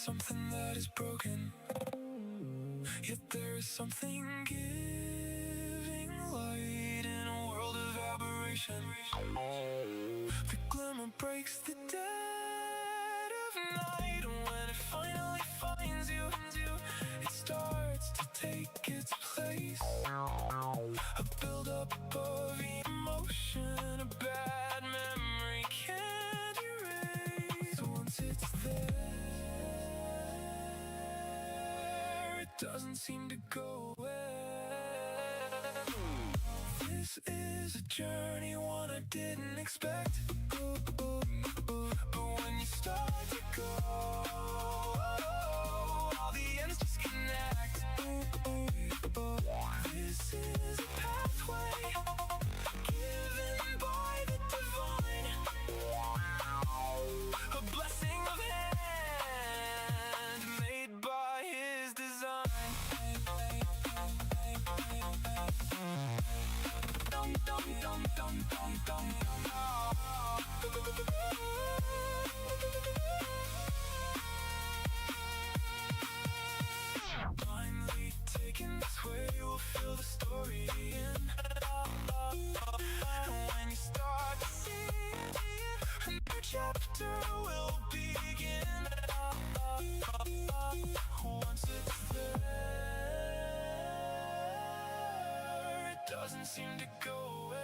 something that is broken, yet there is something giving light in a world of aberration. The glimmer breaks the dead of night, and when it finally finds you, it starts to take its place. A build-up of emotion, a bad memory can't erase. Once it's there, it doesn't seem to go away. This is a journey, one I didn't expect. But when you start to go, all the ends just connect. This is a pathway given by the divine, a blessing of hand made by his design. Finally taken this way, we'll fill the story in. And when you start to see it, a new chapter will begin. Once it's there, it doesn't seem to go away.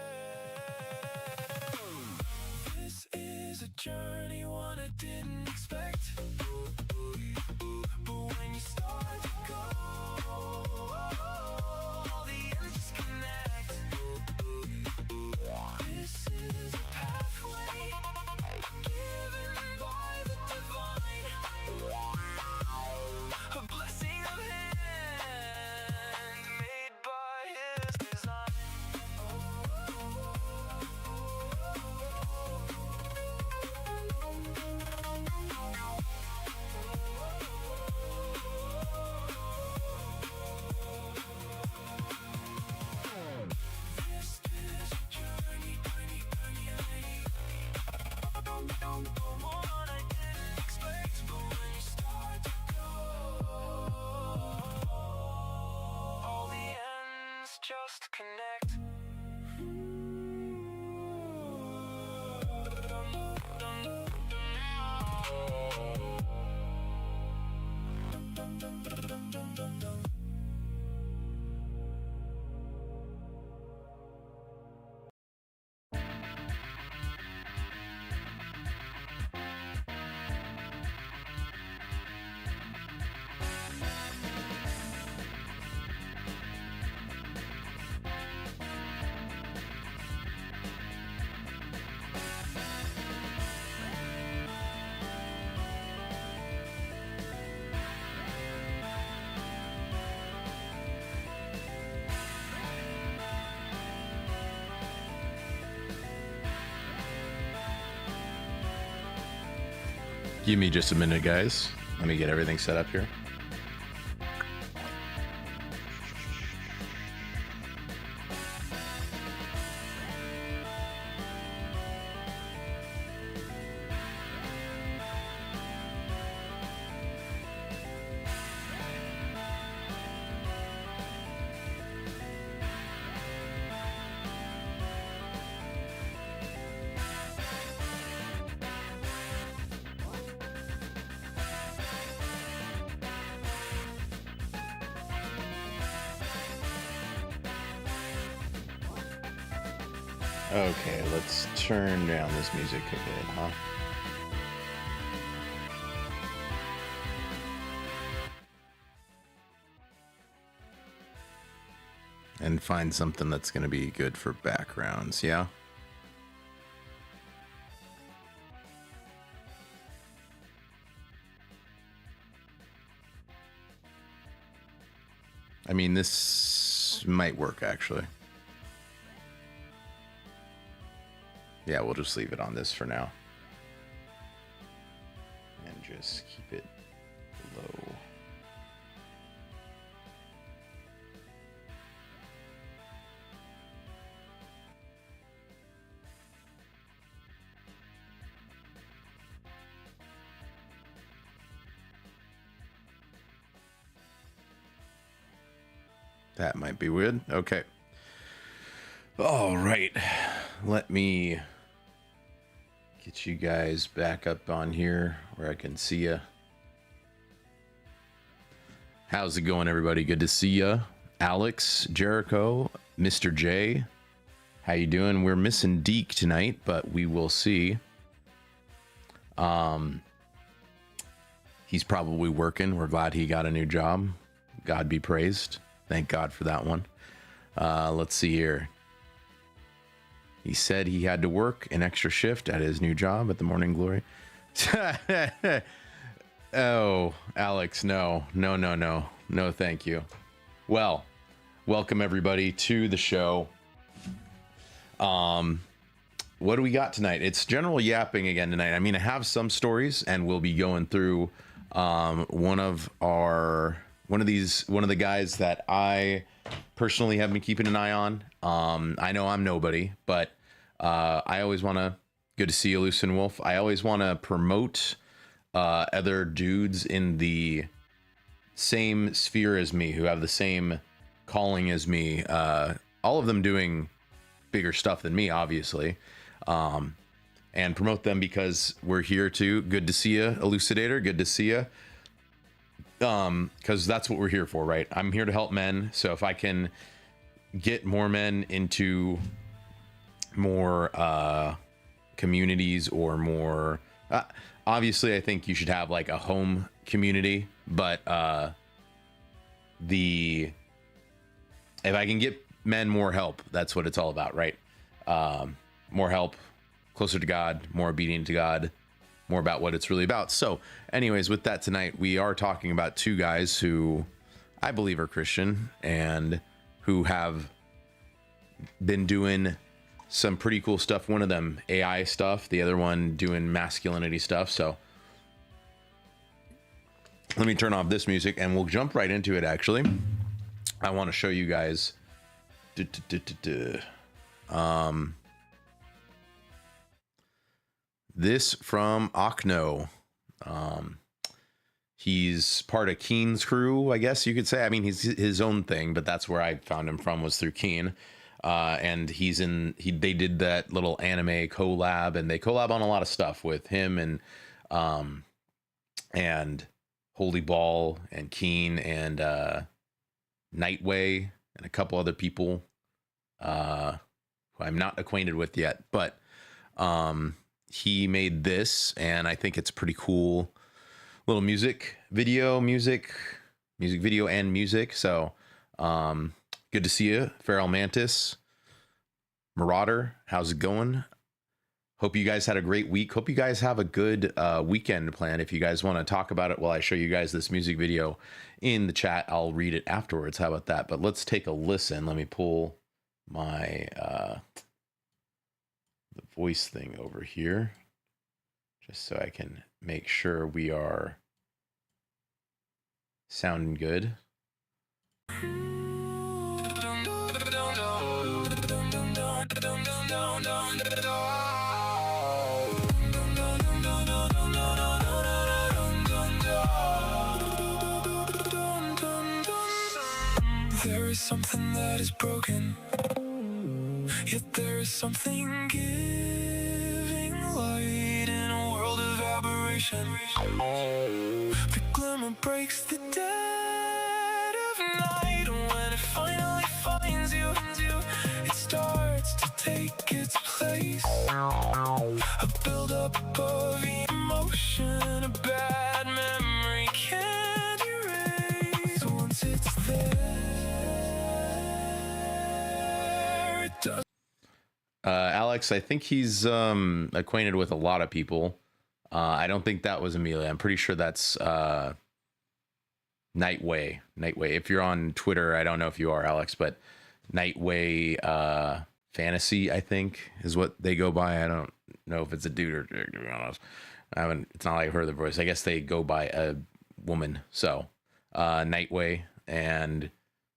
This is a journey, one I didn't expect. But when you start to go, all the ends just connect. This is a pathway given by the divine, a blessing of hand made by his design. This is a journey, one I didn't expect. But when you start to go, all the ends just connect. Give me just a minute, guys. Let me get everything set up here. Okay, let's turn down this music a bit, huh? And find something that's going to be good for backgrounds, yeah? I mean, this might work, actually. Yeah, we'll just leave it on this for now. And just keep it low. That might be weird. Okay. All right. Let me get you guys back up on here where I can see you. How's it going, everybody? Good to see you. Alex, Jericho, Mr. J. How you doing? We're missing Deke tonight, but we will see. He's probably working. We're glad he got a new job. God be praised. Thank God for that one. Let's see here. He said he had to work an extra shift at his new job at the Morning Glory. Oh, Alex, no, thank you. Well, welcome everybody to the show. What do we got tonight? It's general yapping again tonight. I mean, I have some stories, and we'll be going through one of the guys that I personally have been keeping an eye on. I know I'm nobody, but I always want to. Good to see you, Loose and Wolf. I always want to promote other dudes in the same sphere as me, who have the same calling as me. All of them doing bigger stuff than me, obviously. And promote them because we're here too. Good to see you, Elucidator. Good to see you. Because that's what we're here for, right? I'm here to help men. So if I can get more men into more communities or more, obviously I think you should have like a home community, but if I can get men more help, that's what it's all about, right? More help, closer to God, more obedient to God, more about what it's really about. So anyways, with that tonight, we are talking about two guys who I believe are Christian and who have been doing some pretty cool stuff. One of them AI stuff, the other one doing masculinity stuff. So let me turn off this music and we'll jump right into it. Actually, I want to show you guys this from Okno. He's part of Keen's crew, I guess you could say. I mean, he's his own thing, but that's where I found him from, was through Keen. And they did that little anime collab, and they collab on a lot of stuff with him and Holy Ball and Keen and Nightway and a couple other people who I'm not acquainted with yet, but he made this, and I think it's pretty cool little music video. So good to see you, Feral Mantis, Marauder. How's it going? Hope you guys had a great week. Hope you guys have a good weekend planned. If you guys want to talk about it while I show you guys this music video in the chat, I'll read it afterwards. How about that? But let's take a listen. Let me pull my the voice thing over here just so I can make sure we are sounding good. There is something that is broken, yet there is something giving light in a world of aberration. The glimmer breaks the dead of night, and when it finally finds you, it starts to take its place. A buildup of emotion, a bad memory can't erase. Once it's there, it does. Alex, I think he's acquainted with a lot of people. I don't think that was Amelia. I'm pretty sure that's Nightway. If you're on Twitter, I don't know if you are, Alex, but Nightway Fantasy, I think, is what they go by. I don't know if it's a dude or, to be honest. It's not like I've heard the voice. I guess they go by a woman. So Nightway, and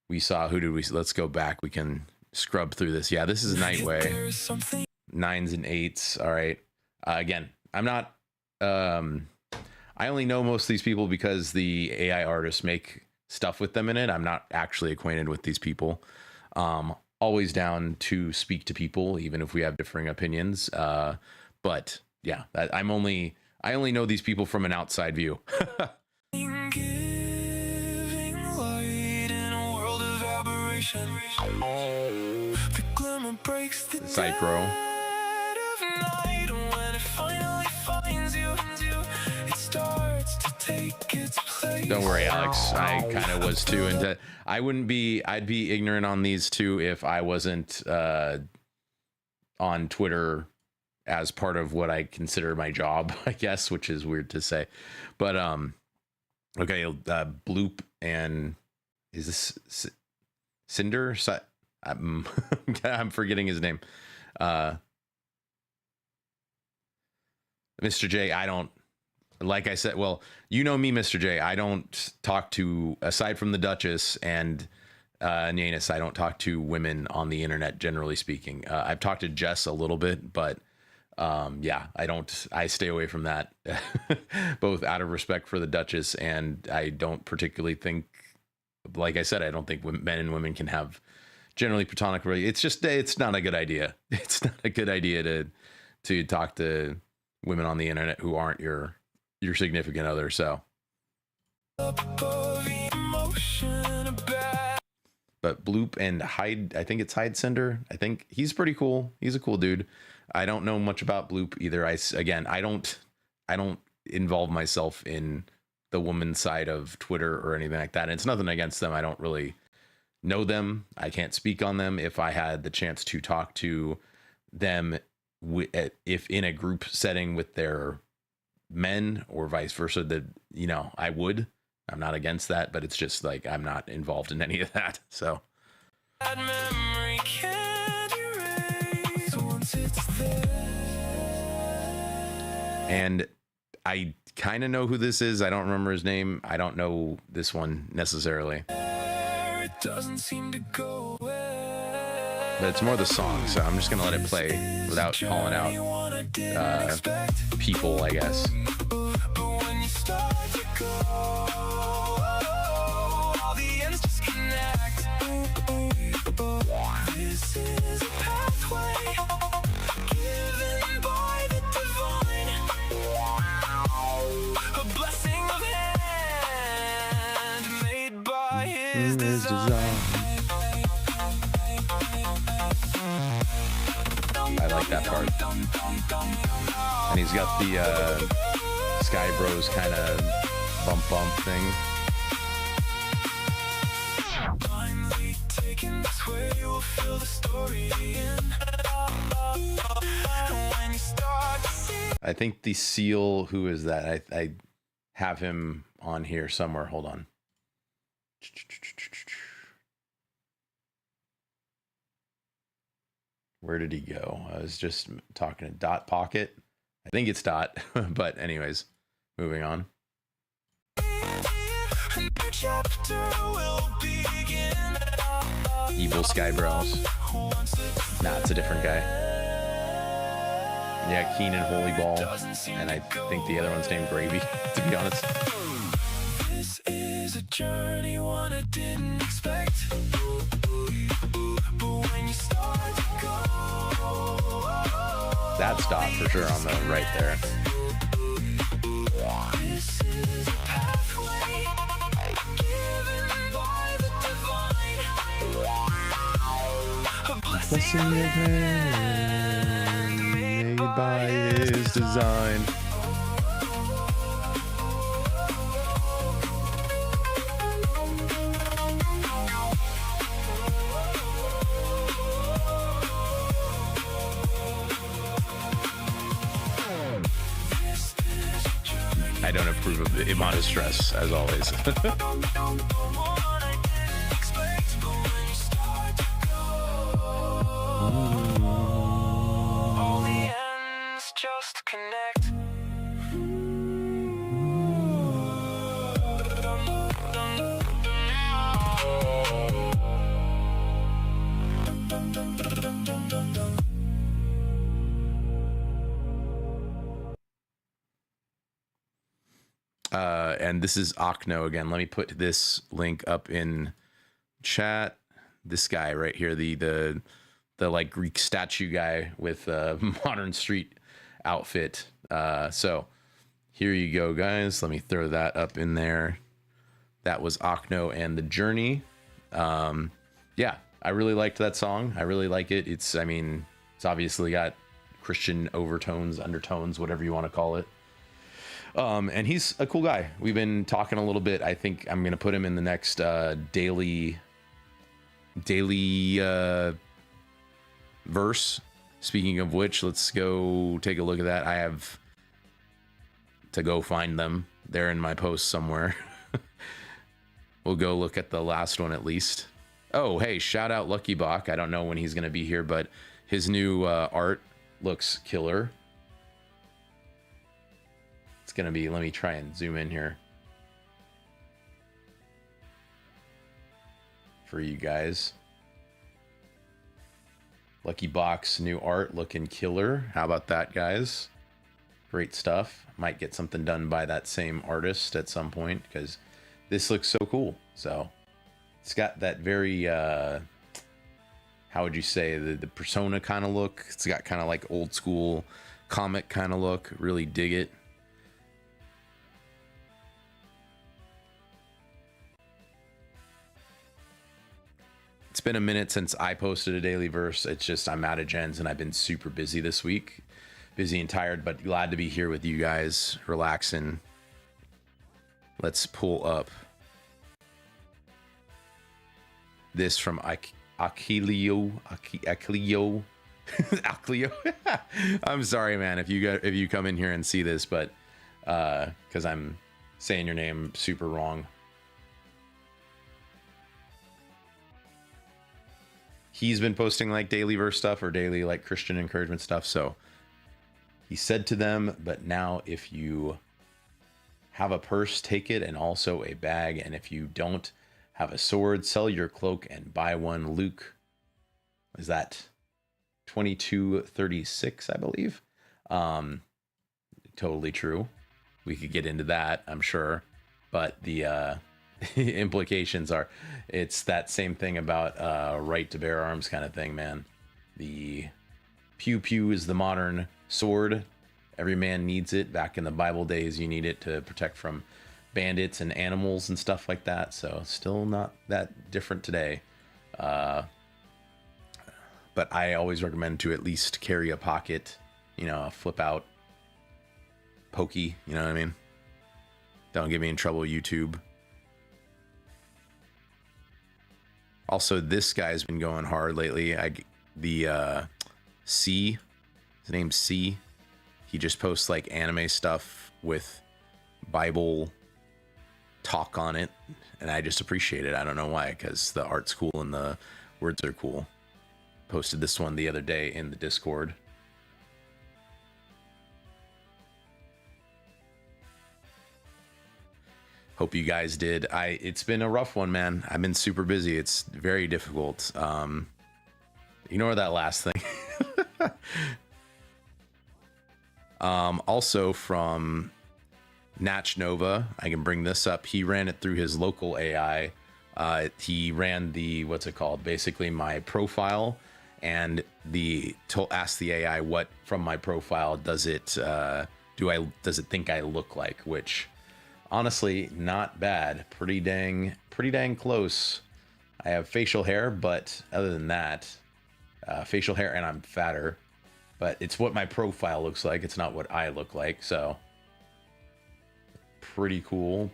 we saw, let's go back. We can scrub through this. Yeah, this is Nightway. 9s and 8s. All right. Again, I'm not I only know most of these people because the AI artists make stuff with them in it. I'm not actually acquainted with these people. Always down to speak to people, even if we have differing opinions. But yeah, I only know these people from an outside view. Giving light in a world of aberration. The glimmer breaks the Psychro. dead of night. When it finally finds you, it starts to take its place. Don't worry, Alex. I kind of was too. And I'd be ignorant on these two if I wasn't on Twitter as part of what I consider my job, I guess, which is weird to say. But okay, Bloop and is this Cinder? I'm forgetting his name. Mr. J, I don't, like I said, well, you know me, Mr. J, I don't talk to, aside from the Duchess and Niceness, I don't talk to women on the internet, generally speaking. I've talked to Jess a little bit, but yeah, I stay away from that, both out of respect for the Duchess, and I don't particularly think, like I said, I don't think men and women can have generally platonic relationships. It's not a good idea. It's not a good idea to talk to women on the internet who aren't your significant other. So, but Bloop and Hyde, I think it's Hyde Cinder. I think he's pretty cool. He's a cool dude. I don't know much about Bloop either. I don't involve myself in the woman side of Twitter or anything like that. And it's nothing against them. I don't really know them. I can't speak on them. If I had the chance to talk to them, if in a group setting with their men or vice versa, that, you know, I would. I'm not against that, but it's just like I'm not involved in any of that. So. That memory can't erase once it's there. And I kind of know who this is. I don't remember his name. I don't know this one necessarily. It doesn't seem to go away. But it's more the song, so I'm just gonna let it play without calling out people, I guess. But when you start to go, all the ends just connect. This is a pathway given by the divine, a blessing of hand made by his design. I like that part. And he's got the Sky Bros kind of bump thing. Finally taking this way, we'll fill the story in. When you start to see, I think the Seal, who is that? I have him on here somewhere. Hold on. Where did he go? I was just talking to Dot Pocket. I think it's Dot, but anyways, moving on. a new chapter will begin. Evil Sky Bros. Nah, it's a different guy. Yeah, Keenan Holy Ball, and I think the other one's named Gravy, to be honest. This is a journey one I didn't expect. But when you start to go, That's Dot for sure on the right there. this is a pathway given by the divine, a blessing of hand Made by his design. I don't approve of the immodest dress, as always. All the ends just connect. And this is Okno again. Let me put this link up in chat. This guy right here, the like Greek statue guy with a modern street outfit. So here you go, guys. Let me throw that up in there. That was Okno and The Journey. Yeah, I really liked that song. I really like it. It's obviously got Christian overtones, undertones, whatever you want to call it. And he's a cool guy. We've been talking a little bit. I think I'm going to put him in the next daily verse. Speaking of which, let's go take a look at that. I have to go find them. They're in my post somewhere. We'll go look at the last one at least. Oh, hey, shout out Lucky Bach. I don't know when he's going to be here, but his new art looks killer. It's going to be, let me try and zoom in here for you guys. Lucky Bach's new art looking killer. How about that, guys? Great stuff. Might get something done by that same artist at some point because this looks so cool. So it's got that very, how would you say, the persona kind of look. It's got kind of like old school comic kind of look. Really dig it. It's been a minute since I posted a daily verse. It's just I'm out of gens and I've been super busy this week. Busy and tired, but glad to be here with you guys, relaxing. Let's pull up this from Akilio. Akilio. I'm sorry, man, if you come in here and see this, but because I'm saying your name super wrong. He's been posting like daily verse stuff or daily like Christian encouragement stuff. So he said to them, but now if you have a purse, take it, and also a bag. And if you don't have a sword, sell your cloak and buy one. Luke, is that 22:36, I believe? Totally true. We could get into that, I'm sure. But the implications are, it's that same thing about right to bear arms kind of thing, man. The pew pew is the modern sword. Every man needs it. Back in the Bible days, you need it to protect from bandits and animals and stuff like that. So still not that different today. But I always recommend to at least carry a pocket, a flip out pokey, you know what I mean? Don't get me in trouble, YouTube. Also, this guy's been going hard lately. C, his name's C. He just posts like anime stuff with Bible talk on it, and I just appreciate it. I don't know why, because the art's cool and the words are cool. Posted this one the other day in the Discord. Hope you guys did. It's been a rough one, man. I've been super busy. It's very difficult. Ignore that last thing. Also from Natch Nova, I can bring this up. He ran it through his local AI. He ran the, what's it called? Basically my profile, and asked the AI what from my profile does it think I look like, which honestly, not bad. Pretty dang close. I have facial hair, but other than that, facial hair, and I'm fatter. But it's what my profile looks like. It's not what I look like. So pretty cool.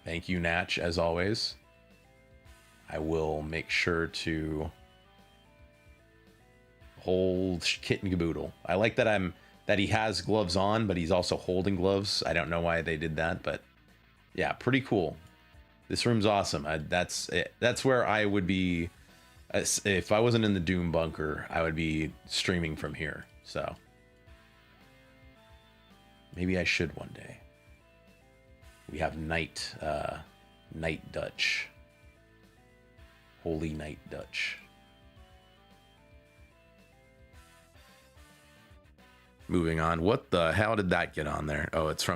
Thank you, Natch, as always. I will make sure to hold kit and caboodle. I like that he has gloves on, but he's also holding gloves. I don't know why they did that, but yeah, pretty cool. This room's awesome. That's where I would be. If I wasn't in the Doom bunker, I would be streaming from here. So maybe I should one day. We have night Dutch. Holy night Dutch. moving on. What the hell did that get on there? Oh, that's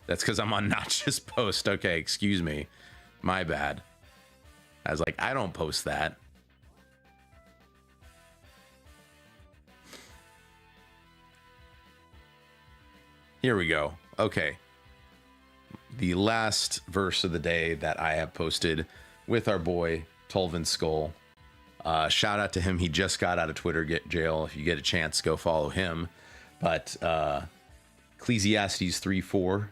because I'm on Notch's post. Okay, excuse me. My bad. I was like, I don't post that. Here we go. Okay. The last verse of the day that I have posted with our boy, Tolvin Skull. Shout out to him. He just got out of Twitter jail. If you get a chance, go follow him. But Ecclesiastes 3:4,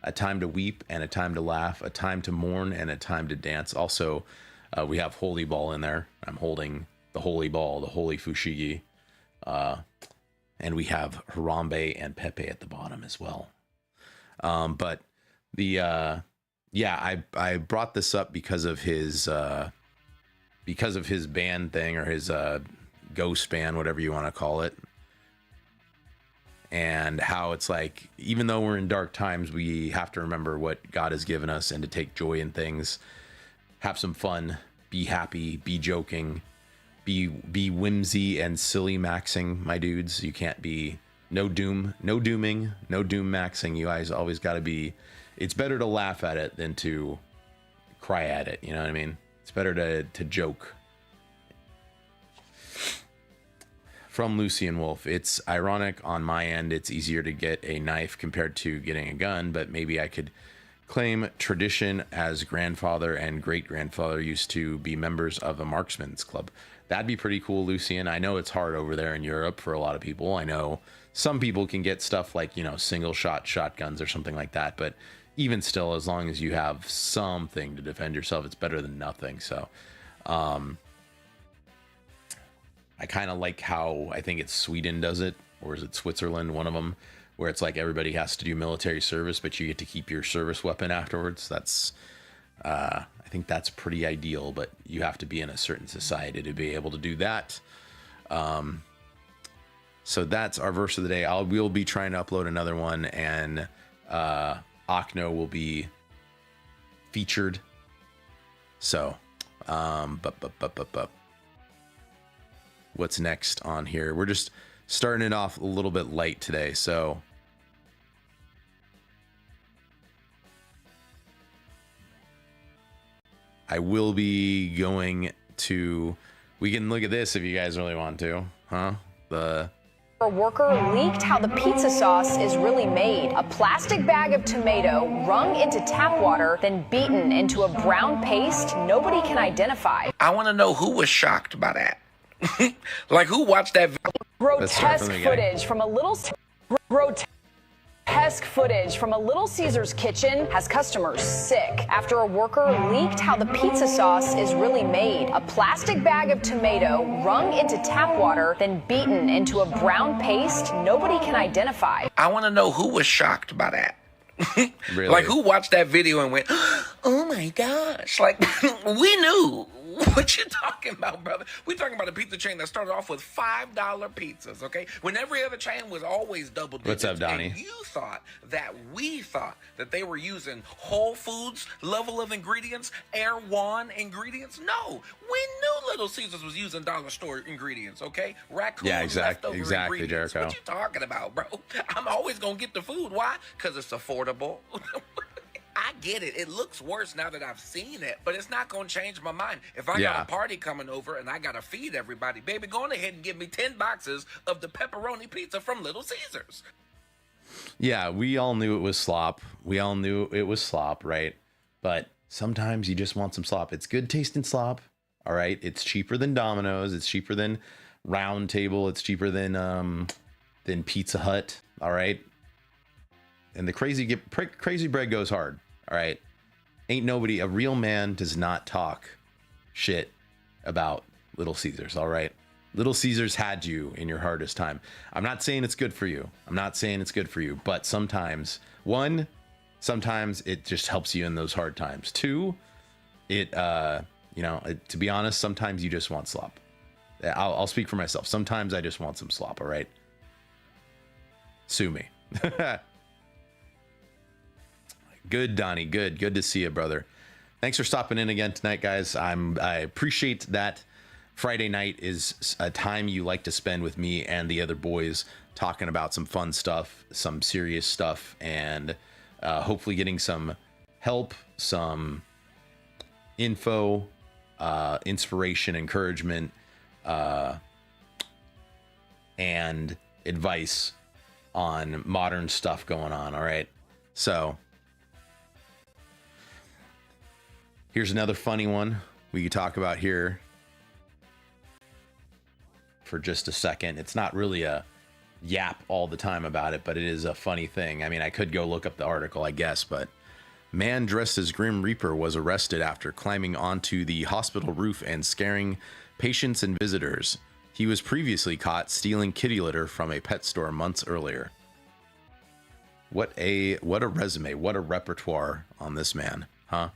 a time to weep and a time to laugh, a time to mourn and a time to dance. Also, we have Holy Ball in there. I'm holding the Holy Ball, the Holy Fushigi. And we have Harambe and Pepe at the bottom as well. But I brought this up because of his band thing, or his ghost band, whatever you want to call it. And how it's like, even though we're in dark times, we have to remember what God has given us and to take joy in things, have some fun, be happy, be joking, be whimsy and silly maxing, my dudes. You can't be no dooming, no doom maxing. You guys always got to be, it's better to laugh at it than to cry at it. You know what I mean? It's better to joke. From Lucian Wolf, it's ironic on my end. It's easier to get a knife compared to getting a gun, but maybe I could claim tradition as grandfather and great grandfather used to be members of a marksman's club. That'd be pretty cool, Lucian. I know it's hard over there in Europe for a lot of people. I know some people can get stuff like, single shot shotguns or something like that, but even still, as long as you have something to defend yourself, it's better than nothing. So, I kind of like how, I think it's Sweden does it, or is it Switzerland, one of them, where it's like everybody has to do military service, but you get to keep your service weapon afterwards. That's, I think that's pretty ideal, but you have to be in a certain society to be able to do that. So that's our verse of the day. We'll be trying to upload another one, and Akno will be featured. So, what's next on here? We're just starting it off a little bit light today, so I will be going to, we can look at this if you guys really want to, huh? A worker leaked how the pizza sauce is really made. A plastic bag of tomato wrung into tap water, then beaten into a brown paste nobody can identify. I want to know who was shocked by that. Like, who watched that? Grotesque footage from a Little Caesars kitchen has customers sick after a worker leaked how the pizza sauce is really made. A plastic bag of tomato wrung into tap water, then beaten into a brown paste nobody can identify. I want to know who was shocked by that. Really? Like, who watched that video and went, oh my gosh, like, we knew. What you talking about, brother? We're talking about a pizza chain that started off with $5 pizzas, okay? When every other chain was always double digits. What's up, Donnie? And we thought that they were using Whole Foods level of ingredients, Air One ingredients. No, we knew Little Caesars was using dollar store ingredients, okay? Raccoon exactly, ingredients. Jericho. What you talking about, bro? I'm always gonna get the food. Why? Because it's affordable. I get it. It looks worse now that I've seen it, but it's not going to change my mind. If I got a party coming over and I got to feed everybody, baby, go on ahead and give me 10 boxes of the pepperoni pizza from Little Caesars. Yeah, we all knew it was slop. Right? But sometimes you just want some slop. It's good tasting slop. All right. It's cheaper than Domino's. It's cheaper than Round Table. It's cheaper than Pizza Hut. All right. And the crazy bread goes hard. All right. Ain't nobody, a real man does not talk shit about Little Caesars. All right. Little Caesars had you in your hardest time. I'm not saying it's good for you. But sometimes, one, sometimes it just helps you in those hard times. Two, to be honest, sometimes you just want slop. I'll speak for myself. Sometimes I just want some slop. All right. Sue me. Good, Donnie. Good to see you, brother. Thanks for stopping in again tonight, guys. I appreciate that Friday night is a time you like to spend with me and the other boys talking about some fun stuff, some serious stuff, and hopefully getting some help, some info, inspiration, encouragement, and advice on modern stuff going on. All right. So here's another funny one we could talk about here for just a second. It's not really a yap all the time about it, but it is a funny thing. I mean, I could go look up the article, I guess, but man dressed as Grim Reaper was arrested after climbing onto the hospital roof and scaring patients and visitors. He was previously caught stealing kitty litter from a pet store months earlier. What a resume, what a repertoire on this man, huh?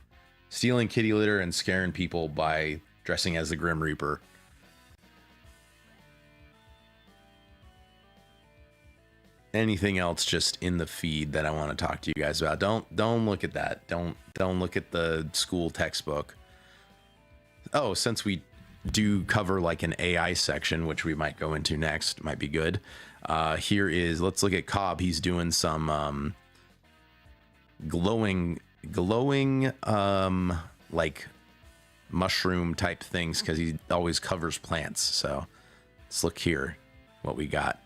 Stealing kitty litter and scaring people by dressing as the Grim Reaper. Anything else just in the feed that I want to talk to you guys about? Don't look at that. Don't look at the school textbook. Oh, since we do cover like an AI section, which we might go into next, might be good. Here is, let's look at Cobb. He's doing some glowing like mushroom type things because he always covers plants. So let's look here what we got.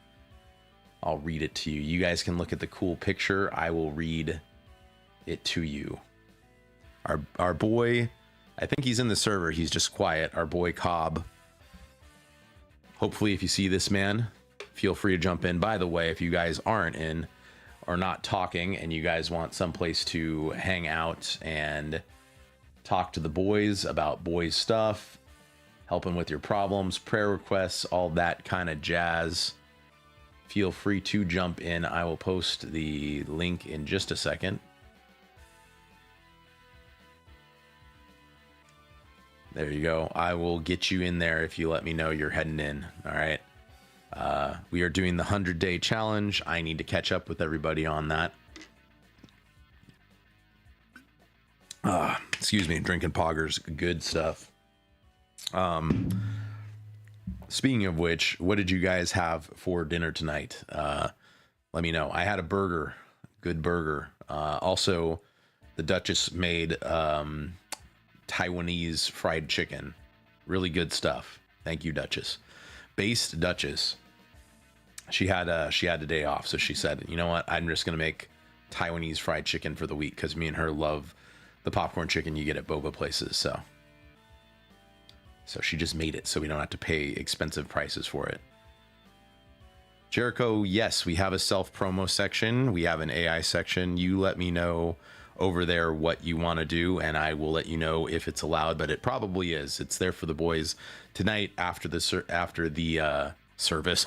I'll read it to you. You guys can look at the cool picture. I will read it to you. Our boy, I think he's in the server. He's just quiet. Our boy Cobb. Hopefully, if you see this man, feel free to jump in. By the way, if you guys aren't in or not talking and you guys want someplace to hang out and talk to the boys about boys stuff, helping with your problems, prayer requests, all that kind of jazz, feel free to jump in. I will post the link in just a second. There you go. I will get you in there if you let me know you're heading in. All right. We are doing the 100-day challenge. I need to catch up with everybody on that. Excuse me, drinking poggers. Good stuff. Speaking of which, what did you guys have for dinner tonight? Let me know. I had a burger. Good burger. Also, the Duchess made Taiwanese fried chicken. Really good stuff. Thank you, Duchess. Based Duchess. She had a day off, so she said, you know what? I'm just going to make Taiwanese fried chicken for the week because me and her love the popcorn chicken you get at boba places. So she just made it so we don't have to pay expensive prices for it. Jericho, yes, we have a self-promo section. We have an AI section. You let me know over there what you want to do, and I will let you know if it's allowed, but it probably is. It's there for the boys tonight after the service.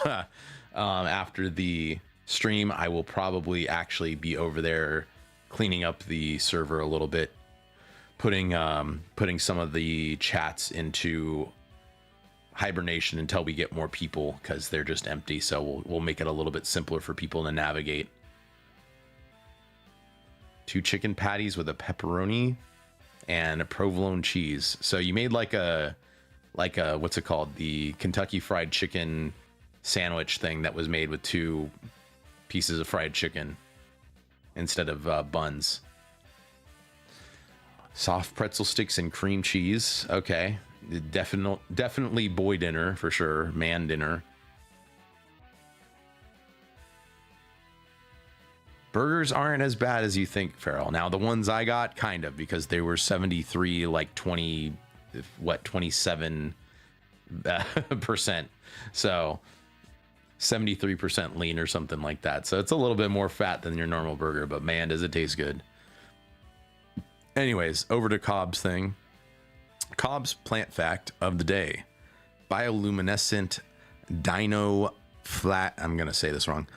After the stream, I will probably actually be over there cleaning up the server a little bit, putting some of the chats into hibernation until we get more people because they're just empty. So we'll make it a little bit simpler for people to navigate. 2 chicken patties with a pepperoni and a provolone cheese. So you made like a what's it called? The Kentucky Fried Chicken sandwich thing that was made with 2 pieces of fried chicken instead of buns. Soft pretzel sticks and cream cheese. Okay. Definitely boy dinner for sure. Man dinner. Burgers aren't as bad as you think, Farrell. Now, the ones I got, kind of, because they were 73, like 27%. So 73% lean or something like that. So it's a little bit more fat than your normal burger, but man, does it taste good. Anyways, over to Cobb's thing. Cobb's plant fact of the day. Bioluminescent I'm going to say this wrong.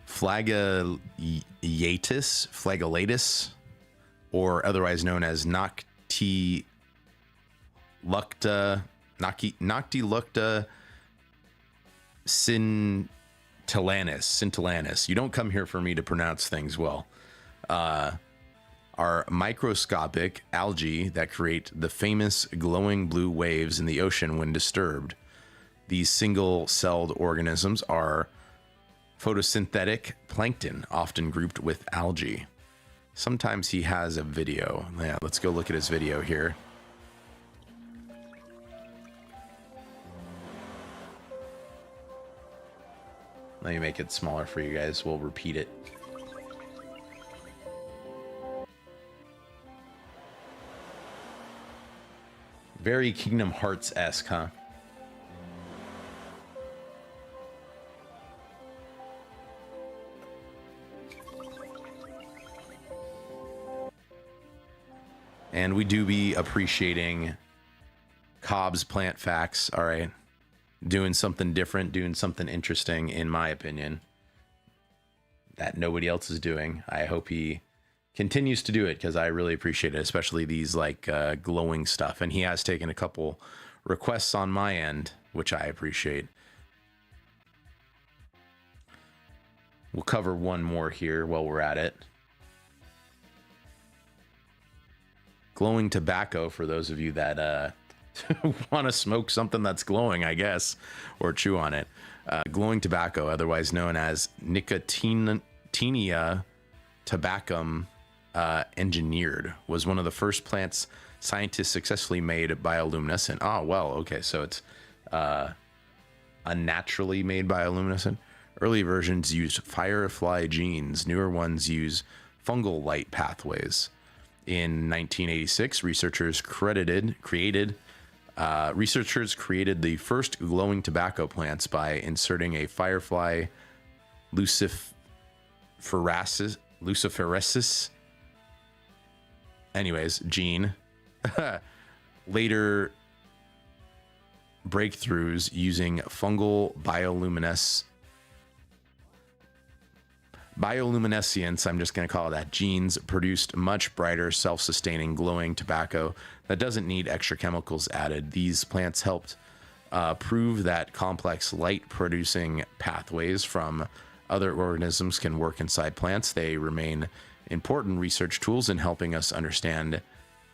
Flagellatus, or otherwise known as Noctilucta scintillanus. You don't come here for me to pronounce things well. Our are microscopic algae that create the famous glowing blue waves in the ocean when disturbed. These single-celled organisms are photosynthetic plankton, often grouped with algae. Sometimes he has a video. Yeah, let's go look at his video here. Let me make it smaller for you guys. We'll repeat it. Very Kingdom Hearts-esque, huh? And we do be appreciating Cobb's plant facts, all right? Doing something different, doing something interesting, in my opinion, that nobody else is doing. I hope he continues to do it because I really appreciate it, especially these like glowing stuff. And he has taken a couple requests on my end, which I appreciate. We'll cover one more here while we're at it. Glowing tobacco, for those of you that want to smoke something that's glowing, I guess, or chew on it. Glowing tobacco, otherwise known as Nicotiana tabacum engineered, was one of the first plants scientists successfully made bioluminescent. Oh, well, okay, so it's unnaturally made bioluminescent. Early versions used firefly genes. Newer ones use fungal light pathways. In 1986, researchers created the first glowing tobacco plants by inserting a firefly luciferensis gene. Later breakthroughs using fungal bioluminescence, I'm just going to call it that, genes produced much brighter, self-sustaining, glowing tobacco that doesn't need extra chemicals added. These plants helped prove that complex light-producing pathways from other organisms can work inside plants. They remain important research tools in helping us understand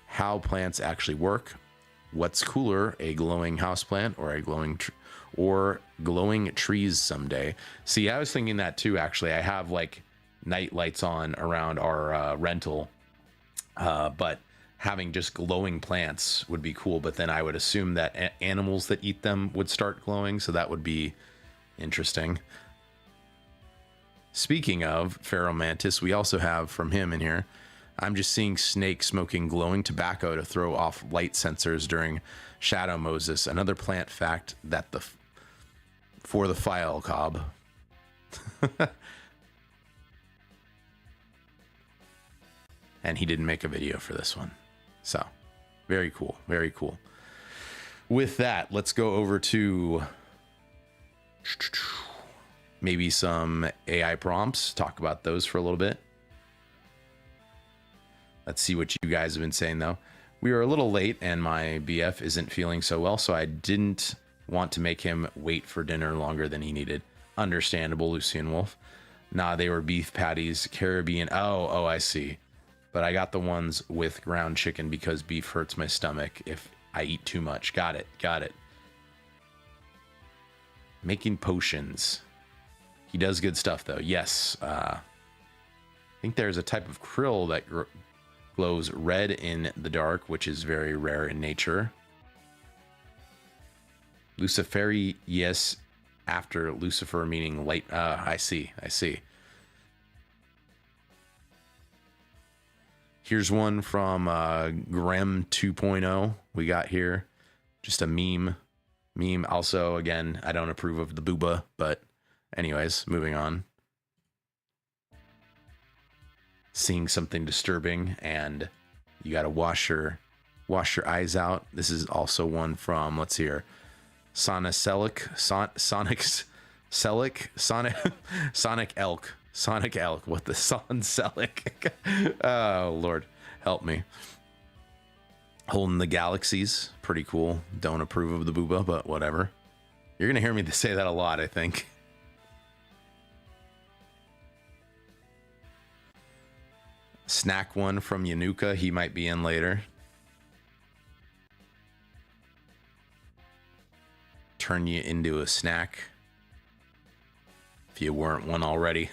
how plants actually work. What's cooler, a glowing houseplant or a glowing trees someday? See, I was thinking that too, actually. I have like night lights on around our rental, but having just glowing plants would be cool. But then I would assume that animals that eat them would start glowing, so that would be interesting. Speaking of Pharaoh Mantis, we also have from him in here, I'm just seeing Snake smoking glowing tobacco to throw off light sensors during Shadow Moses. Another plant fact that for the file, Cobb. And he didn't make a video for this one. So, very cool. Very cool. With that, let's go over to maybe some AI prompts. Talk about those for a little bit. Let's see what you guys have been saying, though. We are a little late, and my BF isn't feeling so well, so I didn't want to make him wait for dinner longer than he needed. Understandable, Lucian Wolf. Nah, they were beef patties, Caribbean. Oh, I see. But I got the ones with ground chicken because beef hurts my stomach if I eat too much. Got it. Making potions. He does good stuff, though. Yes. I think there's a type of krill that glows red in the dark, which is very rare in nature. Luciferi, yes, after Lucifer meaning light. I see. Here's one from Grem 2.0. We got here just a meme. Also, again, I don't approve of the booba, but anyways, moving on. Seeing something disturbing, and you got to wash your eyes out. This is also one from, let's see here, Sonic Elk. What the Sonic? Oh Lord, help me. Holding the Galaxies, pretty cool. Don't approve of the booba, but whatever. You're gonna hear me say that a lot, I think. Snack one from Yanuka. He might be in later. Turn you into a snack if you weren't one already.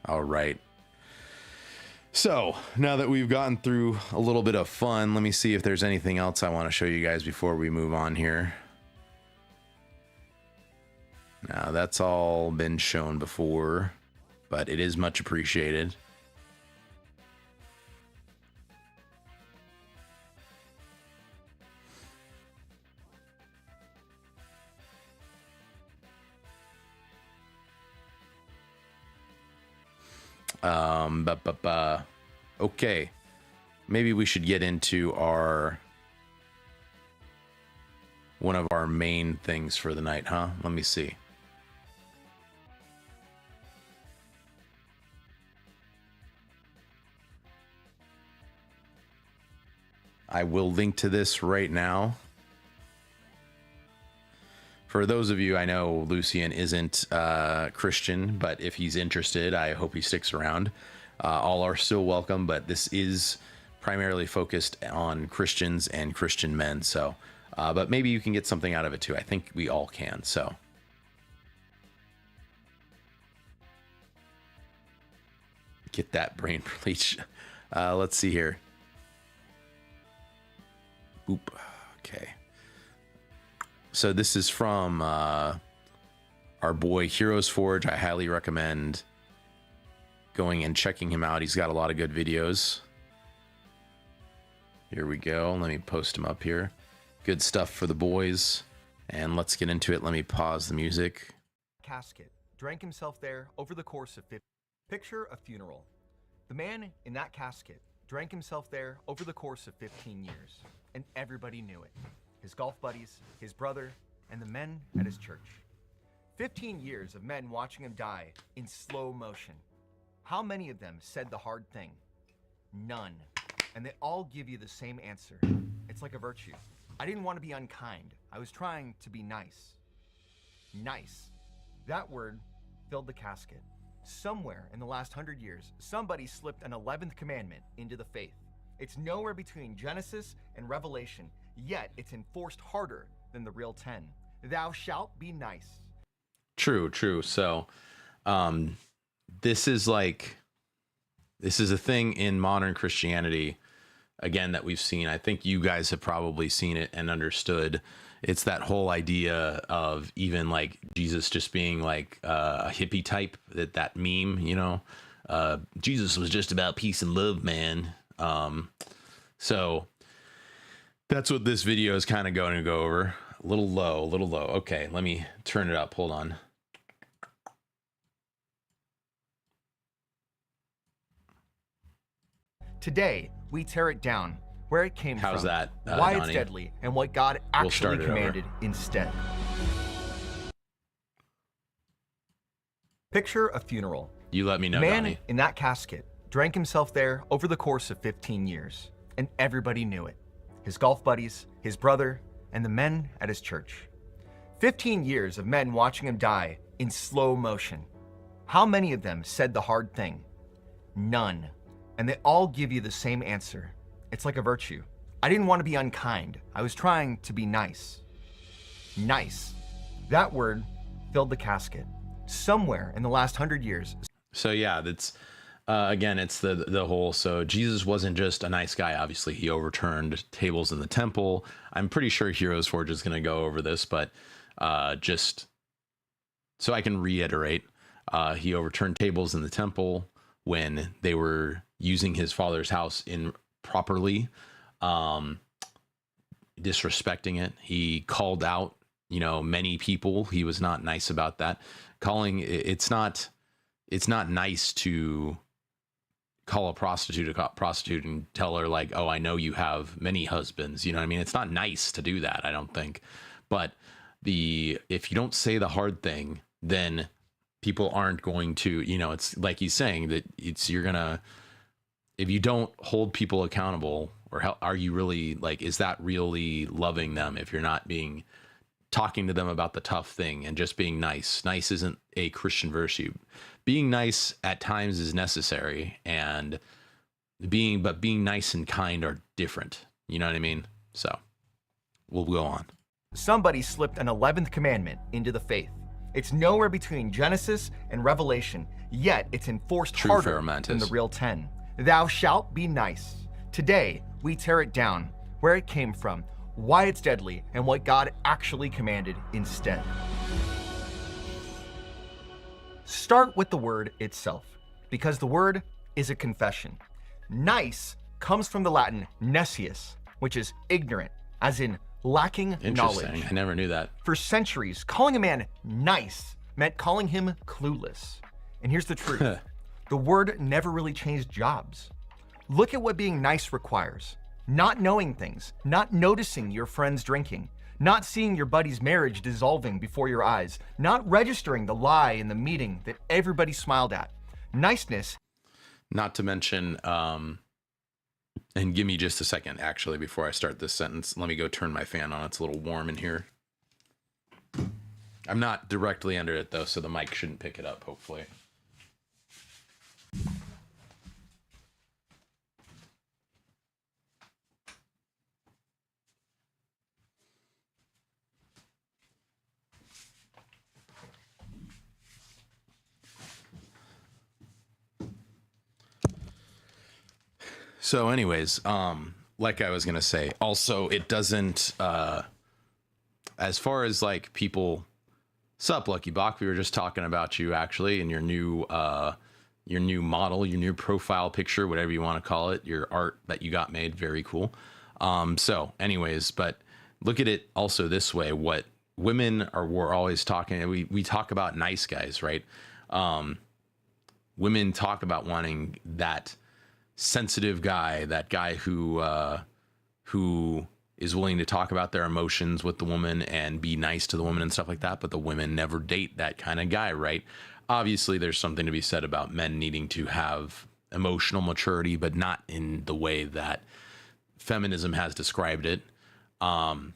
All right. So now that we've gotten through a little bit of fun, let me see if there's anything else I want to show you guys before we move on here. Now that's all been shown before, but it is much appreciated. Okay, maybe we should get into one of our main things for the night, huh? Let me see. I will link to this right now. For those of you, I know Lucian isn't Christian, but if he's interested, I hope he sticks around. All are still welcome, but this is primarily focused on Christians and Christian men. So, but maybe you can get something out of it too. I think we all can. So, get that brain bleach. Let's see here. Oop. Okay. So this is from our boy Heroes Forge. I highly recommend going and checking him out. He's got a lot of good videos. Here we go. Let me post him up here. Good stuff for the boys. And let's get into it. Let me pause the music. Casket drank himself there over the course of 50. Picture a funeral. The man in that casket drank himself there over the course of 15 years, and everybody knew it. His golf buddies, his brother, and the men at his church. 15 years of men watching him die in slow motion. How many of them said the hard thing? None. And they all give you the same answer. It's like a virtue. I didn't want to be unkind. I was trying to be nice. Nice. That word filled the casket. Somewhere in the last 100 years, somebody slipped an 11th commandment into the faith. It's nowhere between Genesis and Revelation, yet it's enforced harder than the real 10. Thou shalt be nice. True. So, this is a thing in modern Christianity, again, that we've seen. I think you guys have probably seen it and understood. It's that whole idea of even like Jesus just being like a hippie type, that meme, you know, Jesus was just about peace and love, man. So that's what this video is kind of going to go over. A little low. Okay, let me turn it up. Hold on. Today, we tear it down, where it came How's from, that, why Donnie? it's deadly, and what God actually commanded instead. Picture a funeral. You let me know, The man Donnie. in that casket drank himself there over the course of 15 years, and everybody knew it. His golf buddies, his brother, and the men at his church. 15 years of men watching him die in slow motion. How many of them said the hard thing? None. And they all give you the same answer. It's like a virtue. I didn't want to be unkind. I was trying to be nice. Nice. That word filled the casket. Somewhere in the last 100 years. So yeah, that's again, it's the whole. So Jesus wasn't just a nice guy. Obviously, he overturned tables in the temple. I'm pretty sure Heroes Forge is going to go over this, but just so I can reiterate, he overturned tables in the temple when they were using his father's house improperly, disrespecting it. He called out, many people. He was not nice about that. It's not nice to call a prostitute and tell her like, oh, I know you have many husbands. You know what I mean? It's not nice to do that, I don't think. But if you don't say the hard thing, then people aren't going to, it's like he's saying that if you don't hold people accountable, or how are you really, like, is that really loving them if you're not being talking to them about the tough thing and just being nice. Nice isn't a Christian virtue. Being nice at times is necessary, and being nice and kind are different. You know what I mean? So we'll go on. Somebody slipped an 11th commandment into the faith. It's nowhere between Genesis and Revelation, yet it's enforced harder than the real 10. Thou shalt be nice. Today, we tear it down, where it came from, why it's deadly, and what God actually commanded instead. Start with the word itself, because the word is a confession. Nice comes from the Latin nescius, which is ignorant, as in lacking knowledge. I never knew that. For centuries, calling a man nice meant calling him clueless. And here's the truth. The word never really changed jobs. Look at what being nice requires. Not knowing things, not noticing your friends drinking, not seeing your buddy's marriage dissolving before your eyes, not registering the lie in the meeting that everybody smiled at. Niceness. Not to mention, and give me just a second, actually, before I start this sentence. Let me go turn my fan on. It's a little warm in here. I'm not directly under it, though, so the mic shouldn't pick it up, hopefully. So anyways, like I was going to say, also, it doesn't, as far as like people, sup, Lucky Bach, we were just talking about you actually, and your new model, your new profile picture, whatever you want to call it, your art that you got made. Very cool. So anyways, but look at it also this way. What women we're always talking, and we talk about nice guys, right? Women talk about wanting that sensitive guy, that guy who is willing to talk about their emotions with the woman and be nice to the woman and stuff like that. But the women never date that kind of guy, right? Obviously, there's something to be said about men needing to have emotional maturity, but not in the way that feminism has described it. And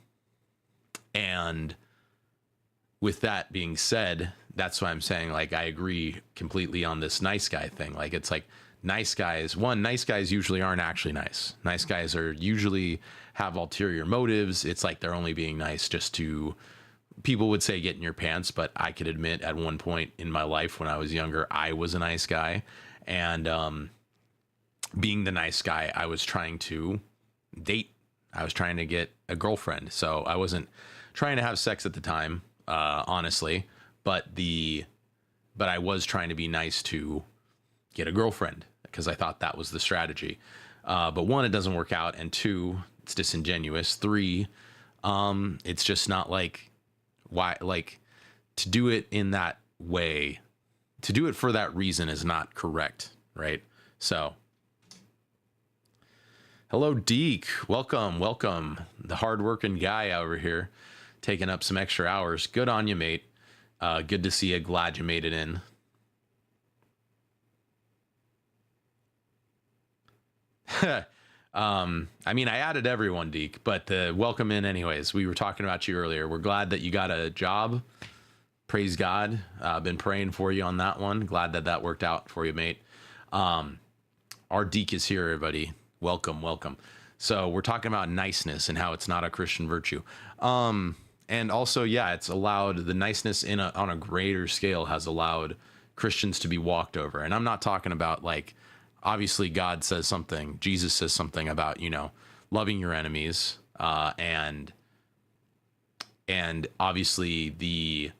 with that being said, that's why I'm saying, like, I agree completely on this nice guy thing. Like, it's like, nice guys usually aren't actually nice. Nice guys are usually have ulterior motives. It's like they're only being nice just to, people would say, get in your pants, but I could admit at one point in my life when I was younger, I was a nice guy. And being the nice guy, I was trying to date. I was trying to get a girlfriend. So I wasn't trying to have sex at the time, honestly, but I was trying to be nice to get a girlfriend because I thought that was the strategy. But one, it doesn't work out. And two, it's disingenuous. Three, it's just not like, why, like, to do it in that way, to do it for that reason is not correct, right? So, hello, Deke. Welcome. The hardworking guy over here, taking up some extra hours. Good on you, mate. Good to see you. Glad you made it in. I mean, I added everyone, Deke, but welcome in anyways. We were talking about you earlier. We're glad that you got a job. Praise God. Been praying for you on that one. Glad that worked out for you, mate. Our Deke is here, everybody. Welcome. So we're talking about niceness and how it's not a Christian virtue. And also, yeah, it's allowed, the niceness on a greater scale has allowed Christians to be walked over. And I'm not talking about, like, obviously God says something, Jesus says something about, loving your enemies. And obviously the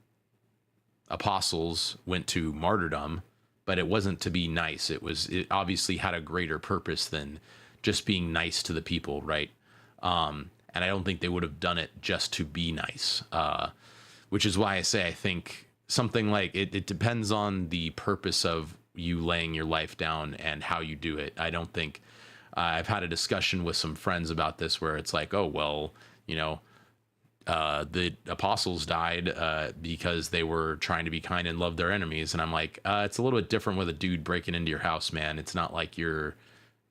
apostles went to martyrdom, but it wasn't to be nice. It obviously had a greater purpose than just being nice to the people, right? And I don't think they would have done it just to be nice, which is why I say I think something like it depends on the purpose of you laying your life down and how you do it. I don't think I've had a discussion with some friends about this where it's like, oh, well, the apostles died because they were trying to be kind and love their enemies. And I'm like, it's a little bit different with a dude breaking into your house, man. It's not like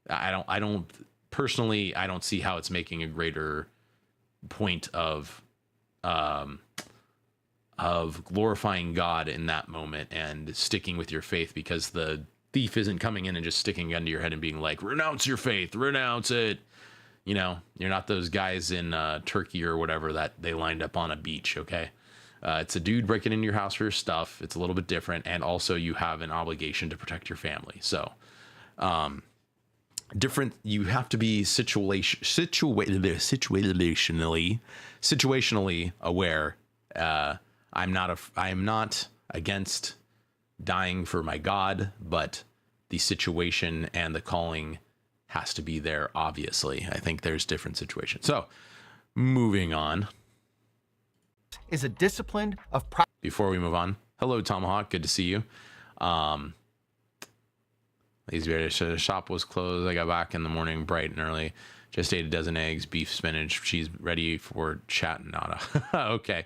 I don't personally, I don't see how it's making a greater point of of glorifying God in that moment and sticking with your faith, because the thief isn't coming in and just sticking a gun to your head and being like, renounce your faith, renounce it. You know, you're not those guys in Turkey or whatever that they lined up on a beach, okay? It's a dude breaking into your house for your stuff. It's a little bit different, and also you have an obligation to protect your family. So, different. You have to be situationally aware. I'm not against dying for my God, but the situation and the calling has to be there. Obviously, I think there's different situations. So, moving on. Is a discipline of Before we move on, hello Tomahawk, good to see you. The shop was closed. I got back in the morning bright and early. Just ate a dozen eggs, beef, spinach. She's ready for chat and nada. Okay.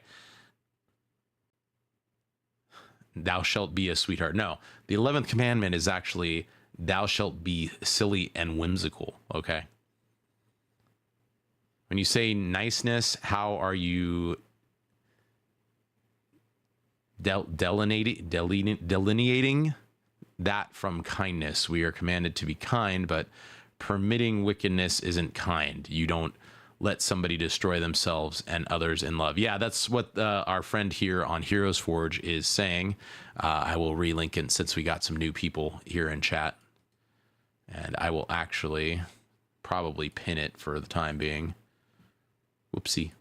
Thou shalt be a sweetheart. No, the 11th commandment is actually thou shalt be silly and whimsical. Okay. When you say niceness, how are you delineating that from kindness? We are commanded to be kind, but permitting wickedness isn't kind. You don't let somebody destroy themselves and others in love. Yeah, that's what our friend here on Heroes Forge is saying. I will relink it since we got some new people here in chat. And I will actually probably pin it for the time being. Whoopsie.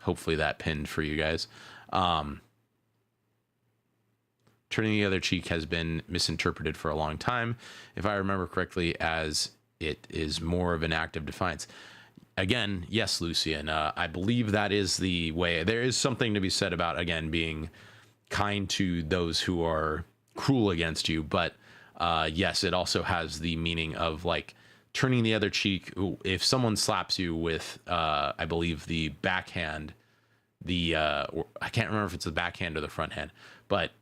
Hopefully that pinned for you guys. Turning the other cheek has been misinterpreted for a long time, if I remember correctly, as it is more of an act of defiance. Again, yes, Lucian, I believe that is the way. There is something to be said about, again, being kind to those who are cruel against you. But yes, it also has the meaning of like turning the other cheek. If someone slaps you with, I believe, the backhand, I can't remember if it's the backhand or the front hand, but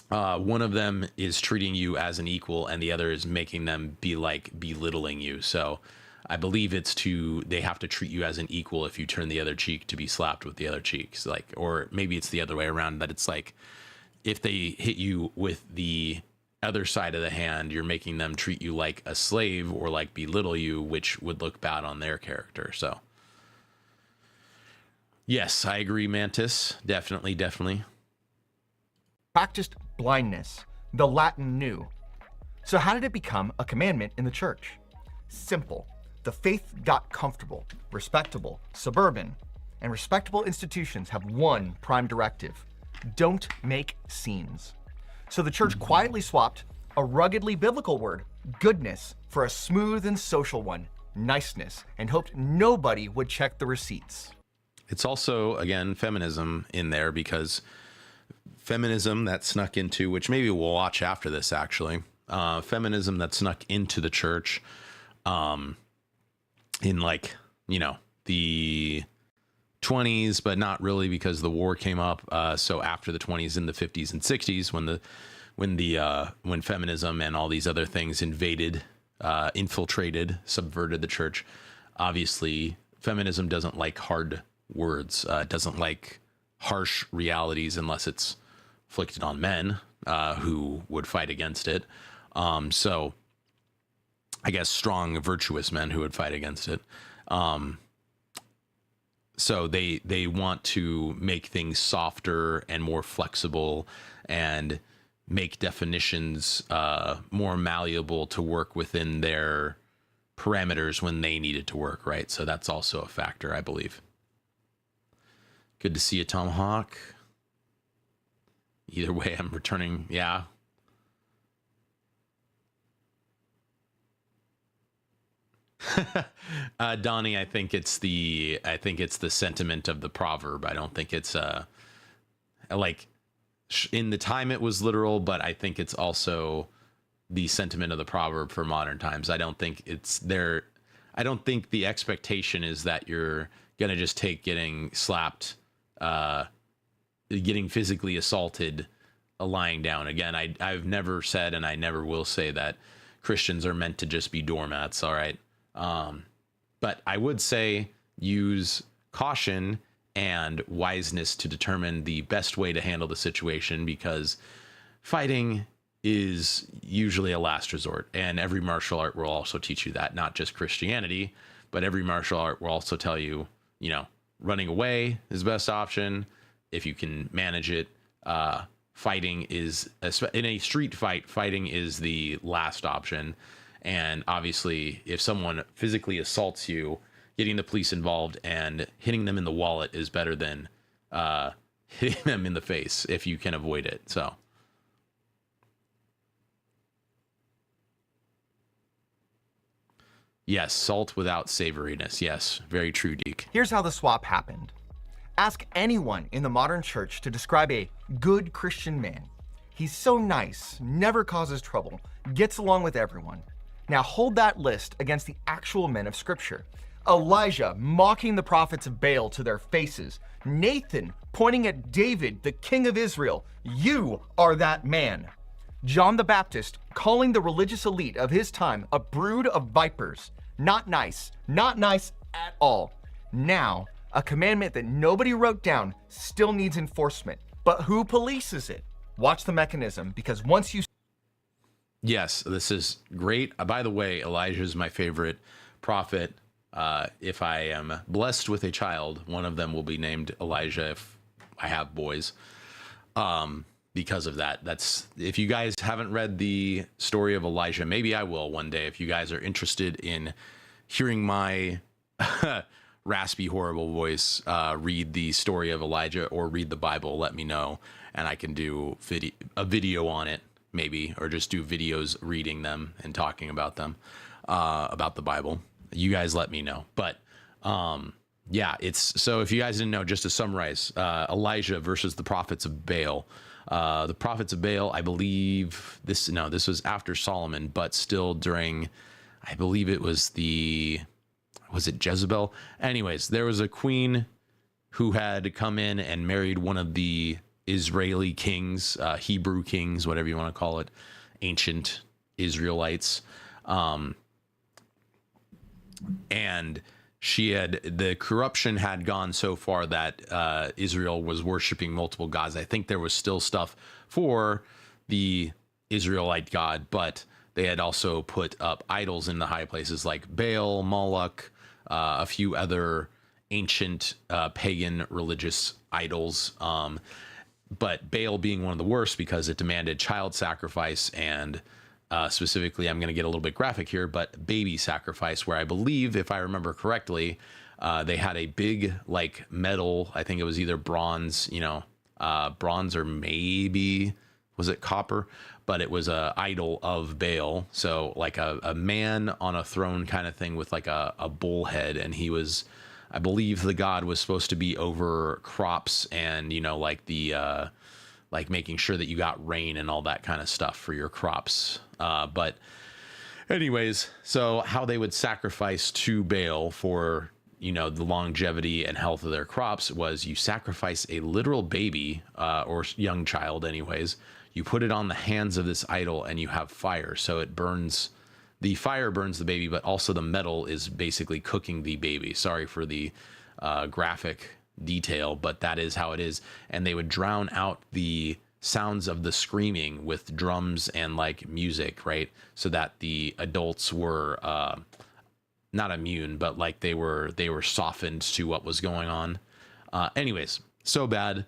one of them is treating you as an equal and the other is making them be like belittling you. So I believe they have to treat you as an equal if you turn the other cheek to be slapped with the other cheeks. Like, or maybe it's the other way around, that it's like if they hit you with the other side of the hand, you're making them treat you like a slave or like belittle you, which would look bad on their character. So yes, I agree, Mantis. Definitely. practiced blindness, the Latin knew. So how did it become a commandment in the church? Simple. The faith got comfortable, respectable, suburban, and respectable institutions have one prime directive: don't make scenes. So the church quietly swapped a ruggedly biblical word, goodness, for a smooth and social one, niceness, and hoped nobody would check the receipts. It's also, again, feminism in there, because feminism that snuck into, which maybe we'll watch after this actually, feminism that snuck into the church in like, the 20s, but not really, because the war came up. So after the 20s, in the 50s and 60s, when feminism and all these other things invaded, infiltrated, subverted the church, obviously feminism doesn't like hard words. It doesn't like harsh realities unless it's inflicted on men who would fight against it. So I guess strong, virtuous men who would fight against it. So they want to make things softer and more flexible and make definitions more malleable to work within their parameters when they need it to work, right? So that's also a factor, I believe. Good to see you, Tomahawk. Either way, I'm returning. Yeah. Donnie, I think it's the sentiment of the proverb. I don't think it's like in the time it was literal, but I think it's also the sentiment of the proverb for modern times. I don't think it's there. I don't think the expectation is that you're gonna just take getting slapped, getting physically assaulted, lying down. Again, I've never said, and I never will say, that Christians are meant to just be doormats. All right. But I would say use caution and wiseness to determine the best way to handle the situation, because fighting is usually a last resort, and every martial art will also teach you that. Not just Christianity, but every martial art will also tell you, running away is the best option if you can manage it. Fighting is, in a street fight, fighting is the last option. And obviously, if someone physically assaults you, getting the police involved and hitting them in the wallet is better than hitting them in the face if you can avoid it. So. Yes, salt without savoriness. Yes, very true, Deke. Here's how the swap happened. Ask anyone in the modern church to describe a good Christian man. He's so nice, never causes trouble, gets along with everyone. Now hold that list against the actual men of Scripture. Elijah mocking the prophets of Baal to their faces. Nathan pointing at David, the king of Israel. You are that man. John the Baptist calling the religious elite of his time a brood of vipers. Not nice at all. Now, a commandment that nobody wrote down still needs enforcement. But who polices it? Watch the mechanism, because once you... Yes, this is great. By the way, Elijah is my favorite prophet. If I am blessed with a child, one of them will be named Elijah if I have boys. Because of that. That's, if you guys haven't read the story of Elijah, maybe I will one day. If you guys are interested in hearing my raspy, horrible voice, read the story of Elijah or read the Bible, let me know, and I can do a video on it, maybe, or just do videos reading them and talking about them, about the Bible. You guys let me know. But yeah, it's, so if you guys didn't know, just to summarize, Elijah versus the prophets of Baal. The prophets of Baal, I believe this was after Solomon, but still during, I believe it was was it Jezebel? Anyways, there was a queen who had come in and married one of the Israeli kings, Hebrew kings, whatever you want to call it, ancient Israelites. And the corruption had gone so far that Israel was worshiping multiple gods. I think there was still stuff for the Israelite God, but they had also put up idols in the high places like Baal, Moloch, a few other ancient pagan religious idols. But Baal being one of the worst because it demanded child sacrifice and specifically, I'm going to get a little bit graphic here, but baby sacrifice, where I believe, if I remember correctly, they had a big like metal, I think it was either bronze, bronze or maybe, was it copper? But it was a idol of Baal. So like a man on a throne kind of thing with like a bull head. And he was, I believe the god was supposed to be over crops and, like the, like making sure that you got rain and all that kind of stuff for your crops. But anyways, so how they would sacrifice to Baal for, the longevity and health of their crops was you sacrifice a literal baby, or young child anyways. You put it on the hands of this idol and you have fire. So it burns, the fire burns the baby, but also the metal is basically cooking the baby. Sorry for the graphic detail, but that is how it is. And they would drown out the sounds of the screaming with drums and like music, right? So that the adults were not immune, but like they were softened to what was going on. Anyways, so bad.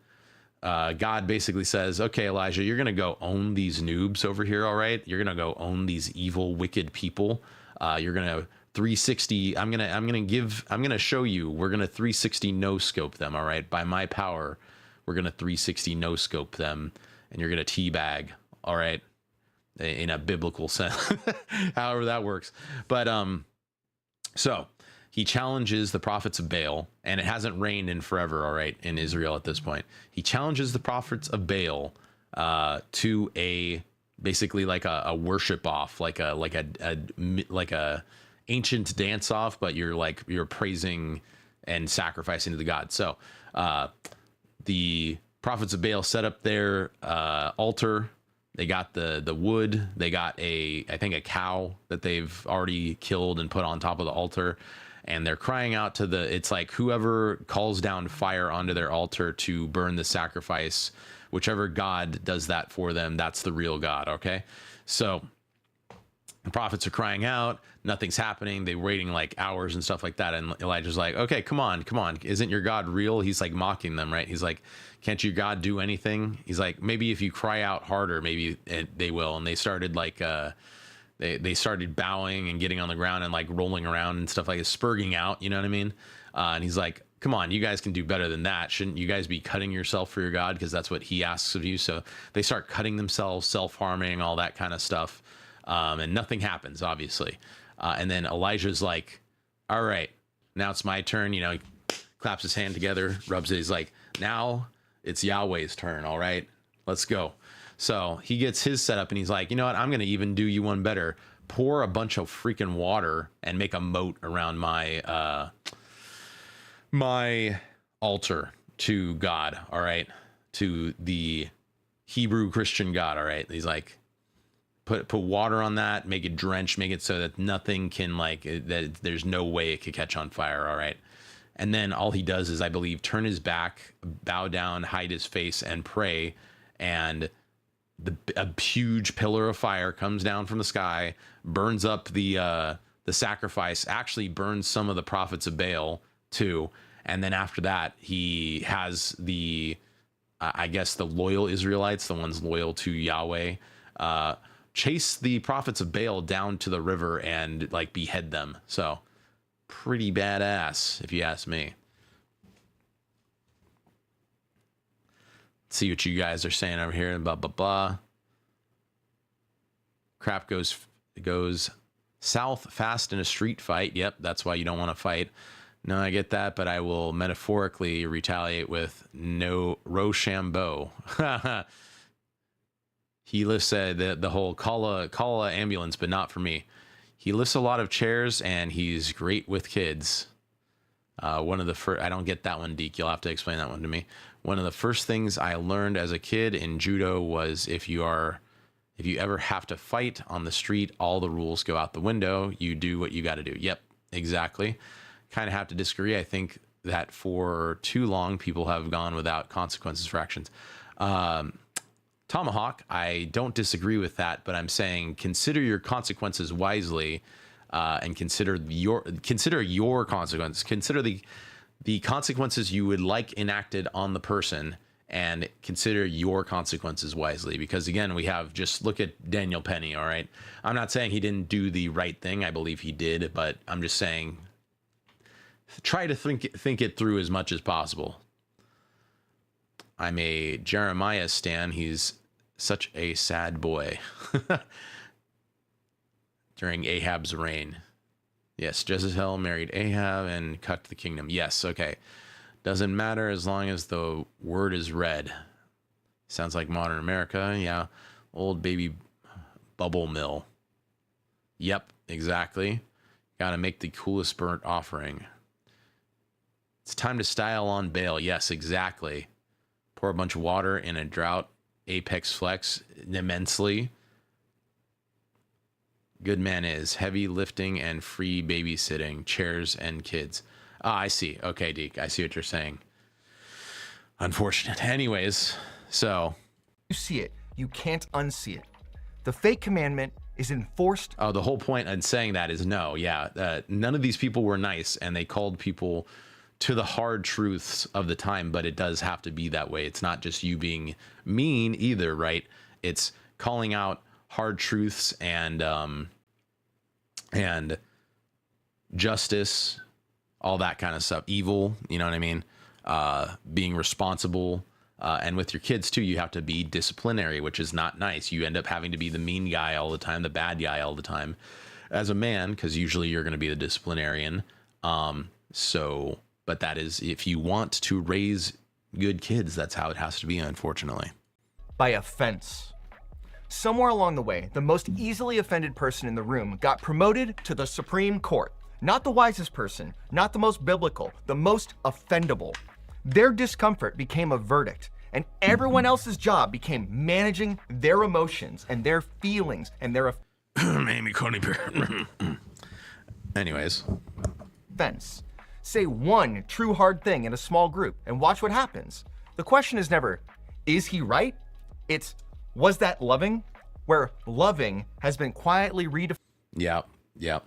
God basically says, okay, Elijah, you're going to go own these noobs over here. All right. You're going to go own these evil, wicked people. You're going to 360. I'm going to show you, we're going to 360 no scope them. All right. By my power, we're going to 360 no scope them and you're going to teabag. All right. In a biblical sense, however that works. But, so he challenges the prophets of Baal, and it hasn't rained in forever, all right, in Israel at this point. He challenges the prophets of Baal to basically like a worship off, like a ancient dance off, but you're praising and sacrificing to the god. So the prophets of Baal set up their altar. They got the wood. They got I think a cow that they've already killed and put on top of the altar. and they're crying out to it's like whoever calls down fire onto their altar to burn the sacrifice, whichever god does that for them, that's the real god. Okay, so the prophets are crying out, nothing's happening. They're waiting like hours and stuff like that. And Elijah's like, okay, come on. Isn't your God real? He's like mocking them, right? He's like, can't your God do anything? He's like, maybe if you cry out harder, maybe they will. And they started like, they started bowing and getting on the ground and like rolling around and stuff like that, spurging out, you know what I mean? And he's like, come on, you guys can do better than that. Shouldn't you guys be cutting yourself for your God? Because that's what he asks of you. So they start cutting themselves, self-harming, all that kind of stuff. And nothing happens, obviously. And then Elijah's like, all right, now it's my turn. You know, he claps his hand together, rubs it. He's like, now it's Yahweh's turn. All right, let's go. So he gets his setup and he's like, you know what? I'm going to even do you one better. Pour a bunch of freaking water and make a moat around my, my altar to God. All right. To the Hebrew Christian God. All right. He's like, put water on that, make it drenched, make it so that nothing can that there's no way it could catch on fire. All right. And then all he does is, I believe, turn his back, bow down, hide his face, and pray. And a huge pillar of fire comes down from the sky, burns up the sacrifice, actually burns some of the prophets of Baal too. And then after that, he has I guess the loyal Israelites, the ones loyal to Yahweh, chase the prophets of Baal down to the river and like behead them. So pretty badass, if you ask me. Let's see what you guys are saying over here. Blah blah blah. Crap goes south fast in a street fight. Yep, that's why you don't want to fight. No, I get that, but I will metaphorically retaliate with no Rochambeau. He lifts the whole call a ambulance, but not for me. He lifts a lot of chairs and he's great with kids. One of the first, I don't get that one, Deke. You'll have to explain that one to me. One of the first things I learned as a kid in judo was if you ever have to fight on the street, all the rules go out the window. You do what you got to do. Yep, exactly. Kind of have to disagree. I think that for too long, people have gone without consequences for actions. Tomahawk, I don't disagree with that, but I'm saying consider your consequences wisely, and consider your consequences. Consider the consequences you would like enacted on the person, and consider your consequences wisely. Because again, just look at Daniel Penny. All right, I'm not saying he didn't do the right thing. I believe he did, but I'm just saying try to think it through as much as possible. I'm a Jeremiah stan. He's such a sad boy. During Ahab's reign. Yes, Jezebel married Ahab and cut the kingdom. Yes, okay. Doesn't matter as long as the word is read. Sounds like modern America. Yeah. Old baby bubble mill. Yep, exactly. Gotta make the coolest burnt offering. It's time to style on Baal. Yes, exactly. Pour a bunch of water in a drought. Apex flex immensely. Good man is heavy lifting and free babysitting, chairs and kids. Ah, I see. Okay, Deke, I see what you're saying. Unfortunate. Anyways, so You see it, you can't unsee it. The fake commandment is enforced. Oh, the whole point in saying that is no, yeah. None of these people were nice, and they called people to the hard truths of the time, but it does have to be that way. It's not just you being mean either, right? It's calling out hard truths and justice, all that kind of stuff. Evil, you know what I mean? Being responsible. And with your kids too, you have to be disciplinary, which is not nice. You end up having to be the mean guy all the time, the bad guy all the time as a man, because usually you're going to be the disciplinarian. But that is, if you want to raise good kids, that's how it has to be, unfortunately. By offense. Somewhere along the way, the most easily offended person in the room got promoted to the Supreme Court. Not the wisest person, not the most biblical, the most offendable. Their discomfort became a verdict, and everyone else's job became managing their emotions and their feelings and their... Amy Coney Bear. Anyways. fence. Say one true hard thing in a small group and watch what happens. The question is never, is he right? It's, was that loving? Where loving has been quietly redefined. Yeah, yeah.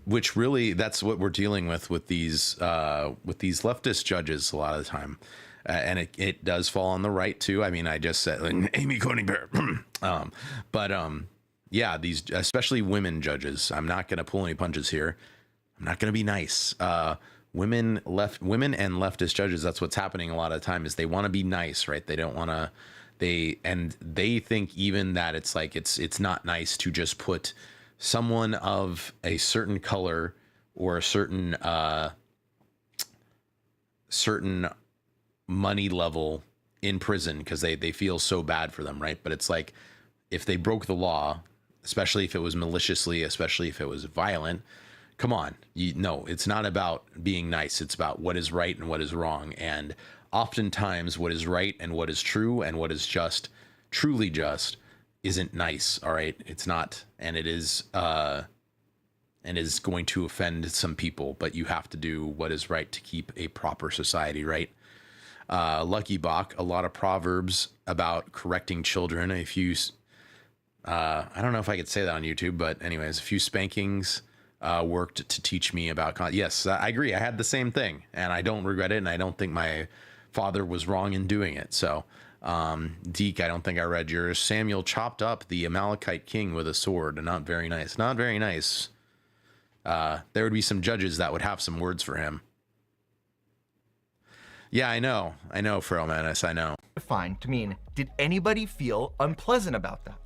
Which really, that's what we're dealing with these leftist judges a lot of the time. And it does fall on the right too. I mean, I just said Amy Coney Barrett. Yeah, these, especially women judges, I'm not going to pull any punches here. I'm not going to be nice. Women and leftist judges, that's what's happening a lot of the time, is they want to be nice, right? They don't want to, they think even that it's like, it's not nice to just put someone of a certain color or a certain money level in prison because they feel so bad for them, right? But it's like, if they broke the law, especially if it was maliciously, especially if it was violent, come on, no, it's not about being nice. It's about what is right and what is wrong. And oftentimes what is right and what is true and what is just, truly just, isn't nice. All right. It's not, and it is going to offend some people, but you have to do what is right to keep a proper society, right? Lucky Bach, a lot of proverbs about correcting children. A few, I don't know if I could say that on YouTube, but anyways, a few spankings worked to teach me about, yes, I agree. I had the same thing and I don't regret it. And I don't think my father was wrong in doing it. So, Deke, I don't think I read yours. Samuel chopped up the Amalekite king with a sword. Not very nice. Not very nice. There would be some judges that would have some words for him. Yeah, I know, Frail Menace, I know. Defined to mean, did anybody feel unpleasant about that?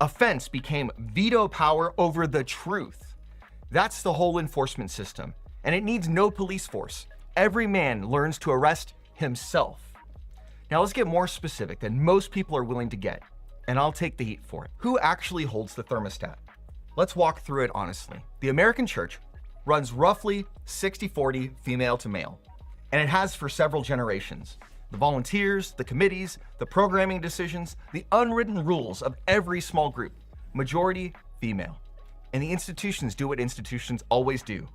Offense became veto power over the truth. That's the whole enforcement system, and it needs no police force. Every man learns to arrest himself. Now let's get more specific than most people are willing to get, and I'll take the heat for it. Who actually holds the thermostat? Let's walk through it honestly. The American church runs roughly 60-40 female to male, and it has for several generations. The volunteers, the committees, the programming decisions, the unwritten rules of every small group, majority female. And the institutions do what institutions always do.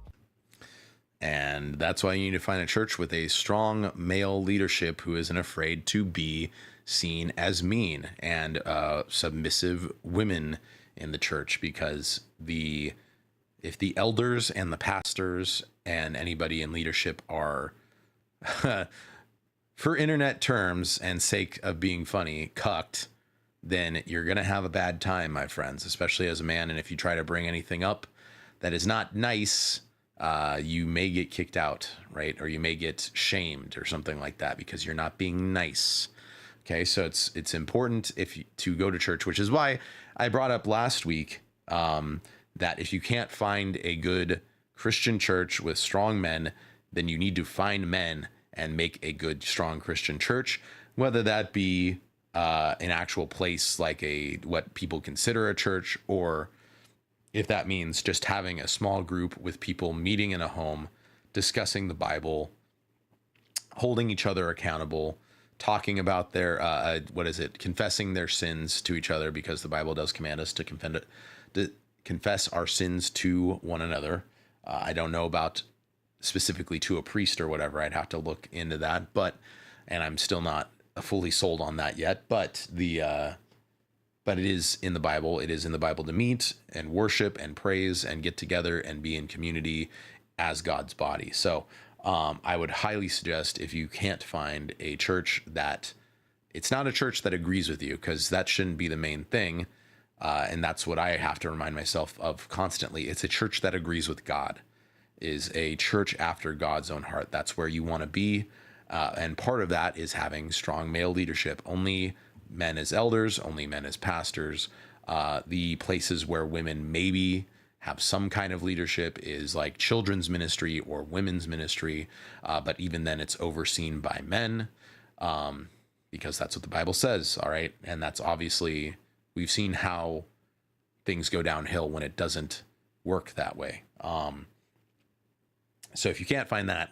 And that's why you need to find a church with a strong male leadership who isn't afraid to be seen as mean, and submissive women in the church, because if the elders and the pastors and anybody in leadership are for internet terms and sake of being funny, cucked, then you're going to have a bad time, my friends, especially as a man. And if you try to bring anything up that is not nice, you may get kicked out, right? Or you may get shamed or something like that because you're not being nice. Okay, so it's important to go to church, which is why I brought up last week that if you can't find a good Christian church with strong men, then you need to find men and make a good, strong Christian church, whether that be an actual place like what people consider a church, or if that means just having a small group with people meeting in a home, discussing the Bible, holding each other accountable, talking about their, confessing their sins to each other, because the Bible does command us to confess our sins to one another. I don't know about specifically to a priest or whatever. I'd have to look into that, and I'm still not fully sold on that yet, but it is in the Bible. It is in the Bible to meet and worship and praise and get together and be in community as God's body. So I would highly suggest, if you can't find a church that, it's not a church that agrees with you, because that shouldn't be the main thing. And that's what I have to remind myself of constantly. It's a church that agrees with God, is a church after God's own heart. That's where you want to be. And part of that is having strong male leadership. Only men as elders, only men as pastors. The places where women maybe have some kind of leadership is like children's ministry or women's ministry. But even then it's overseen by men, because that's what the Bible says. All right. And that's obviously, we've seen how things go downhill when it doesn't work that way. So if you can't find that,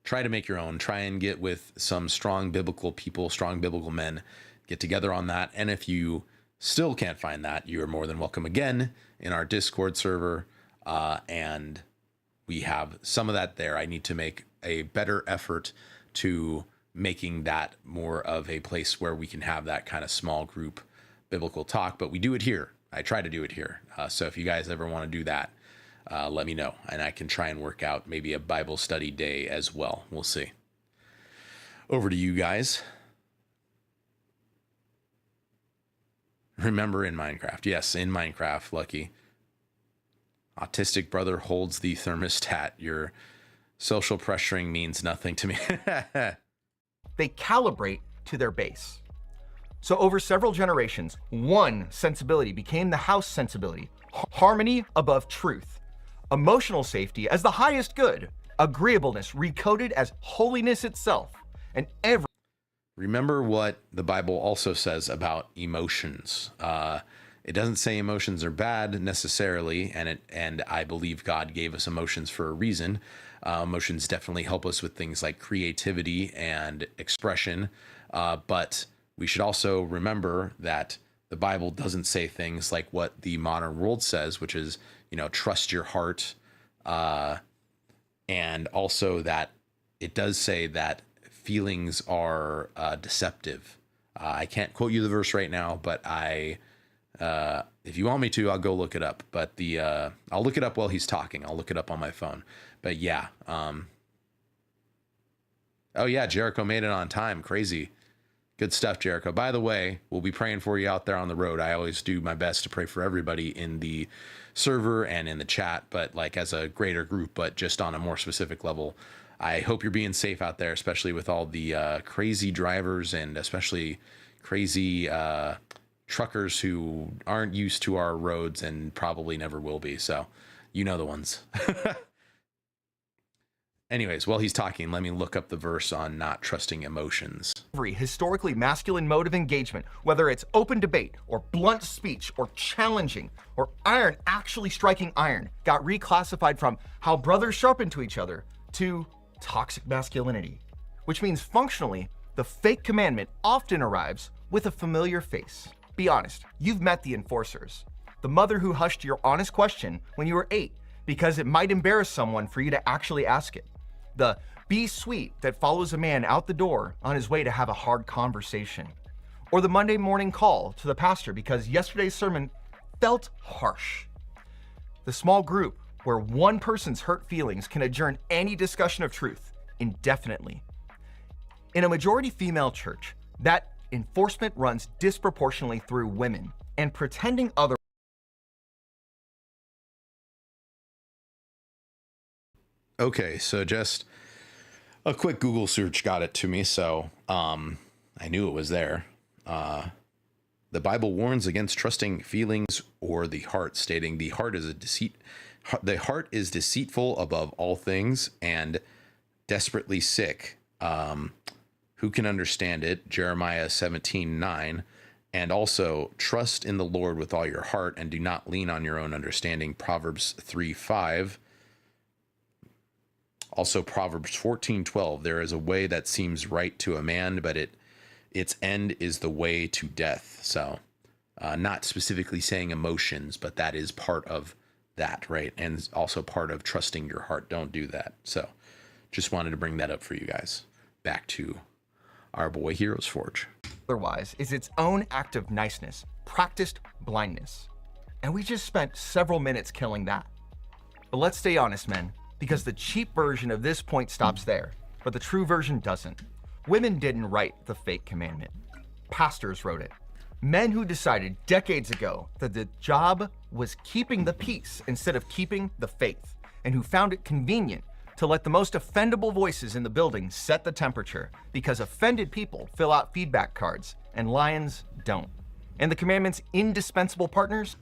try to make your own. Try and get with some strong biblical people, strong biblical men, get together on that. And if you still can't find that, you are more than welcome again in our Discord server. And we have some of that there. I need to make a better effort to making that more of a place where we can have that kind of small group biblical talk, but we do it here. I try to do it here. So if you guys ever want to do that, let me know, and I can try and work out maybe a Bible study day as well. We'll see. Over to you guys. Remember in Minecraft. Yes, in Minecraft, Lucky. Autistic brother holds the thermostat. Your social pressuring means nothing to me. They calibrate to their base. So over several generations, one sensibility became the house sensibility. Harmony above truth. Emotional safety as the highest good. Agreeableness recoded as holiness itself. And Remember what the Bible also says about emotions. It doesn't say emotions are bad necessarily, and I believe God gave us emotions for a reason. Emotions definitely help us with things like creativity and expression, but we should also remember that the Bible doesn't say things like what the modern world says, which is, trust your heart, and also that it does say that feelings are deceptive. I can't quote you the verse right now, but if you want me to, I'll go look it up. But I'll look it up while he's talking. I'll look it up on my phone. But yeah. Oh yeah, Jericho made it on time. Crazy. Good stuff, Jericho. By the way, we'll be praying for you out there on the road. I always do my best to pray for everybody in the server and in the chat, but like as a greater group, but just on a more specific level. I hope you're being safe out there, especially with all the crazy drivers and especially crazy truckers who aren't used to our roads and probably never will be. So you know the ones. Anyways, while he's talking, let me look up the verse on not trusting emotions. Every historically masculine mode of engagement, whether it's open debate or blunt speech or challenging or iron actually striking iron, got reclassified from how brothers sharpen to each other to toxic masculinity, which means functionally, the fake commandment often arrives with a familiar face. Be honest, you've met the enforcers. The mother who hushed your honest question when you were 8 because it might embarrass someone for you to actually ask it. The be sweet that follows a man out the door on his way to have a hard conversation. Or the Monday morning call to the pastor because yesterday's sermon felt harsh. The small group where one person's hurt feelings can adjourn any discussion of truth indefinitely. In a majority female church, that enforcement runs disproportionately through women, and pretending other. Okay, so just a quick Google search got it to me, so I knew it was there. The Bible warns against trusting feelings or the heart, stating the heart is deceitful above all things and desperately sick. Who can understand it? Jeremiah 17:9. And also trust in the Lord with all your heart and do not lean on your own understanding. Proverbs 3:5. Also Proverbs 14:12. There is a way that seems right to a man, but its end is the way to death. So not specifically saying emotions, but that is part of that, right? And also part of trusting your heart. Don't do that. So just wanted to bring that up for you guys. Back to our boy Heroes Forge. Otherwise is its own act of niceness, practiced blindness. And we just spent several minutes killing that. But let's stay honest, men, because the cheap version of this point stops there, but the true version doesn't. Women didn't write the fake commandment. Pastors wrote it. Men who decided decades ago that the job was keeping the peace instead of keeping the faith, and who found it convenient to let the most offendable voices in the building set the temperature because offended people fill out feedback cards and lions don't. And the commandment's indispensable partners?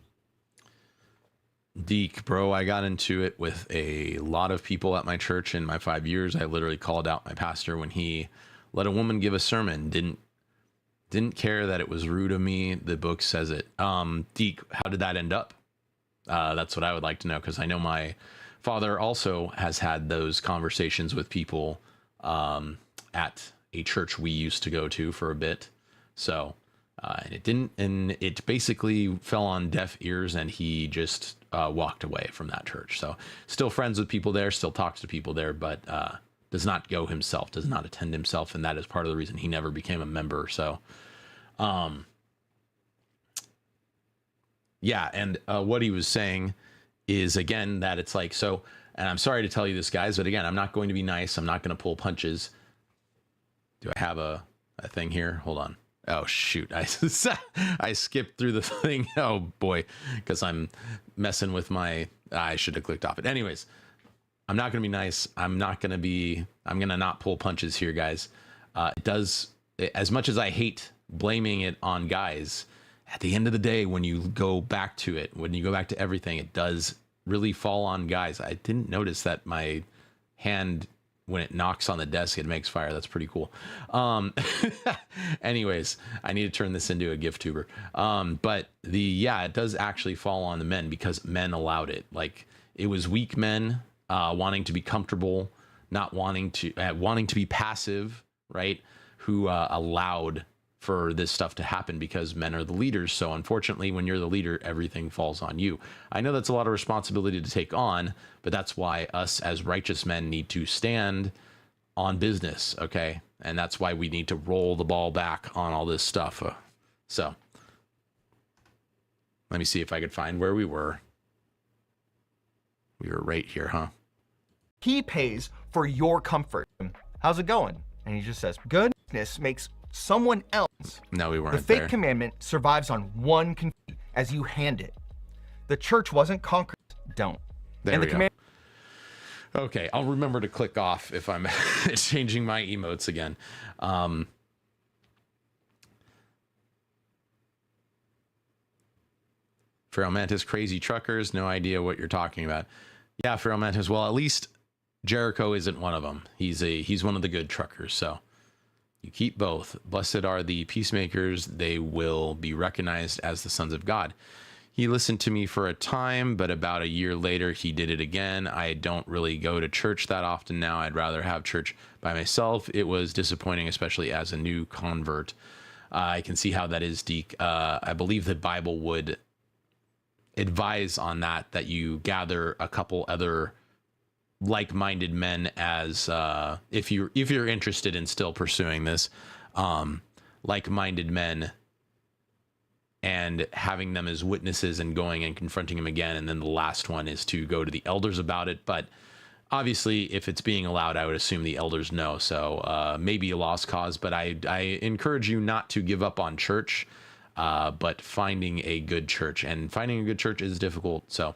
Deke, bro, I got into it with a lot of people at my church in my 5 years. I literally called out my pastor when he let a woman give a sermon. Didn't care that it was rude of me. The book says it. Deke, how did that end up? That's what I would like to know, because I know my father also has had those conversations with people at a church we used to go to for a bit. So And it didn't, and it basically fell on deaf ears, and he just walked away from that church. So still friends with people there, still talks to people there, but does not go himself, does not attend himself, and that is part of the reason he never became a member. So yeah, and what he was saying is, again, that it's like, so, and I'm sorry to tell you this, guys, but again, I'm not going to be nice, I'm not going to pull punches. Do I have a thing here? Hold on. Oh, shoot. I skipped through the thing. Oh, boy, because I'm messing with my... I should have clicked off it. Anyways, I'm not going to be nice. I'm going to not pull punches here, guys. It does... As much as I hate blaming it on guys, at the end of the day, when you go back to it, when you go back to everything, it does really fall on guys. I didn't notice that my hand... when it knocks on the desk, it makes fire. That's pretty cool. Anyways, I need to turn this into a gift tuber. But it does actually fall on the men because men allowed it. Like, it was weak men wanting to be comfortable, not wanting to be passive, right? Who allowed for this stuff to happen because men are the leaders. So unfortunately, when you're the leader, everything falls on you. I know that's a lot of responsibility to take on, but that's why us as righteous men need to stand on business, okay? And that's why we need to roll the ball back on all this stuff. So let me see if I could find where we were. We were right here, huh? He pays for your comfort. How's it going? And he just says, goodness makes someone else. No, we weren't. The fake there. commandment survives on one confetti as you hand it. The church wasn't conquered. Don't. There we go. Okay, I'll remember to click off if I'm changing my emotes again. Feral Mantis, crazy truckers, no idea what you're talking about. Yeah, Feral Mantis, well, at least Jericho isn't one of them. He's one of the good truckers, so you keep both. Blessed are the peacemakers, they will be recognized as the sons of God. He listened to me for a time, but about a year later, he did it again. I don't really go to church that often now. I'd rather have church by myself. It was disappointing, especially as a new convert. I can see how that is, Deke. I believe the Bible would advise on that you gather a couple other like-minded men as if you're interested in still pursuing this, like-minded men, and having them as witnesses and going and confronting them again. And then the last one is to go to the elders about it. But obviously, if it's being allowed, I would assume the elders know. So maybe a lost cause, but I encourage you not to give up on church, but finding a good church. And finding a good church is difficult. So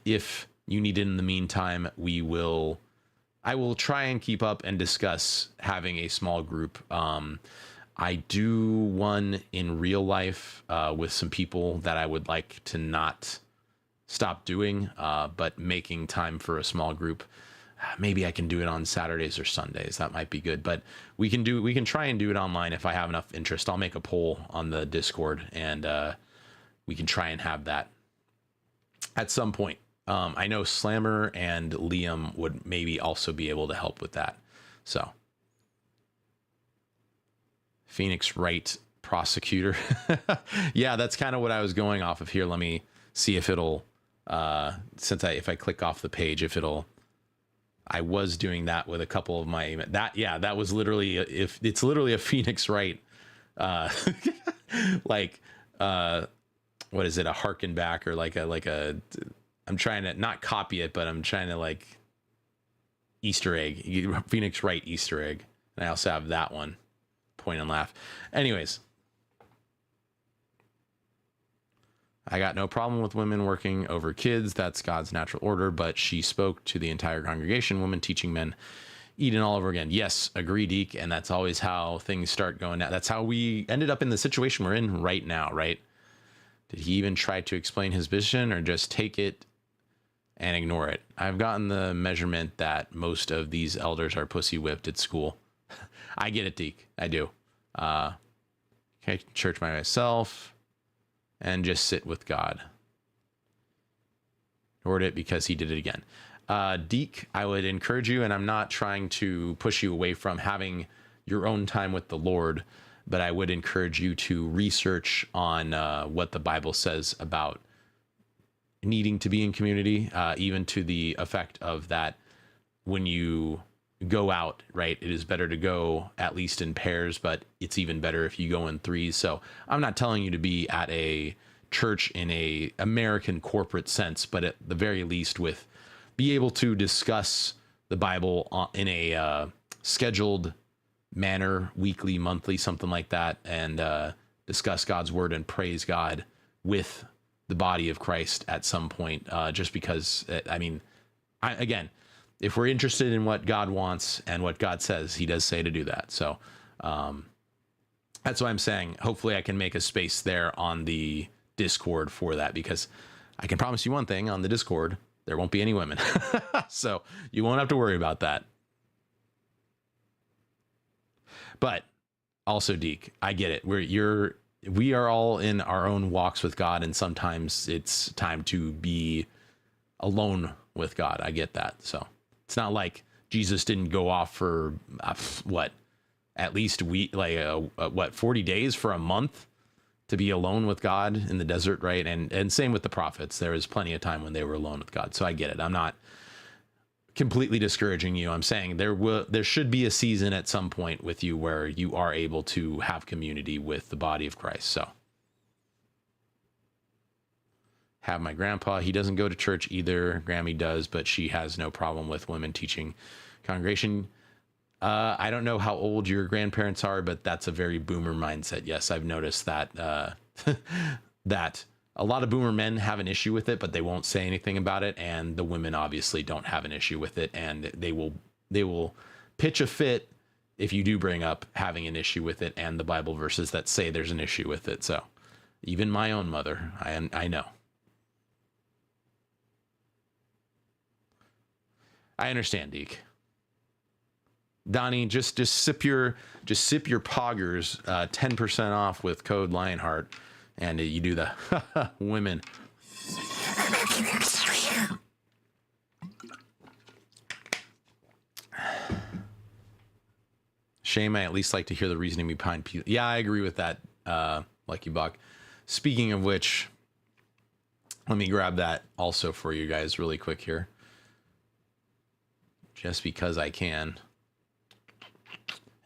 if you need it in the meantime, I will try and keep up and discuss having a small group. I do one in real life with some people that I would like to not stop doing, but making time for a small group. Maybe I can do it on Saturdays or Sundays. That might be good, but we can try and do it online if I have enough interest. I'll make a poll on the Discord and we can try and have that at some point. I know Slammer and Liam would maybe also be able to help with that. So Phoenix Wright prosecutor. Yeah, that's kind of what I was going off of here. Let me see if it'll, if I click off the page, I was doing that with a couple of that was literally, it's literally a Phoenix Wright, like, what is it? A harken back or like a, I'm trying to not copy it, but I'm trying to like Easter egg, Phoenix Wright Easter egg. And I also have that one. Point and laugh. Anyways, I got no problem with women working over kids. That's God's natural order. But she spoke to the entire congregation, women teaching men Eden all over again. Yes, agree, Deke. And that's always how things start going down. That's how we ended up in the situation we're in right now, right? Did he even try to explain his vision or just take it and ignore it? I've gotten the measurement that most of these elders are pussy whipped at school. I get it, Deke. I do. Okay, church by myself and just sit with God. Ignored it because he did it again. Deke, I would encourage you, and I'm not trying to push you away from having your own time with the Lord, but I would encourage you to research on what the Bible says about needing to be in community, even to the effect of that when you go out, right, it is better to go at least in pairs, but it's even better if you go in threes. So I'm not telling you to be at a church in a American corporate sense, but at the very least be able to discuss the Bible in a scheduled manner, weekly, monthly, something like that, and discuss God's word and praise God with the body of Christ at some point, just because, again, if we're interested in what God wants and what God says, he does say to do that. So that's why I'm saying, hopefully I can make a space there on the Discord for that, because I can promise you one thing, on the Discord, there won't be any women. So you won't have to worry about that. But also, Deke, I get it. We are all in our own walks with God, and sometimes it's time to be alone with God. I get that. So it's not like Jesus didn't go off for at least 40 days for a month to be alone with God in the desert, right? And same with the prophets. There was plenty of time when they were alone with God. So I get it. I'm not completely discouraging you. I'm saying there should be a season at some point with you where you are able to have community with the body of Christ. So have my grandpa, he doesn't go to church either. Grammy does, but she has no problem with women teaching congregation. I don't know how old your grandparents are, but that's a very boomer mindset. Yes, I've noticed that that a lot of boomer men have an issue with it, but they won't say anything about it, and the women obviously don't have an issue with it, and they will pitch a fit if you do bring up having an issue with it and the Bible verses that say there's an issue with it. So even my own mother, I know. I understand, Deke. Donnie, just sip your poggers 10% off with code Lionheart, and you do the women. Shame, I at least like to hear the reasoning behind people. Yeah, I agree with that, Lucky Buck. Speaking of which, let me grab that also for you guys really quick here, just because I can.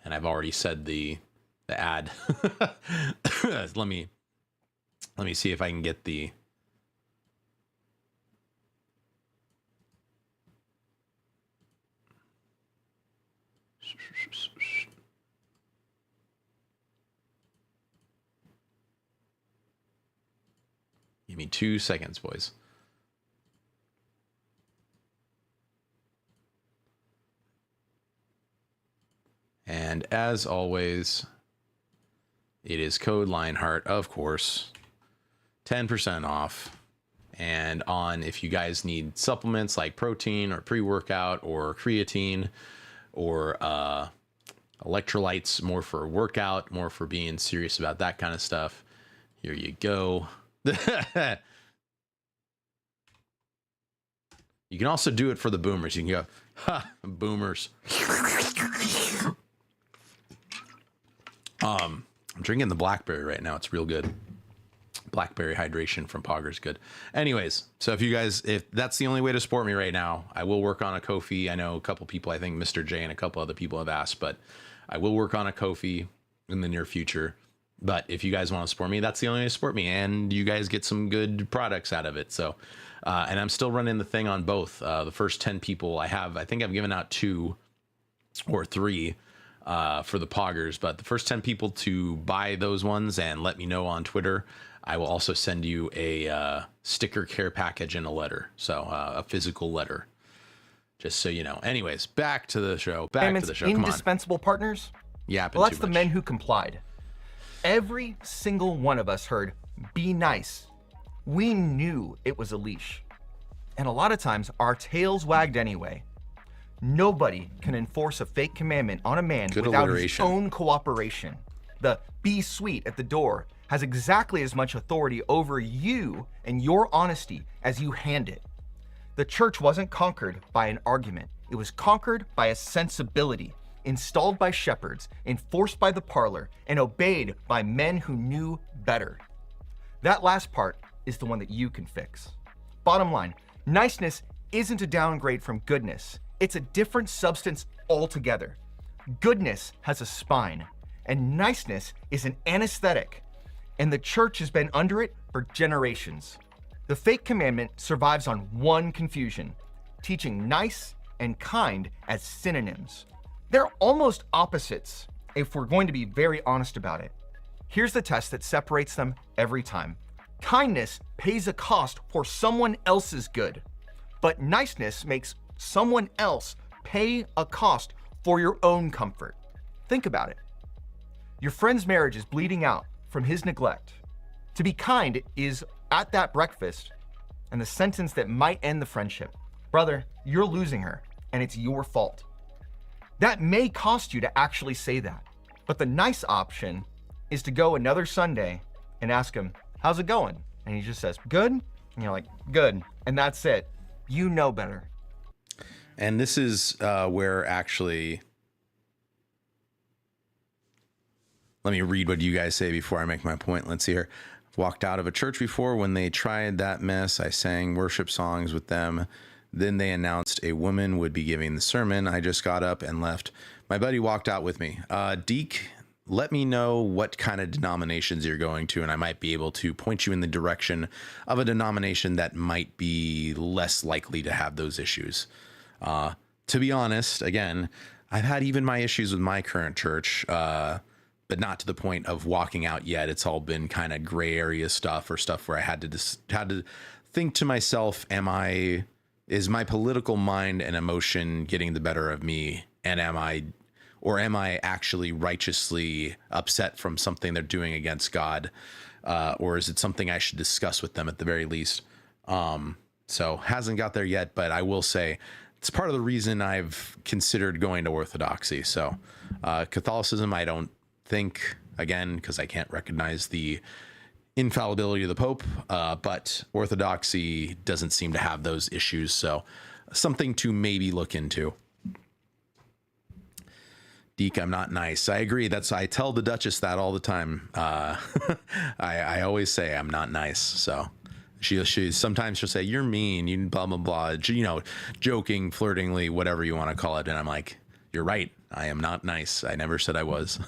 And I've already said the ad. Let me see if I can get the Give me 2 seconds, boys. And as always, it is code Lionheart, of course, 10% off. And if you guys need supplements like protein or pre-workout or creatine or electrolytes, more for workout, more for being serious about that kind of stuff, here you go. You can also do it for the boomers. You can go, ha, boomers. I'm drinking the blackberry right now. It's real good. Blackberry hydration from Pogger's good. Anyways, so if that's the only way to support me right now, I will work on a Ko-fi. I know a couple people, I think Mr. J and a couple other people have asked, but I will work on a Ko-fi in the near future. But if you guys want to support me, that's the only way to support me, and you guys get some good products out of it. So, and I'm still running the thing on both. The first 10 people I think I've given out 2 or 3 for the Poggers, but the first 10 people to buy those ones and let me know on Twitter, I will also send you a sticker care package and a letter. So a physical letter, just so you know. Anyways, back to the show. Come on. Indispensable partners? Yeah. Well, that's the men who complied. Every single one of us heard, be nice. We knew it was a leash. And a lot of times our tails wagged anyway. Nobody can enforce a fake commandment on a man without his own cooperation. The be sweet at the door has exactly as much authority over you and your honesty as you hand it. The church wasn't conquered by an argument. It was conquered by a sensibility. installed by shepherds, enforced by the parlor, and obeyed by men who knew better. That last part is the one that you can fix. Bottom line, niceness isn't a downgrade from goodness. It's a different substance altogether. Goodness has a spine, and niceness is an anesthetic, and the church has been under it for generations. The fake commandment survives on one confusion: teaching nice and kind as synonyms. They're almost opposites if we're going to be very honest about it. Here's the test that separates them every time. Kindness pays a cost for someone else's good, but niceness makes someone else pay a cost for your own comfort. Think about it. Your friend's marriage is bleeding out from his neglect. To be kind is at that breakfast, and the sentence that might end the friendship: brother, you're losing her, and it's your fault. That may cost you to actually say that, but the nice option is to go another Sunday and ask him, how's it going? And he just says, good? And you're like, good. And that's it. You know better. And this is where actually, let me read what you guys say before I make my point. Let's see here. I've walked out of a church before. When they tried that mess, I sang worship songs with them. Then they announced a woman would be giving the sermon. I just got up and left. My buddy walked out with me. Deke, let me know what kind of denominations you're going to, and I might be able to point you in the direction of a denomination that might be less likely to have those issues. To be honest, again, I've had even my issues with my current church, but not to the point of walking out yet. It's all been kind of gray area stuff, or stuff where I had to think to myself, is my political mind and emotion getting the better of me? And am I actually righteously upset from something they're doing against God? Or is it something I should discuss with them at the very least? So hasn't got there yet, but I will say it's part of the reason I've considered going to Orthodoxy. So Catholicism, I don't think, again, because I can't recognize the infallibility of the Pope, but Orthodoxy doesn't seem to have those issues. So something to maybe look into. Deke, I'm not nice. I agree. I tell the Duchess that all the time. I always say I'm not nice. So she sometimes she'll say, you're mean, you blah, blah, blah, joking, flirtingly, whatever you want to call it. And I'm like, you're right. I am not nice. I never said I was.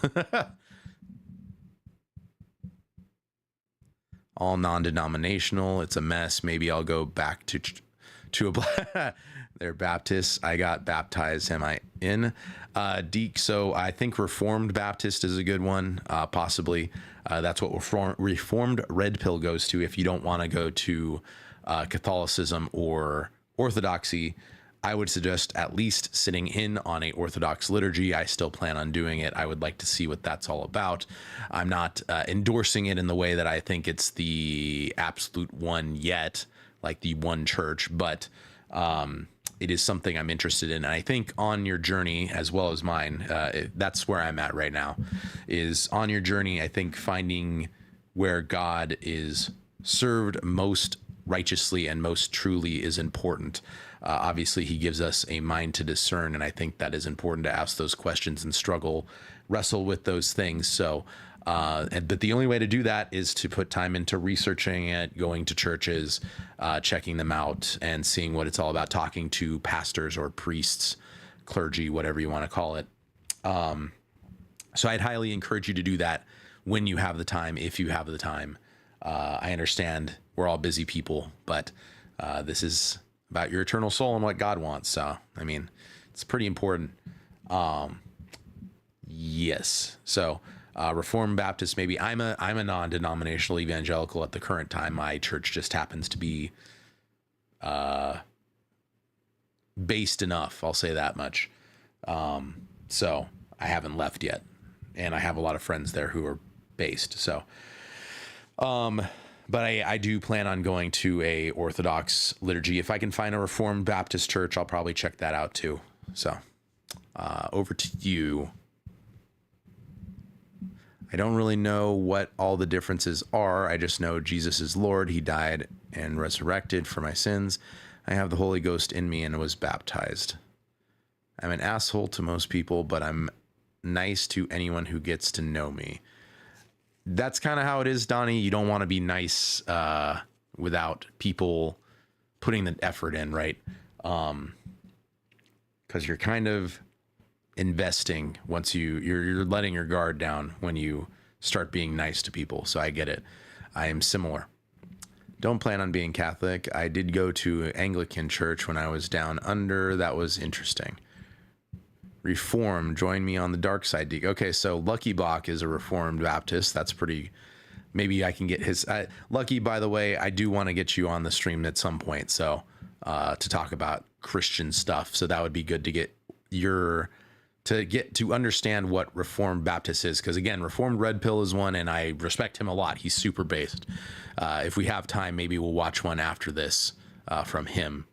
All non-denominational. It's a mess. Maybe I'll go back to a they're Baptists. I got baptized. Am I in? Deke, so I think Reformed Baptist is a good one, possibly. That's what Reformed Red Pill goes to. If you don't want to go to Catholicism or Orthodoxy, I would suggest at least sitting in on a Orthodox liturgy. I still plan on doing it. I would like to see what that's all about. I'm not endorsing it in the way that I think it's the absolute one yet, like the one church, but it is something I'm interested in. And I think on your journey, as well as mine, that's where I'm at right now, is on your journey, I think finding where God is served most righteously and most truly is important. Obviously, he gives us a mind to discern, and I think that is important to ask those questions and wrestle with those things. So, but the only way to do that is to put time into researching it, going to churches, checking them out, and seeing what it's all about, talking to pastors or priests, clergy, whatever you want to call it. So I'd highly encourage you to do that when you have the time, if you have the time. I understand we're all busy people, but this is about your eternal soul and what God wants. So, I mean, it's pretty important. Yes. So, Reformed Baptist, maybe I'm a non-denominational evangelical at the current time. My church just happens to be based enough. I'll say that much. So I haven't left yet, and I have a lot of friends there who are based. So, but I do plan on going to a Orthodox liturgy. If I can find a Reformed Baptist church, I'll probably check that out too. So, over to you. I don't really know what all the differences are. I just know Jesus is Lord. He died and resurrected for my sins. I have the Holy Ghost in me and was baptized. I'm an asshole to most people, but I'm nice to anyone who gets to know me. That's kind of how it is, Donnie. You don't want to be nice without people putting the effort in, right? Because you're kind of investing once you're letting your guard down when you start being nice to people. So I get it. I am similar. Don't plan on being Catholic. I did go to Anglican church when I was down under. That was interesting. Reform, join me on the dark side, Deke. Okay, so Lucky Block is a Reformed Baptist. That's pretty. Maybe I can get his. Lucky, by the way, I do want to get you on the stream at some point. So to talk about Christian stuff. So that would be good to get to understand what Reformed Baptist is, because again, Reformed Red Pill is one, and I respect him a lot. He's super based. If we have time, maybe we'll watch one after this from him.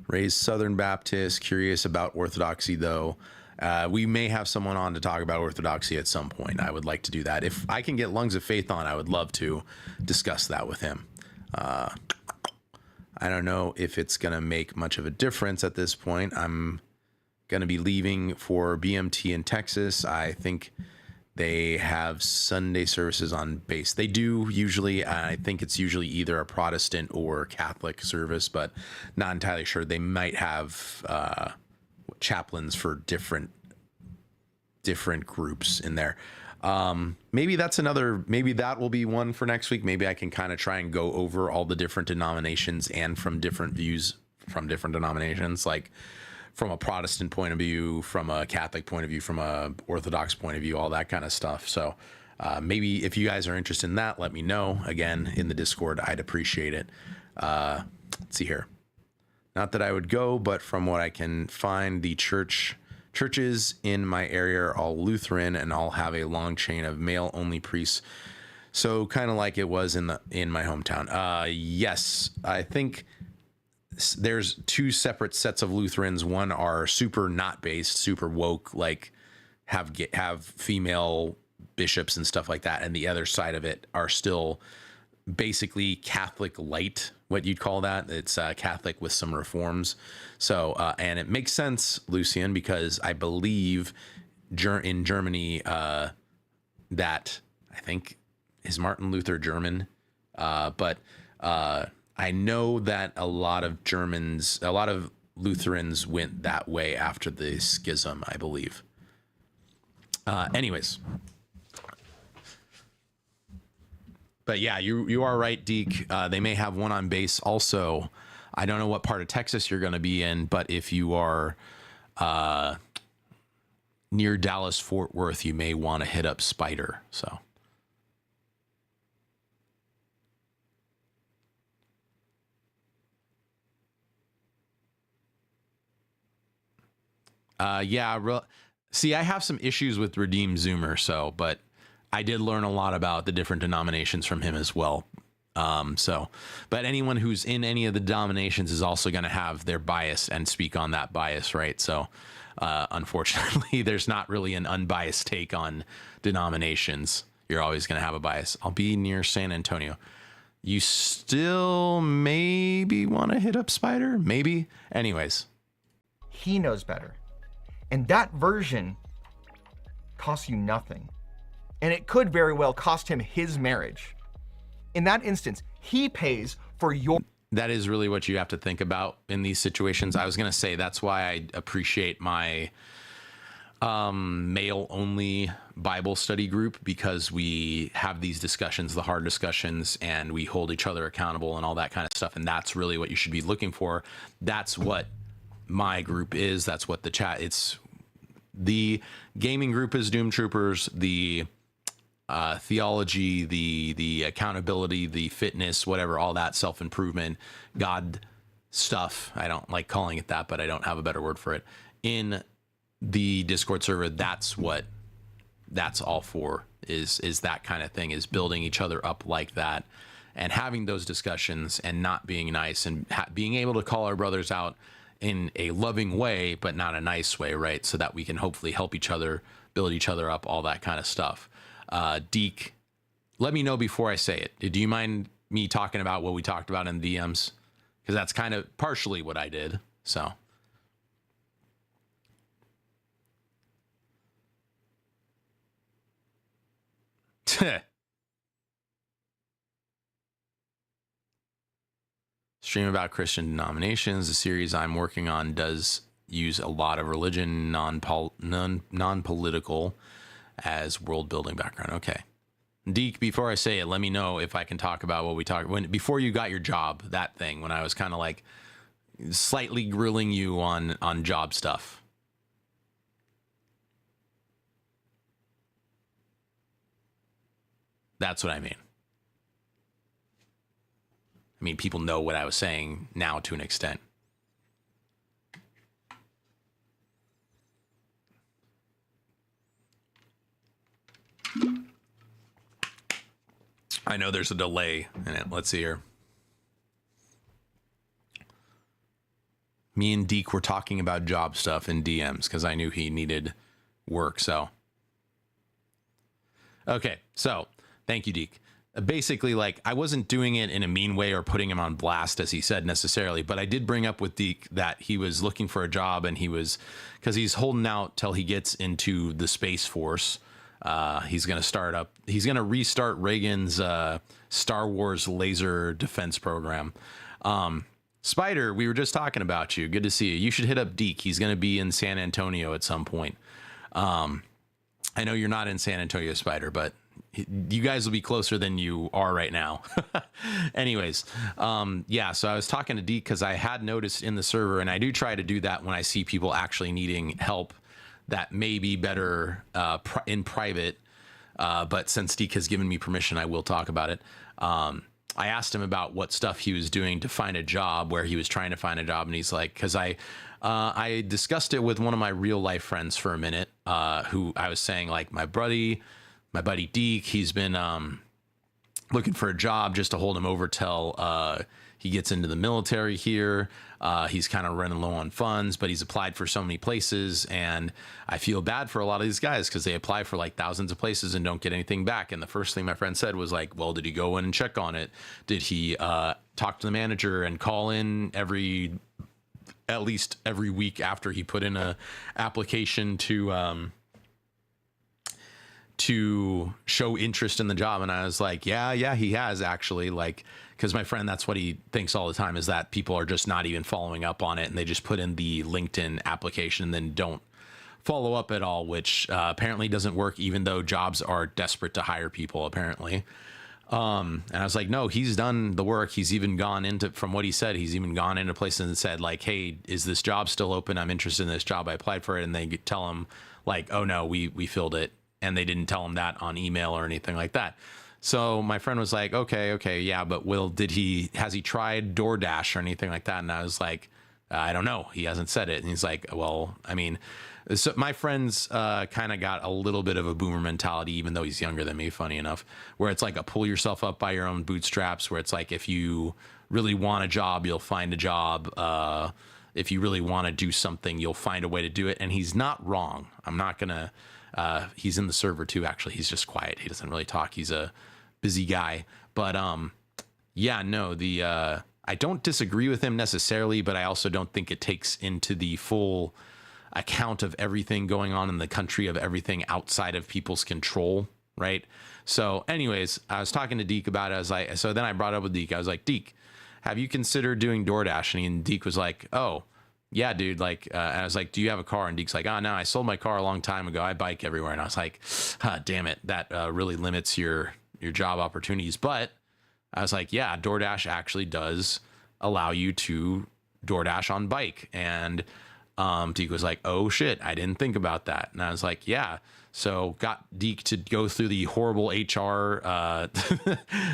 Raised Southern Baptist, curious about Orthodoxy though. We may have someone on to talk about Orthodoxy at some point. I would like to do that. If I can get Lungs of Faith on, I would love to discuss that with him. I don't know if it's going to make much of a difference at this point. I'm going to be leaving for BMT in Texas. I think they have Sunday services on base. They do usually. I think it's usually either a Protestant or Catholic service, but not entirely sure. They might have chaplains for different groups in there. Maybe that's another, maybe that will be one for next week. Maybe I can kind of try and go over all the different denominations and from different views from different denominations, like from a Protestant point of view, from a Catholic point of view, from a Orthodox point of view, all that kind of stuff. So maybe if you guys are interested in that, let me know. Again, in the Discord, I'd appreciate it. Let's see here. Not that I would go, but from what I can find, the churches in my area are all Lutheran and all have a long chain of male-only priests. So kind of like it was in my hometown. Yes, I think there's two separate sets of Lutherans. One are super not based, super woke, like have female bishops and stuff like that. And the other side of it are still basically Catholic light, what you'd call that. It's Catholic with some reforms. So, and it makes sense, Lucian, because I believe in Germany that I think is Martin Luther German, but I know that a lot of Lutherans went that way after the schism, I believe. Anyways. But yeah, you are right, Deke. They may have one on base also. I don't know what part of Texas you're going to be in, but if you are near Dallas, Fort Worth, you may want to hit up Spider. So. See, I have some issues with Redeemed Zoomer, but I did learn a lot about the different denominations from him as well. But anyone who's in any of the denominations is also going to have their bias and speak on that bias, right? So, unfortunately, there's not really an unbiased take on denominations. You're always going to have a bias. I'll be near San Antonio. You still maybe want to hit up Spider? Maybe. Anyways. He knows better. And that version costs you nothing. And it could very well cost him his marriage. In that instance, he pays for your... That is really what you have to think about in these situations. I was going to say that's why I appreciate my male-only Bible study group, because we have these discussions, the hard discussions, and we hold each other accountable and all that kind of stuff. And that's really what you should be looking for. That's what my group is. That's what the chat, it's the gaming group is Doom Troopers, the theology, the accountability, the fitness, whatever, all that self-improvement, God stuff. I don't like calling it that, but I don't have a better word for it. In the Discord server, that's what that's all for, is that kind of thing, is building each other up like that and having those discussions and not being nice and being able to call our brothers out in a loving way, but not a nice way, right? So that we can hopefully help each other, build each other up, all that kind of stuff. Deke, let me know before I say it. Do you mind me talking about what we talked about in the DMs? Because that's kind of partially what I did. So Stream about Christian denominations. The series I'm working on does use a lot of religion, non-political as world building background. Okay. Deke, before I say it, let me know if I can talk about what we talked before you got your job, that thing, when I was kind of like slightly grilling you on job stuff. That's what I mean. I mean, people know what I was saying now to an extent. I know there's a delay in it. Let's see here. Me and Deke were talking about job stuff in DMs because I knew he needed work. So, okay. So, thank you, Deke. Basically, like, I wasn't doing it in a mean way or putting him on blast, as he said, necessarily, but I did bring up with Deke that he was looking for a job, and because he's holding out till he gets into the Space Force. He's going to restart Reagan's Star Wars laser defense program. Spider, we were just talking about you. Good to see you. You should hit up Deke. He's going to be in San Antonio at some point. I know you're not in San Antonio, Spider, but you guys will be closer than you are right now. Anyways, yeah, so I was talking to Deke because I had noticed in the server, and I do try to do that when I see people actually needing help that may be better in private. But since Deke has given me permission, I will talk about it. I asked him about what stuff he was doing to find a job, where he was trying to find a job. And he's like, because I discussed it with one of my real life friends for a minute, who I was saying, like, my buddy Deke, he's been looking for a job just to hold him over till he gets into the military here. He's kind of running low on funds, but he's applied for so many places, and I feel bad for a lot of these guys because they apply for like thousands of places and don't get anything back. And the first thing my friend said was like, well, did he go in and check on it? Did he talk to the manager and call in at least every week after he put in a application to show interest in the job? And I was like, yeah, he has actually, like, because my friend, that's what he thinks all the time, is that people are just not even following up on it, and they just put in the LinkedIn application and then don't follow up at all, which apparently doesn't work, even though jobs are desperate to hire people, apparently. And I was like, no, he's done the work. He's even gone into, from what he said, he's even gone into places and said, like, hey, is this job still open? I'm interested in this job. I applied for it. And they tell him, like, oh no, we filled it. And they didn't tell him that on email or anything like that. So my friend was like, okay, yeah, but has he tried DoorDash or anything like that? And I was like, I don't know. He hasn't said it. And he's like, well, I mean, so my friend's kind of got a little bit of a boomer mentality, even though he's younger than me, funny enough, where it's like a pull yourself up by your own bootstraps, where it's like, if you really want a job, you'll find a job. If you really want to do something, you'll find a way to do it. And he's not wrong. I'm not going to... he's in the server too, actually. He's just quiet. He doesn't really talk. He's a busy guy. But yeah, no, I don't disagree with him necessarily, but I also don't think it takes into the full account of everything going on in the country, of everything outside of people's control, right? So anyways, I was talking to Deke about it. So then I brought it up with Deke. I was like, Deke, have you considered doing DoorDash? And Deke was like, oh, yeah, dude, like, and I was like, do you have a car? And Deke's like, oh, no, I sold my car a long time ago. I bike everywhere. And I was like, damn it, that really limits your job opportunities. But I was like, yeah, DoorDash actually does allow you to DoorDash on bike. And Deke was like, oh, shit, I didn't think about that. And I was like, yeah. So got Deke to go through the horrible HR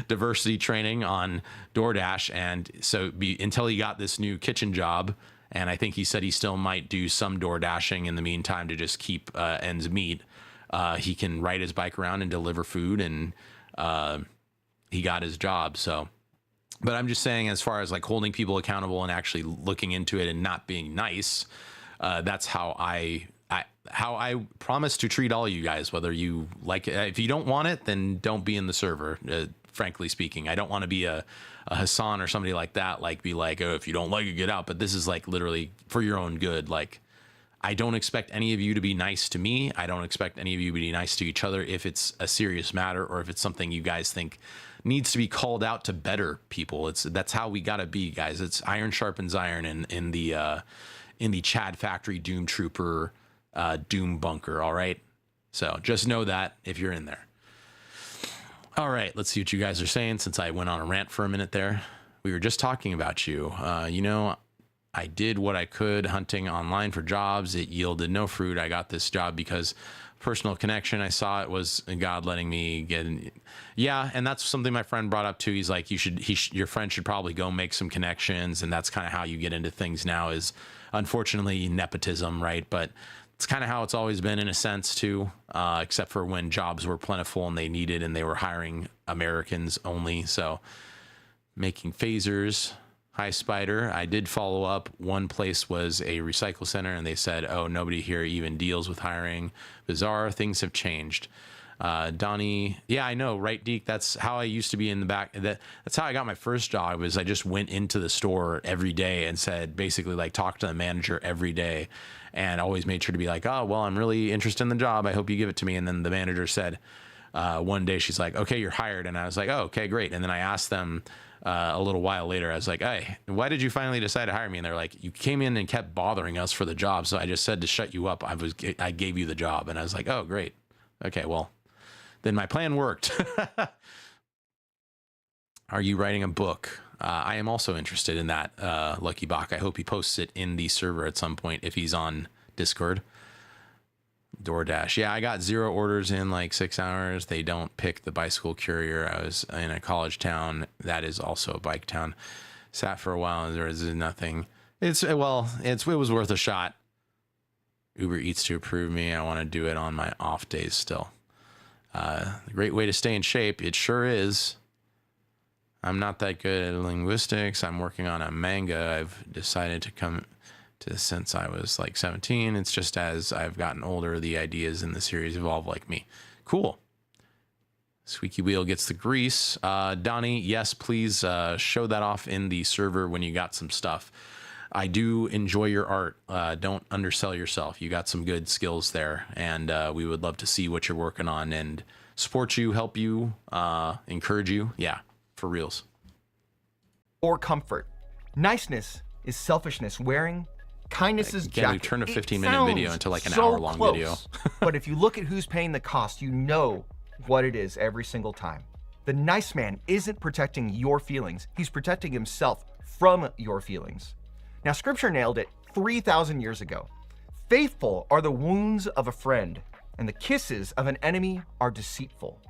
diversity training on DoorDash. And so until he got this new kitchen job, and I think he said he still might do some door dashing in the meantime to just keep ends meet. He can ride his bike around and deliver food, and he got his job. So, but I'm just saying, as far as like holding people accountable and actually looking into it and not being nice, that's how I promise to treat all you guys, whether you like it. If you don't want it, then don't be in the server. Frankly speaking, I don't want to be a Hassan or somebody like that, like be like, oh, if you don't like it, get out. But this is like literally for your own good. Like, I don't expect any of you to be nice to me. I don't expect any of you to be nice to each other if it's a serious matter or if it's something you guys think needs to be called out to better people. That's how we gotta be, guys. It's iron sharpens iron in the Chad Factory Doom Trooper Doom Bunker. All right. So just know that if you're in there. All right, let's see what you guys are saying since I went on a rant for a minute there. We were just talking about you. You know, I did what I could hunting online for jobs. It yielded no fruit. I got this job because personal connection. I saw it was God letting me get in. Yeah, and that's something my friend brought up too. He's like, your friend should probably go make some connections, and that's kind of how you get into things now is unfortunately nepotism, right? But it's kind of how it's always been in a sense too, except for when jobs were plentiful and they were hiring Americans only. So making phasers. Hi, Spider. I did follow up. One place was a recycle center and they said, oh, nobody here even deals with hiring. Bizarre. Things have changed. Donnie. Yeah, I know. Right, Deke. That's how I used to be in the back. That's how I got my first job was I just went into the store every day and said, basically like talk to the manager every day. And always made sure to be like, oh, well, I'm really interested in the job. I hope you give it to me. And then the manager said, one day she's like, okay, you're hired. And I was like, oh, okay, great. And then I asked them a little while later, I was like, hey, why did you finally decide to hire me? And they're like, you came in and kept bothering us for the job. So I just said to shut you up. I gave you the job. And I was like, oh, great. Okay, well, then my plan worked. Are you writing a book? I am also interested in that, Lucky Bach. I hope he posts it in the server at some point if he's on Discord. DoorDash. Yeah, I got 0 orders in like 6 hours. They don't pick the bicycle courier. I was in a college town that is also a bike town. Sat for a while and there was nothing. It was worth a shot. Uber Eats to approve me. I want to do it on my off days still. Great way to stay in shape. It sure is. I'm not that good at linguistics. I'm working on a manga I've decided to come to since I was like 17. It's just as I've gotten older, the ideas in the series evolve like me. Cool. Squeaky Wheel gets the grease. Donnie, yes, please show that off in the server when you got some stuff. I do enjoy your art. Don't undersell yourself. You got some good skills there, and we would love to see what you're working on and support you, help you, encourage you. Yeah. For reals. Or comfort. Niceness is selfishness wearing. Kindness is jacket. We turned a 15-minute video into like an hour-long video. But if you look at who's paying the cost, you know what it is every single time. The nice man isn't protecting your feelings. He's protecting himself from your feelings. Now, Scripture nailed it 3,000 years ago. Faithful are the wounds of a friend, and the kisses of an enemy are deceitful.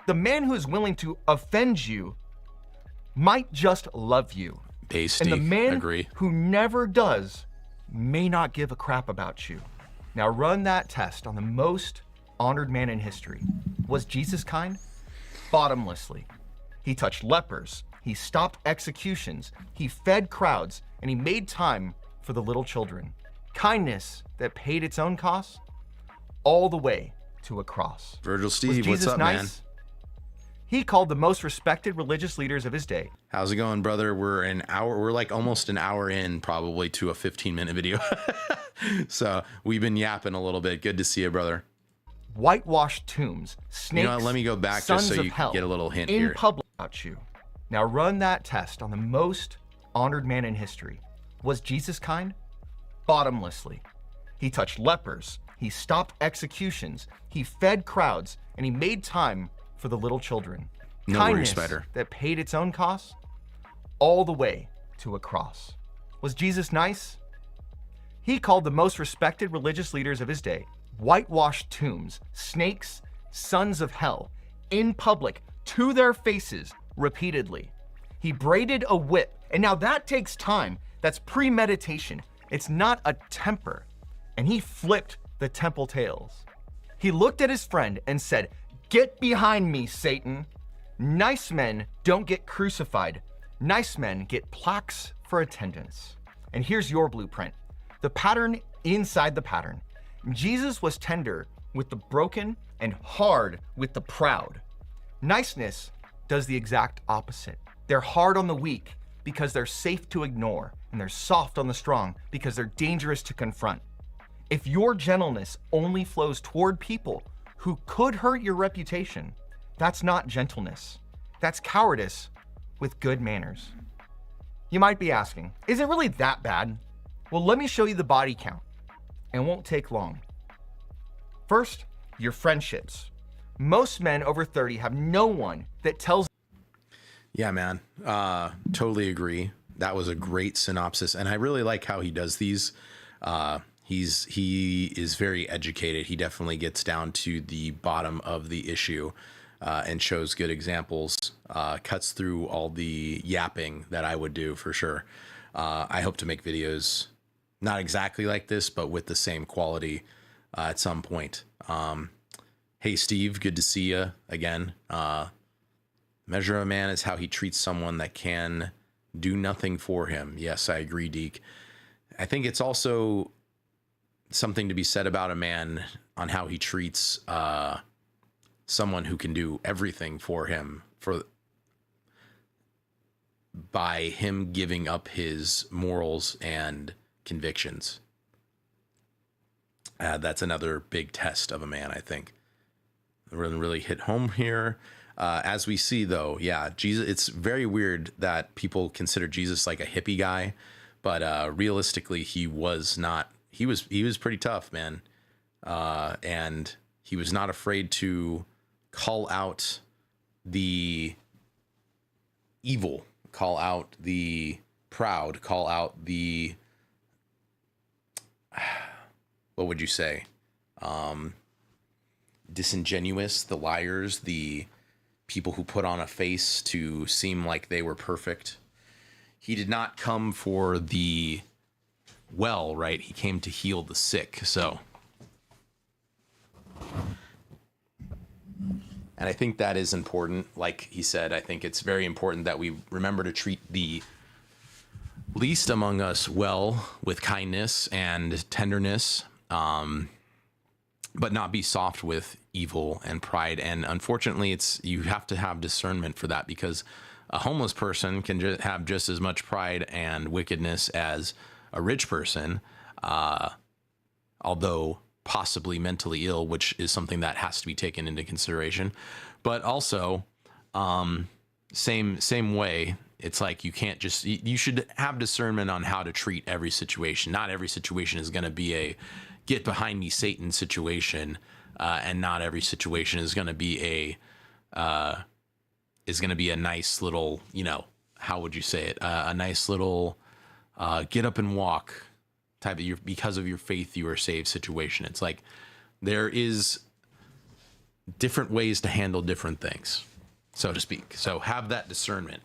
The man who is willing to offend you might just love you. Basty, and the man agree. who never does may not give a crap about you. Now run that test on the most honored man in history. Was Jesus kind? Bottomlessly. He touched lepers. He stopped executions. He fed crowds, and he made time for the little children. Kindness that paid its own cost, all the way to a cross. Virgil Steve, what's up, man? He called the most respected religious leaders of his day. How's it going, brother? We're like almost an hour in probably to a 15-minute video. So we've been yapping a little bit. Good to see you, brother. Whitewashed tombs, snakes, you know what, let me go back just so you can get a little hint in here. Public about you. Now run that test on the most honored man in history. Was Jesus kind? Bottomlessly. He touched lepers. He stopped executions. He fed crowds, and he made time for the little children. No Kindness Spider. that paid its own cost, all the way to a cross. Was Jesus nice? He called the most respected religious leaders of his day whitewashed tombs, snakes, sons of hell, in public, to their faces, repeatedly. He braided a whip, and now that takes time. That's premeditation. It's not a temper. And he flipped the temple tails. He looked at his friend and said, "Get behind me, Satan." Nice men don't get crucified. Nice men get plaques for attendance. And here's your blueprint. The pattern inside the pattern. Jesus was tender with the broken and hard with the proud. Niceness does the exact opposite. They're hard on the weak because they're safe to ignore, and they're soft on the strong because they're dangerous to confront. If your gentleness only flows toward people who could hurt your reputation, that's not gentleness. That's cowardice with good manners. You might be asking, is it really that bad? Well, let me show you the body count. It won't take long. First, your friendships. Most men over 30 have no one that tells. Yeah, man. Totally agree. That was a great synopsis. And I really like how he does these. He is very educated. He definitely gets down to the bottom of the issue and shows good examples, cuts through all the yapping that I would do for sure. I hope to make videos not exactly like this, but with the same quality at some point. Hey, Steve, good to see you again. Measure of a man is how he treats someone that can do nothing for him. Yes, I agree, Deke. I think it's also something to be said about a man on how he treats someone who can do everything for him by him giving up his morals and convictions. That's another big test of a man, I think. Really hit home here. As we see, though, yeah, Jesus. It's very weird that people consider Jesus like a hippie guy, but realistically, he was not. He was pretty tough, man, and he was not afraid to call out the evil, call out the proud, call out the what would you say? Disingenuous, the liars, the people who put on a face to seem like they were perfect. He did not come for the well, right? He came to heal the sick. So, and I think that is important. Like he said, I think it's very important that we remember to treat the least among us well, with kindness and tenderness, but not be soft with evil and pride. And unfortunately, you have to have discernment for that, because a homeless person can have just as much pride and wickedness as a rich person, although possibly mentally ill, which is something that has to be taken into consideration. But also, same way, it's like you should have discernment on how to treat every situation. Not every situation is going to be a get behind me Satan situation, and not every situation is going to be a nice little, how would you say it? A nice little get up and walk type of because of your faith you are saved situation. It's like there is different ways to handle different things, so to speak. So have that discernment.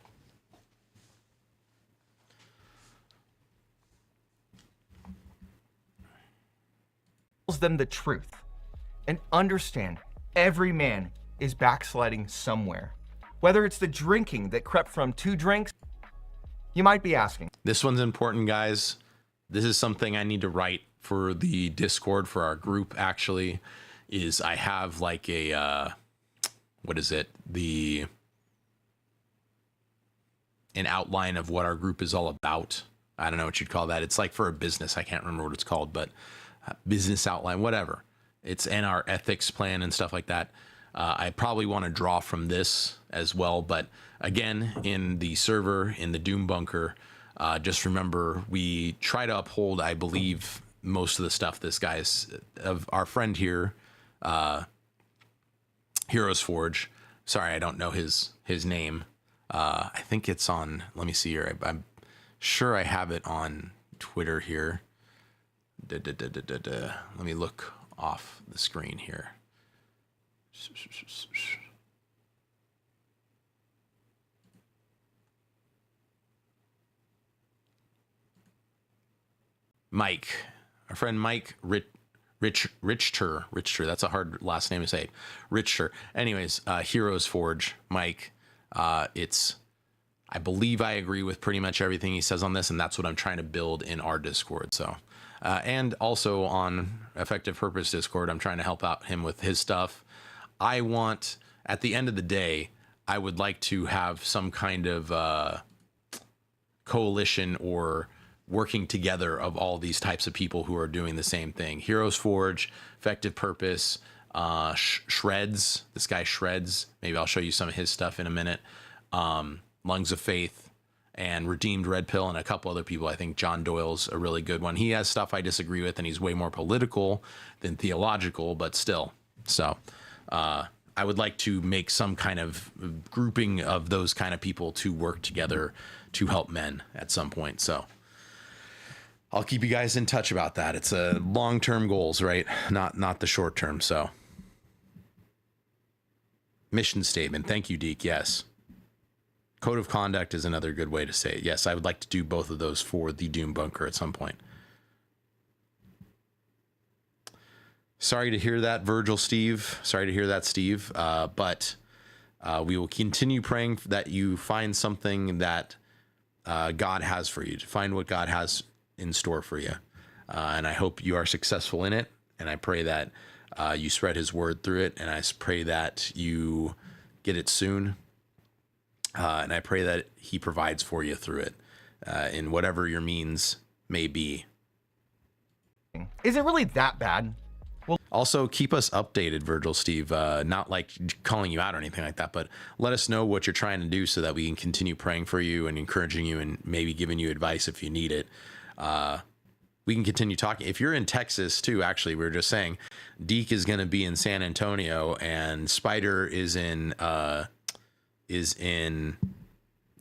Them the truth and understand every man is backsliding somewhere, whether it's the drinking that crept from 2 drinks. You might be asking, this one's important, guys. This is something I need to write for the Discord for our group. Actually, is I have like a an outline of what our group is all about. I don't know what you'd call that. It's like for a business. I can't remember what it's called, but business outline, whatever. It's in our ethics plan and stuff like that. I probably want to draw from this as well. But again, in the server, in the Doom Bunker, just remember we try to uphold, I believe, most of the stuff this guy's of our friend here, Heroes Forge. Sorry, I don't know his name. I think it's on, let me see here. I'm sure I have it on Twitter here. Let me look off the screen here. Mike, our friend Mike Richter. That's a hard last name to say. Richter. Anyways, Heroes Forge, Mike. I believe I agree with pretty much everything he says on this, and that's what I'm trying to build in our Discord. So. And also on Effective Purpose Discord, I'm trying to help out him with his stuff. I want, at the end of the day, I would like to have some kind of coalition or working together of all these types of people who are doing the same thing. Heroes Forge, Effective Purpose, Shreds. This guy Shreds. Maybe I'll show you some of his stuff in a minute. Lungs of Faith and Redeemed Red Pill and a couple other people. I think John Doyle's a really good one. He has stuff I disagree with, and he's way more political than theological, but still. So I would like to make some kind of grouping of those kind of people to work together to help men at some point. So I'll keep you guys in touch about that. It's a long-term goals, right? Not the short term. So mission statement. Thank you, Deke. Yes. Code of conduct is another good way to say it. Yes, I would like to do both of those for the Doom Bunker at some point. Sorry to hear that, Virgil, Steve. Sorry to hear that, Steve. But we will continue praying that you find something that God has for you, to find what God has in store for you. And I hope you are successful in it. And I pray that you spread his word through it. And I pray that you get it soon. And I pray that he provides for you through it in whatever your means may be. Is it really that bad? Also, keep us updated, Virgil, Steve. Not like calling you out or anything like that, but let us know what you're trying to do so that we can continue praying for you and encouraging you and maybe giving you advice if you need it. We can continue talking. If you're in Texas too, actually, we were just saying, Deke is going to be in San Antonio and Spider is in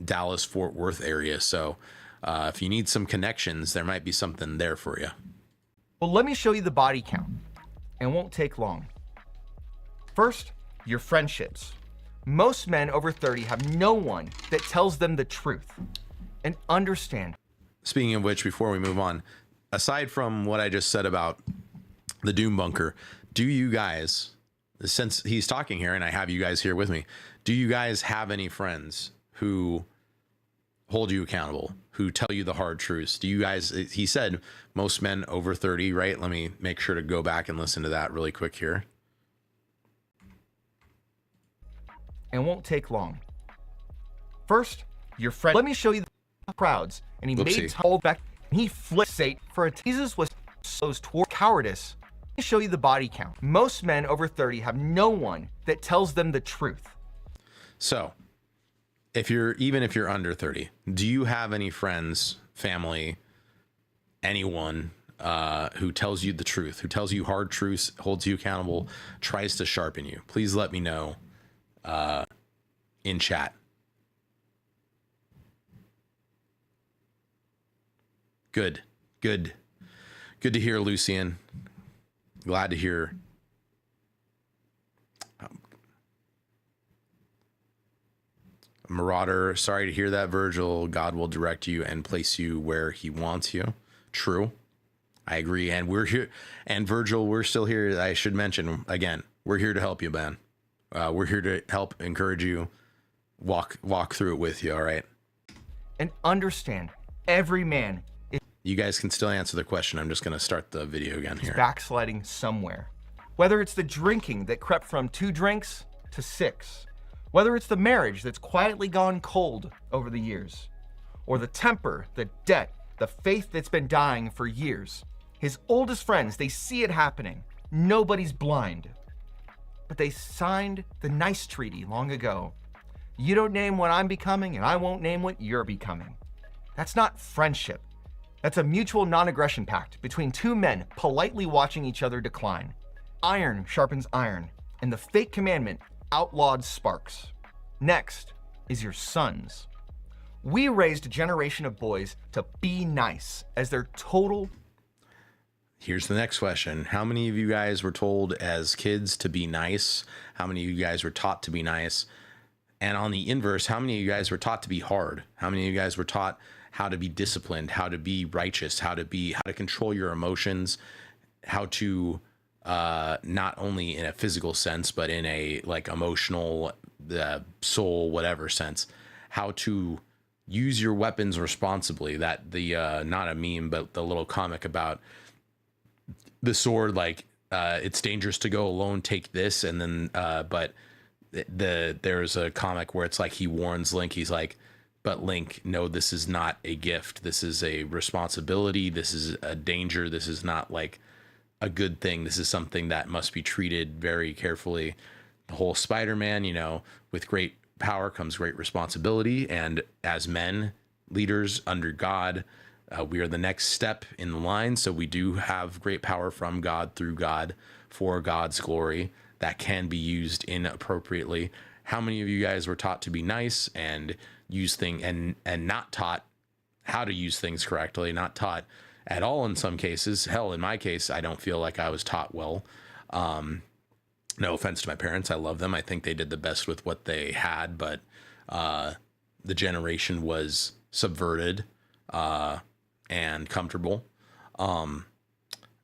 Dallas, Fort Worth area. So if you need some connections, there might be something there for you. Well, let me show you the body count. It won't take long. First, your friendships. Most men over 30 have no one that tells them the truth and understand. Speaking of which, before we move on, aside from what I just said about the Doom Bunker, do you guys, since he's talking here and I have you guys here with me, do you guys have any friends who hold you accountable, who tell you the hard truths? Do you guys, he said most men over 30, right? Let me make sure to go back and listen to that really quick here. It won't take long. First, your friend. Let me show you the crowds. And he made hold back. And he flipped Satan for a Jesus was so toward cowardice. Let me show you the body count. Most men over 30 have no one that tells them the truth. So, even if you're under 30, do you have any friends, family, anyone who tells you the truth, who tells you hard truths, holds you accountable, tries to sharpen you? Please let me know in chat. Good to hear, Lucian. Glad to hear. Marauder, sorry to hear that, Virgil. God will direct you and place you where he wants you. True. I agree. And we're here. And Virgil, we're still here. I should mention again, we're here to help you, man. We're here to help encourage you, walk through it with you. All right. And understand, every man is. You guys can still answer the question. I'm just going to start the video again here. Backsliding somewhere. Whether it's the drinking that crept from 2 drinks to 6. Whether it's the marriage that's quietly gone cold over the years, or the temper, the debt, the faith that's been dying for years. His oldest friends, they see it happening. Nobody's blind. But they signed the nice treaty long ago. You don't name what I'm becoming, and I won't name what you're becoming. That's not friendship. That's a mutual non-aggression pact between 2 men politely watching each other decline. Iron sharpens iron, and the fake commandment outlawed sparks. Next is your sons. We raised a generation of boys to be nice as their total. Here's the next question. How many of you guys were told as kids to be nice? How many of you guys were taught to be nice? And on the inverse, how many of you guys were taught to be hard? How many of you guys were taught how to be disciplined, how to be righteous, how to control your emotions, how to not only in a physical sense, but in a like emotional, soul, whatever sense, how to use your weapons responsibly? That the not a meme, but the little comic about the sword, like it's dangerous to go alone, take this. And then but there's a comic where it's like he warns Link, he's like, But Link, no, this is not a gift. This is a responsibility. This is a danger. This is not like a good thing. This is something that must be treated very carefully. The whole Spider-Man, you know, with great power comes great responsibility. And as men, leaders under God, we are the next step in the line. So we do have great power from God, through God, for God's glory that can be used inappropriately. How many of you guys were taught to be nice and use things and not taught how to use things correctly, not taught at all in some cases? Hell, in my case, I don't feel like I was taught well. No offense to my parents. I love them. I think they did the best with what they had, but the generation was subverted and comfortable.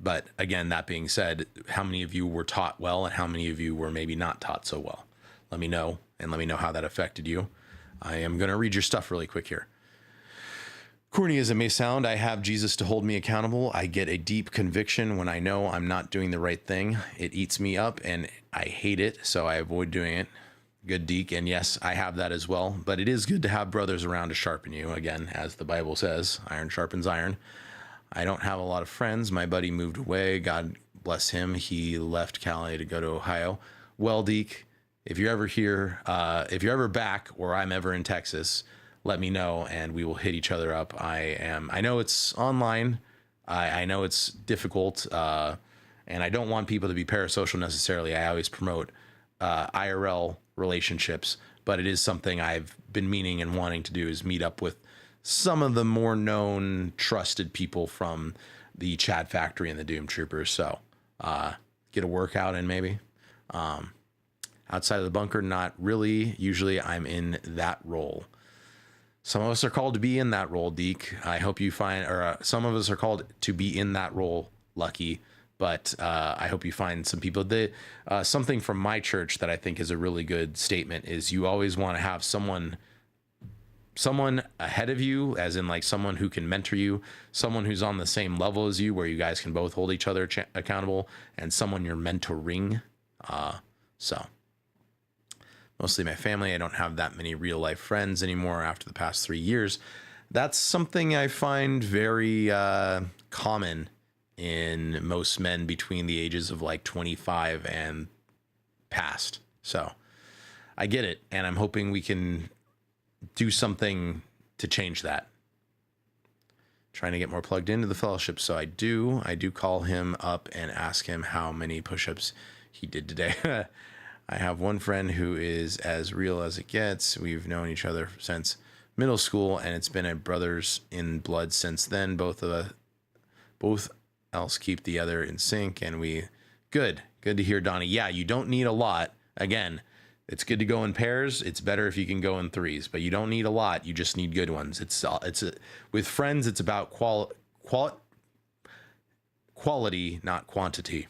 But again, that being said, how many of you were taught well and how many of you were maybe not taught so well? Let me know, and let me know how that affected you. I am going to read your stuff really quick here. Corny as it may sound, I have Jesus to hold me accountable. I get a deep conviction when I know I'm not doing the right thing. It eats me up and I hate it, so I avoid doing it. Good Deke, and yes, I have that as well. But it is good to have brothers around to sharpen you. Again, as the Bible says, iron sharpens iron. I don't have a lot of friends. My buddy moved away. God bless him. He left Cali to go to Ohio. Well, Deke, if you're ever here, if you're ever back or I'm ever in Texas, let me know and we will hit each other up. I know it's online. I know it's difficult. And I don't want people to be parasocial necessarily. I always promote IRL relationships, but it is something I've been meaning and wanting to do, is meet up with some of the more known, trusted people from the Chad Factory and the Doom Troopers. So get a workout in maybe. Outside of the bunker, not really. Usually I'm in that role. Some of us are called to be in that role, Deke. I hope you find, or some of us are called to be in that role, Lucky. But I hope you find some people that something from my church that I think is a really good statement is you always want to have someone ahead of you, as in like someone who can mentor you, someone who's on the same level as you, where you guys can both hold each other accountable, and someone you're mentoring. So mostly my family. I don't have that many real life friends anymore after the past 3 years. That's something I find very common in most men between the ages of like 25 and past. So I get it. And I'm hoping we can do something to change that. Trying to get more plugged into the fellowship. So I do call him up and ask him how many push-ups he did today. I have one friend who is as real as it gets. We've known each other since middle school, and it's been a brothers in blood since then. Both else keep the other in sync, and we good to hear, Donnie. Yeah, you don't need a lot. Again, it's good to go in pairs. It's better if you can go in threes, but you don't need a lot. You just need good ones. With friends, it's about quality, not quantity.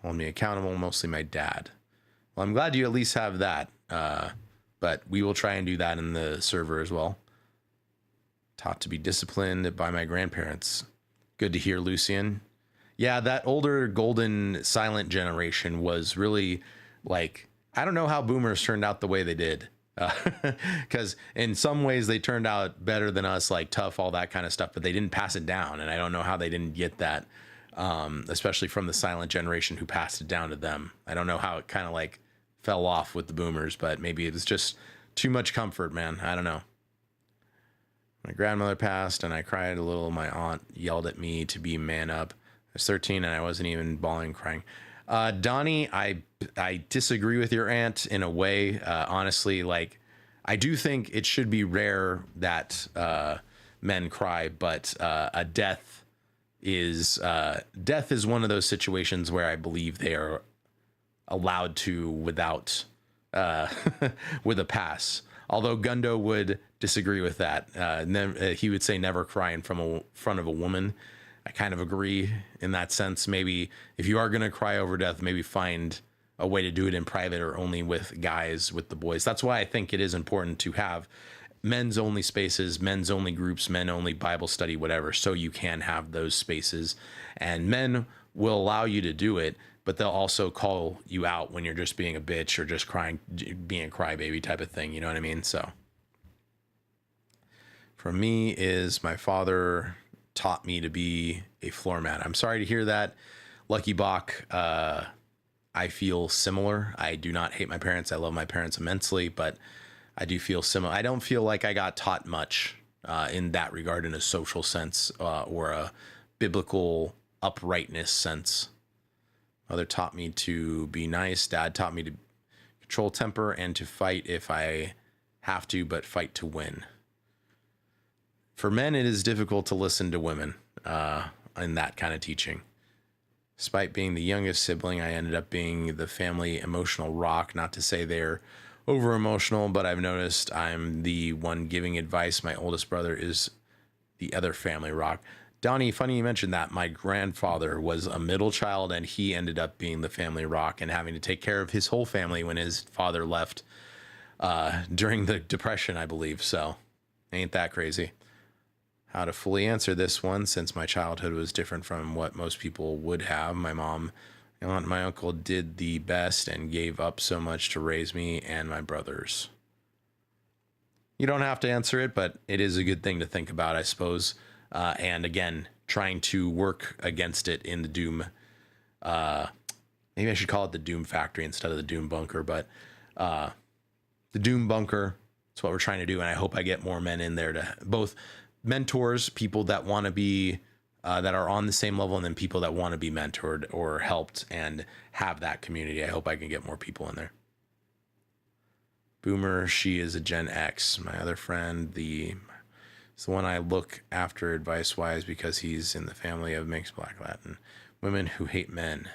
Hold me accountable, mostly my dad. Well, I'm glad you at least have that, but we will try and do that in the server as well. Taught to be disciplined by my grandparents. Good to hear, Lucian. Yeah, that older golden silent generation was really like, I don't know how boomers turned out the way they did. Because in some ways they turned out better than us, like tough, all that kind of stuff, but they didn't pass it down. And I don't know how they didn't get that, especially from the silent generation who passed it down to them. I don't know how it kind of like fell off with the boomers, but maybe it was just too much comfort, man. I don't know. My grandmother passed and I cried a little. My aunt yelled at me to be man up. I was 13 and I wasn't even bawling, crying. Donnie, I disagree with your aunt in a way. Honestly, like I do think it should be rare that men cry, but a death is one of those situations where I believe they are allowed to without with a pass. Although Gundo would disagree with that. He would say never cry in front of a woman. I kind of agree in that sense. Maybe if you are going to cry over death, maybe find a way to do it in private or only with guys, with the boys. That's why I think it is important to have men's only spaces, men's only groups, men only Bible study, whatever, so you can have those spaces. And men will allow you to do it. but they'll also call you out when you're just being a bitch or just crying, being a crybaby type of thing. You know what I mean? So for me is my father taught me to be a floor mat. I'm sorry to hear that, Lucky Bach. I feel similar. I do not hate my parents. I love my parents immensely, but I do feel similar. I don't feel like I got taught much in that regard in a social sense or a biblical uprightness sense. Mother taught me to be nice. Dad taught me to control temper and to fight if I have to, but fight to win. For men, it is difficult to listen to women in that kind of teaching. Despite being the youngest sibling, I ended up being the family emotional rock. Not to say they're over emotional, but I've noticed I'm the one giving advice. My oldest brother is the other family rock. Donnie, funny you mentioned that. My grandfather was a middle child, and he ended up being the family rock and having to take care of his whole family when his father left during the Depression, I believe. So ain't that crazy? How to fully answer this one, since my childhood was different from what most people would have. My mom and my uncle did the best and gave up so much to raise me and my brothers. You don't have to answer it, but it is a good thing to think about, I suppose. And again, trying to work against it in the doom. Maybe I should call it the doom factory instead of the doom bunker, but the doom bunker, that's what we're trying to do. And I hope I get more men in there to both mentors, people that want to be, that are on the same level, and then people that want to be mentored or helped and have that community. I hope I can get more people in there. Boomer, she is a Gen X. My other friend, is the one I look after advice-wise because he's in the family of mixed Black Latin. Women who hate men.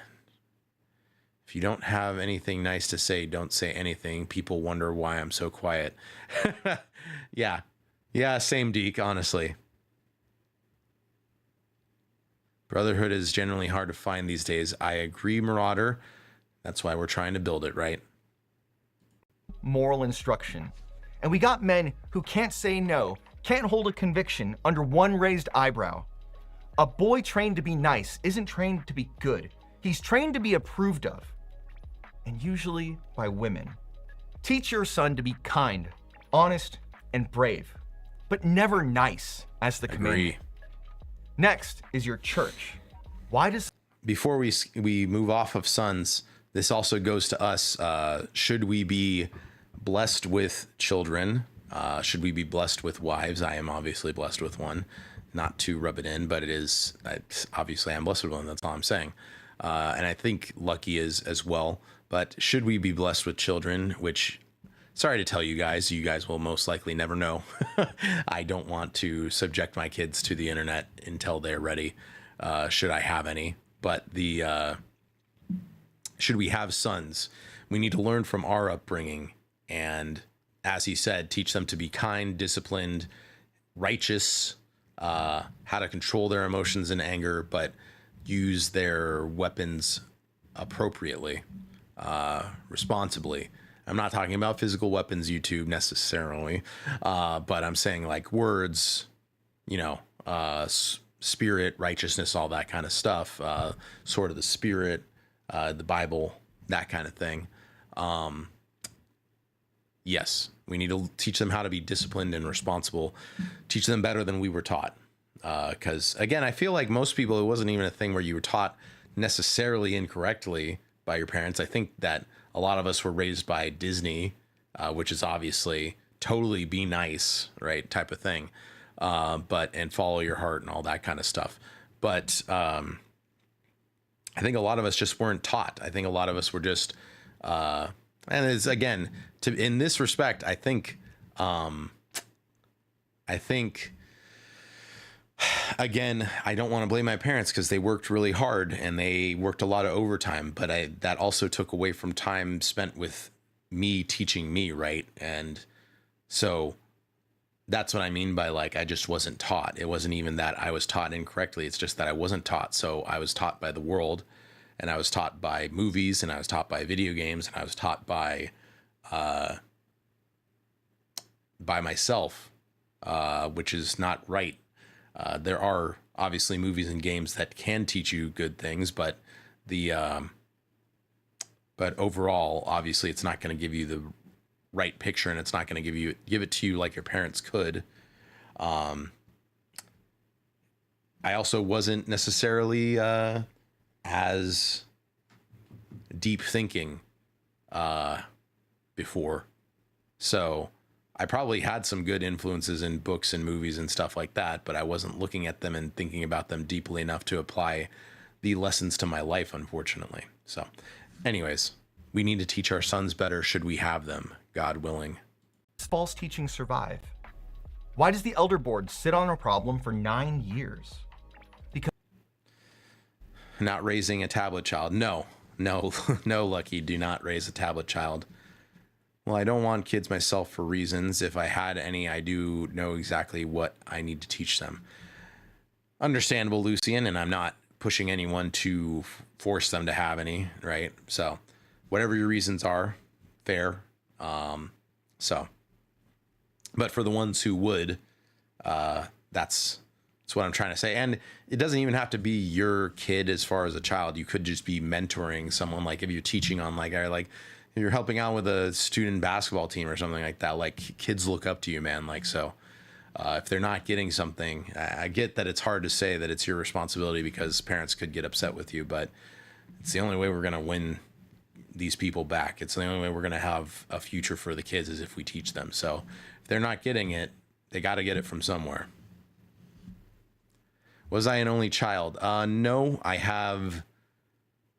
If you don't have anything nice to say, don't say anything. People wonder why I'm so quiet. Yeah, same Deke, honestly. Brotherhood is generally hard to find these days. I agree, Marauder. That's why we're trying to build it, right? Moral instruction. And we got men who can't say no, can't hold a conviction under one raised eyebrow. A boy trained to be nice isn't trained to be good. He's trained to be approved of. And usually by women. Teach your son to be kind, honest, and brave, but never nice as the command. Next is your church. Why does... Before we move off of sons, this also goes to us. Should we be blessed with children? Should we be blessed with wives? I am obviously blessed with one. Not to rub it in, but obviously I'm blessed with one. That's all I'm saying. And I think Lucky is as well. But should we be blessed with children, which... Sorry to tell you guys will most likely never know. I don't want to subject my kids to the internet until they're ready, should I have any. But should we have sons, we need to learn from our upbringing. And as he said, teach them to be kind, disciplined, righteous, how to control their emotions and anger, but use their weapons appropriately, responsibly. I'm not talking about physical weapons, YouTube, necessarily, but I'm saying like words, spirit, righteousness, all that kind of stuff, sort of the spirit, the Bible, that kind of thing. Yes, we need to teach them how to be disciplined and responsible, teach them better than we were taught. Because, again, I feel like most people, it wasn't even a thing where you were taught necessarily incorrectly by your parents. I think that a lot of us were raised by Disney, which is obviously totally be nice, right, type of thing, and follow your heart and all that kind of stuff. But I think a lot of us just weren't taught. I think a lot of us were just, and it's, again, in this respect, I think, again, I don't want to blame my parents because they worked really hard and they worked a lot of overtime, but that also took away from time spent with me teaching me, right? And so that's what I mean by like, I just wasn't taught. It wasn't even that I was taught incorrectly. It's just that I wasn't taught. So I was taught by the world, and I was taught by movies, and I was taught by video games, and I was taught by myself, which is not right. There are obviously movies and games that can teach you good things, but the but overall, obviously, it's not going to give you the right picture, and it's not going to give it to you like your parents could. I also wasn't necessarily as deep thinking before, so I probably had some good influences in books and movies and stuff like that, but I wasn't looking at them and thinking about them deeply enough to apply the lessons to my life, unfortunately. So anyways, we need to teach our sons better should we have them, God willing. Does false teaching survive? Why does the elder board sit on a problem for 9 years? Because not raising a tablet child. No, Lucky, do not raise a tablet child. Well, I don't want kids myself for reasons. If I had any, I do know exactly what I need to teach them. Understandable, Lucian, and I'm not pushing anyone to force them to have any, right? So whatever your reasons are, fair. But for the ones who would, that's what I'm trying to say. And it doesn't even have to be your kid as far as a child. You could just be mentoring someone, like if you're teaching on like you're helping out with a student basketball team or something like that. Like kids look up to you, man. Like, so if they're not getting something, I get that it's hard to say that it's your responsibility because parents could get upset with you, but it's the only way we're going to win these people back. It's the only way we're going to have a future for the kids is if we teach them. So if they're not getting it, they got to get it from somewhere. Was I an only child? No, I have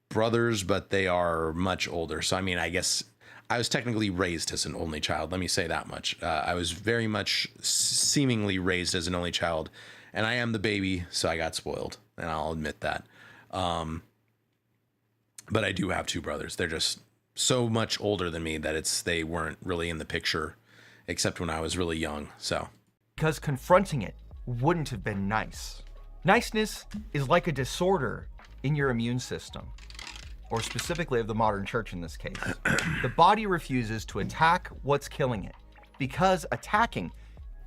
brothers, but they are much older. So, I mean, I guess I was technically raised as an only child. Let me say that much. I was very much seemingly raised as an only child, and I am the baby, so I got spoiled, and I'll admit that. But I do have two brothers. They're just so much older than me that they weren't really in the picture, except when I was really young. So, because confronting it wouldn't have been nice. Niceness is like a disorder in your immune system, or specifically of the modern church in this case. The body refuses to attack what's killing it because attacking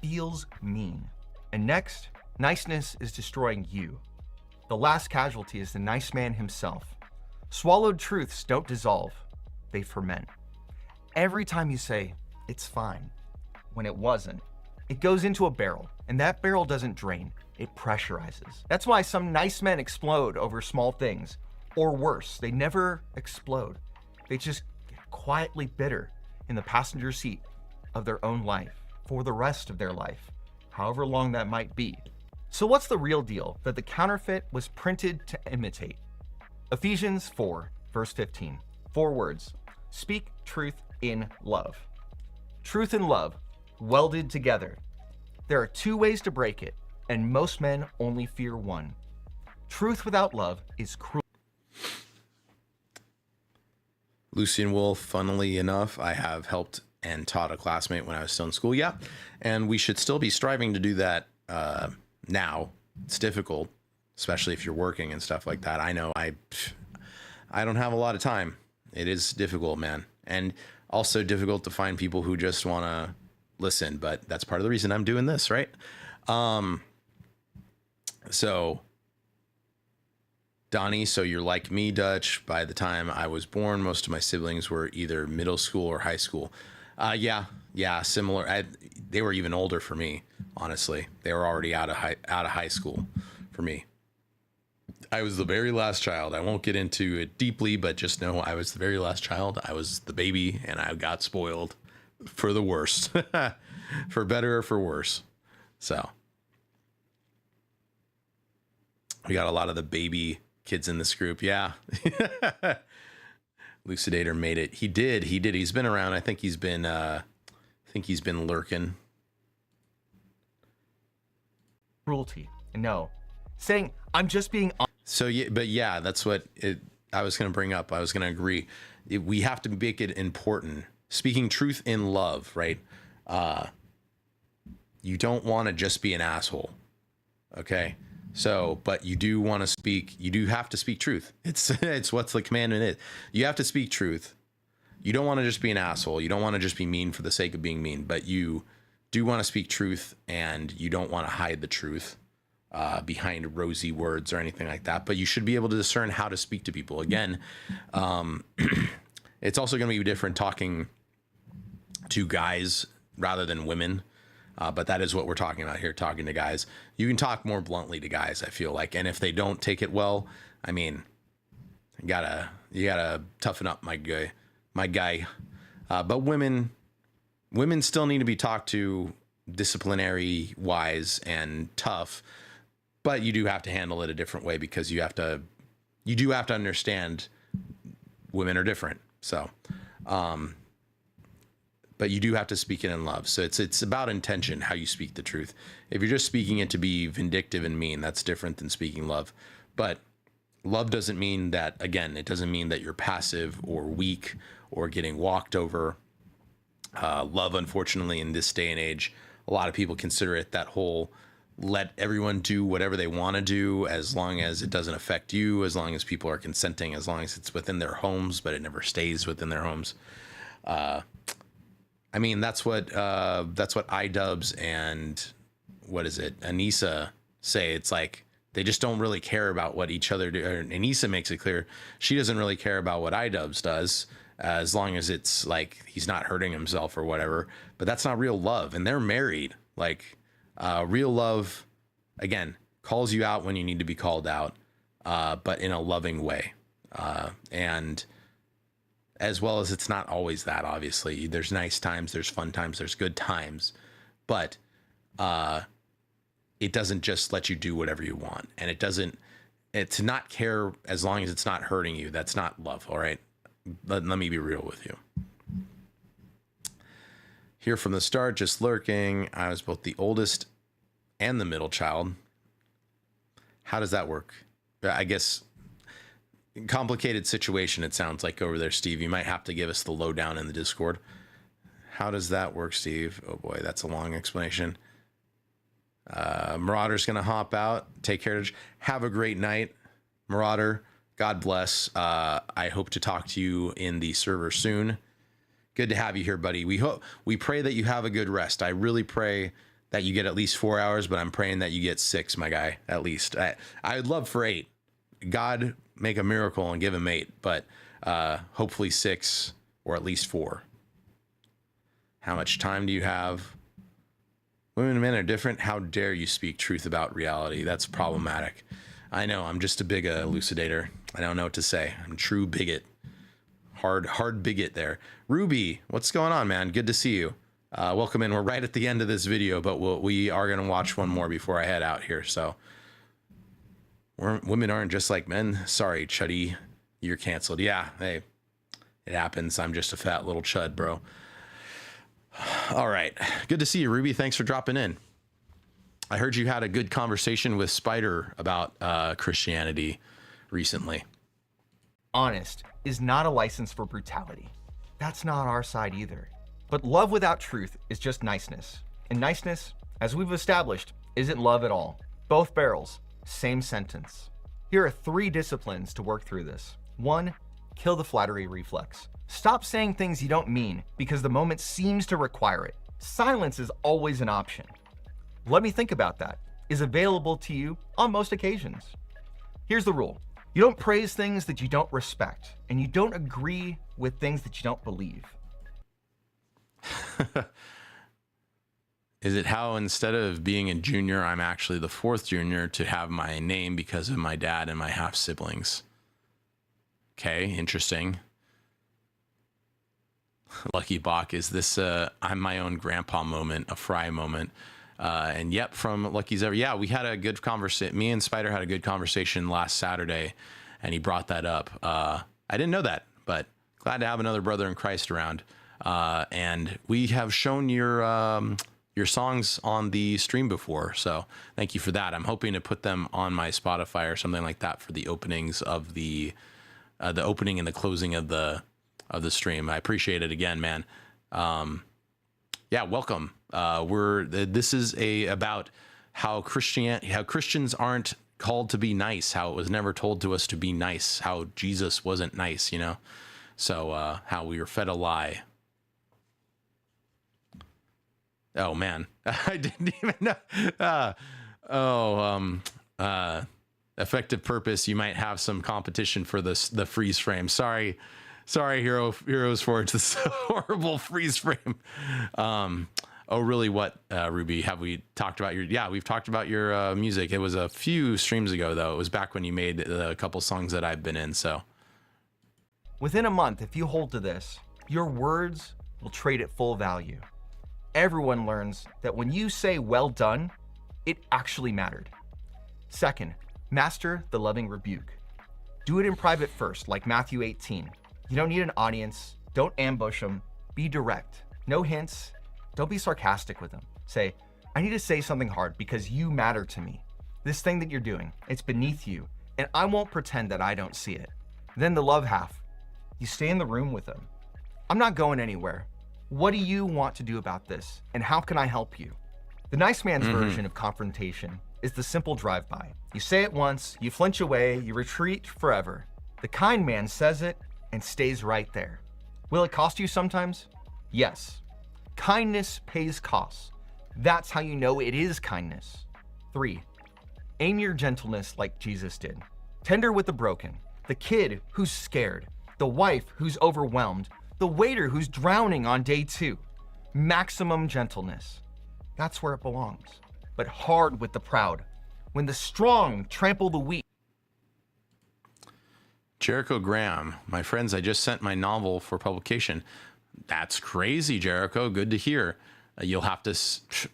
feels mean. And next, niceness is destroying you. The last casualty is the nice man himself. Swallowed truths don't dissolve, they ferment. Every time you say, it's fine, when it wasn't, it goes into a barrel, and that barrel doesn't drain, it pressurizes. That's why some nice men explode over small things. Or worse, they never explode. They just get quietly bitter in the passenger seat of their own life for the rest of their life, however long that might be. So what's the real deal that the counterfeit was printed to imitate? Ephesians 4, verse 15. 4 words. Speak truth in love. Truth and love welded together. There are 2 ways to break it, and most men only fear one. Truth without love is cruel. Lucian Wolf, funnily enough, I have helped and taught a classmate when I was still in school. Yeah. And we should still be striving to do that now. It's difficult, especially if you're working and stuff like that. I know I don't have a lot of time. It is difficult, man. And also difficult to find people who just want to listen, but that's part of the reason I'm doing this, right? So Donnie, so you're like me, Dutch. By the time I was born, most of my siblings were either middle school or high school. Yeah, similar. They were even older for me, honestly. They were already out of high school for me. I was the very last child. I won't get into it deeply, but just know I was the very last child. I was the baby, and I got spoiled for the worst, for better or for worse. So we got a lot of the baby kids in this group. Yeah. Lucidator made it. He did. He's been around. I think he's been lurking. Cruelty. No. Saying, I'm just being honest. So, yeah, but yeah, that's what I was going to bring up. I was going to agree. We have to make it important. Speaking truth in love, right? You don't want to just be an asshole. Okay. So, but you do want to speak, you do have to speak truth. It's what the commandment is. You have to speak truth. You don't want to just be an asshole. You don't want to just be mean for the sake of being mean, but you do want to speak truth, and you don't want to hide the truth behind rosy words or anything like that. But you should be able to discern how to speak to people. Again, it's also going to be different talking to guys rather than women. But that is what we're talking about here, talking to guys. You can talk more bluntly to guys, I feel like. And if they don't take it well, I mean, you gotta toughen up, my guy. But women still need to be talked to disciplinary wise and tough, but you do have to handle it a different way, because you do have to understand women are different. So, but you do have to speak it in love. So it's about intention, how you speak the truth. If you're just speaking it to be vindictive and mean, that's different than speaking love. But love doesn't mean that, again, it doesn't mean that you're passive or weak or getting walked over. Love, unfortunately, in this day and age, a lot of people consider it that whole let everyone do whatever they want to do, as long as it doesn't affect you, as long as people are consenting, as long as it's within their homes, but it never stays within their homes. I mean, that's what iDubbbz and what is it, Anissa say. It's like they just don't really care about what each other do. Anissa makes it clear she doesn't really care about what iDubbbz does, as long as it's like he's not hurting himself or whatever. But that's not real love, and they're married. Like real love, again, calls you out when you need to be called out, but in a loving way, and as well as it's not always that, obviously. There's nice times, there's fun times, there's good times, but it doesn't just let you do whatever you want. And it's not care as long as it's not hurting you. That's not love, all right? Let me be real with you. Here from the start, just lurking. I was both the oldest and the middle child. How does that work? I guess complicated situation, it sounds like over there, Steve. You might have to give us the lowdown in the Discord. How does that work, Steve? Oh boy, that's a long explanation. Marauder's gonna hop out. Take care. Have a great night, Marauder. God bless. I hope to talk to you in the server soon. Good to have you here, buddy. We pray that you have a good rest. I really pray that you get at least 4 hours, but I'm praying that you get 6, my guy, at least. I would love for 8. God, make a miracle and give him 8, but hopefully 6 or at least 4. How much time do you have? Women and men are different. How dare you speak truth about reality? That's problematic. I know, I'm just a big elucidator. I don't know what to say. I'm a true bigot. Hard bigot there. Ruby, what's going on, man? Good to see you. Welcome in. We're right at the end of this video, but we are going to watch one more before I head out here. So women aren't just like men. Sorry, Chuddy, you're canceled. Yeah, hey, it happens. I'm just a fat little chud, bro. All right. Good to see you, Ruby. Thanks for dropping in. I heard you had a good conversation with Spider about Christianity recently. Honest is not a license for brutality. That's not our side either. But love without truth is just niceness. And niceness, as we've established, isn't love at all. Both barrels, same sentence. Here are 3 disciplines to work through this. 1, kill the flattery reflex. Stop saying things you don't mean because the moment seems to require it. Silence is always an option. Let me think about that is available to you on most occasions. Here's the rule. You don't praise things that you don't respect, and you don't agree with things that you don't believe. Is it how instead of being a junior, I'm actually the 4th junior to have my name because of my dad and my half siblings? Okay, interesting. Lucky Bach, is this I'm my own grandpa moment, a fry moment? And yep, from Lucky's Ever. Yeah, we had a good conversation. Me and Spider had a good conversation last Saturday, and he brought that up. I didn't know that, but glad to have another brother in Christ around. And we have shown your songs on the stream before, so thank you for that. I'm hoping to put them on my Spotify or something like that for the openings of the opening and the closing of the stream. I appreciate it again, man. Yeah, welcome. This is about how Christians aren't called to be nice, how it was never told to us to be nice, how Jesus wasn't nice, you know? So, how we were fed a lie. Oh man, I didn't even know. Effective purpose. You might have some competition for the freeze frame. Sorry, Sorry, Heroes Forge. This horrible freeze frame. Oh, really? What, Ruby? Have we talked about your? Yeah, we've talked about your music. It was a few streams ago, though. It was back when you made a couple songs that I've been in. So, within a month, if you hold to this, your words will trade at full value. Everyone learns that when you say well done, it actually mattered. Second, master the loving rebuke. Do it in private first, like Matthew 18. You don't need an audience. Don't ambush them. Be direct. No hints. Don't be sarcastic with them. Say, I need to say something hard because you matter to me. This thing that you're doing, it's beneath you, and I won't pretend that I don't see it. Then the love half. You stay in the room with them. I'm not going anywhere. What do you want to do about this? And how can I help you? The nice man's version of confrontation is the simple drive-by. You say it once, you flinch away, you retreat forever. The kind man says it and stays right there. Will it cost you sometimes? Yes. Kindness pays costs. That's how you know it is kindness. 3, aim your gentleness like Jesus did. Tender with the broken, the kid who's scared, the wife who's overwhelmed, the waiter who's drowning on day 2. Maximum gentleness. That's where it belongs. But hard with the proud. When the strong trample the weak. Jericho Graham, my friends, I just sent my novel for publication. That's crazy, Jericho. Good to hear. You'll have to,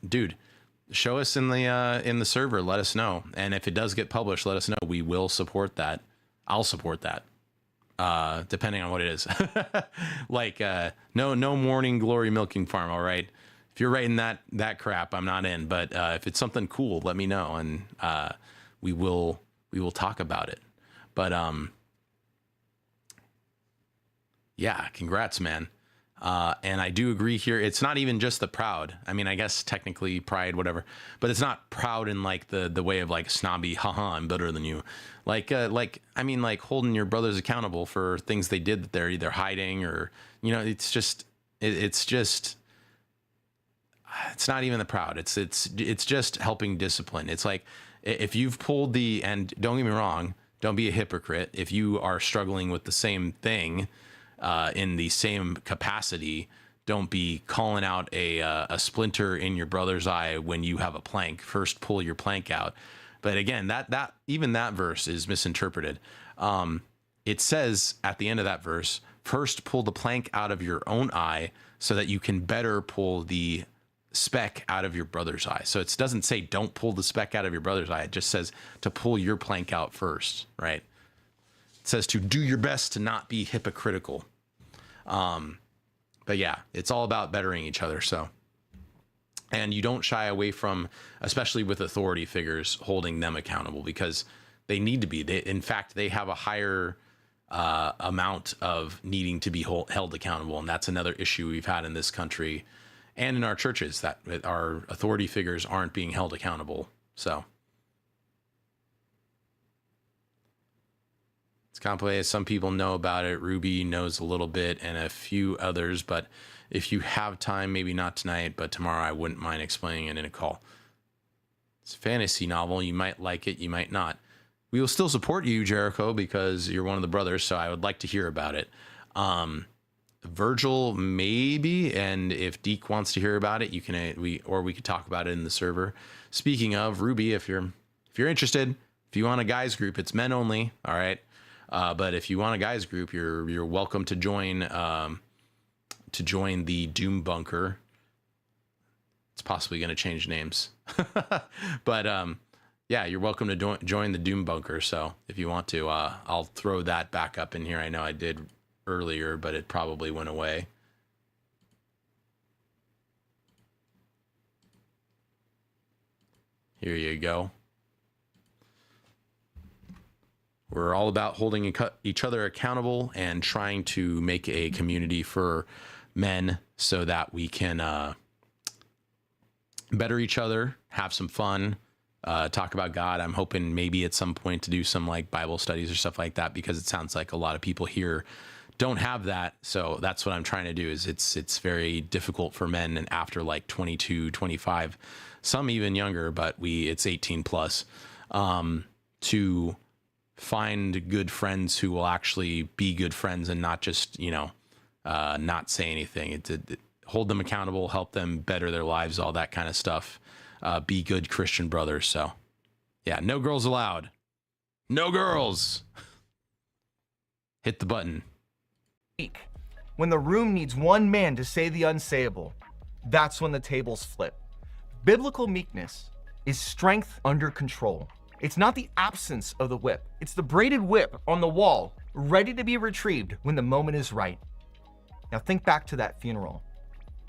dude, show us in the server. Let us know. And if it does get published, let us know. We will support that. I'll support that. Depending on what it is. Like, no morning glory milking farm. All right. If you're writing that crap, I'm not in, but, if it's something cool, let me know. And, we will talk about it. But, yeah, congrats, man. And I do agree here. It's not even just the proud. I mean, I guess technically pride, whatever, but it's not proud in like the way of like snobby, haha, I'm better than you. Like, I mean, like holding your brothers accountable for things they did that they're either hiding or, you know, it's not even the proud. It's just helping discipline. It's like, if you've pulled and don't get me wrong, don't be a hypocrite. If you are struggling with the same thing, in the same capacity, don't be calling out a splinter in your brother's eye when you have a plank. First, pull your plank out. But again, that even that verse is misinterpreted. It says at the end of that verse, first pull the plank out of your own eye so that you can better pull the speck out of your brother's eye. So it doesn't say don't pull the speck out of your brother's eye. It just says to pull your plank out first, right? It says to do your best to not be hypocritical. But yeah, it's all about bettering each other. So, and you don't shy away from, especially with authority figures, holding them accountable because they need to be. In fact, they have a higher amount of needing to be held accountable. And that's another issue we've had in this country and in our churches, that our authority figures aren't being held accountable. So it's complicated. Some people know about it. Ruby knows a little bit and a few others, but if you have time, maybe not tonight, but tomorrow, I wouldn't mind explaining it in a call. It's a fantasy novel. You might like it. You might not. We will still support you, Jericho, because you're one of the brothers. So I would like to hear about it. Virgil, maybe. And if Deke wants to hear about it, you can, we could talk about it in the server. Speaking of Ruby, if you're interested, if you want a guys group, it's men only. All right. But if you want a guys group, you're welcome to join the Doom Bunker. It's possibly going to change names, but yeah, you're welcome to join the Doom Bunker. So if you want to, I'll throw that back up in here. I know I did earlier, but it probably went away. Here you go. We're all about holding each other accountable and trying to make a community for men so that we can better each other, have some fun, talk about God. I'm hoping maybe at some point to do some like Bible studies or stuff like that, because it sounds like a lot of people here don't have that. So that's what I'm trying to do. Is it's very difficult for men, and after like 22, 25, some even younger, but it's 18 plus, to find good friends who will actually be good friends and not just, you know, not say anything. It hold them accountable, help them better their lives, all that kind of stuff. Be good Christian brothers. So yeah, no girls allowed. No girls. Hit the button. When the room needs one man to say the unsayable, that's when the tables flip. Biblical meekness is strength under control. It's not the absence of the whip. It's the braided whip on the wall, ready to be retrieved when the moment is right. Now think back to that funeral.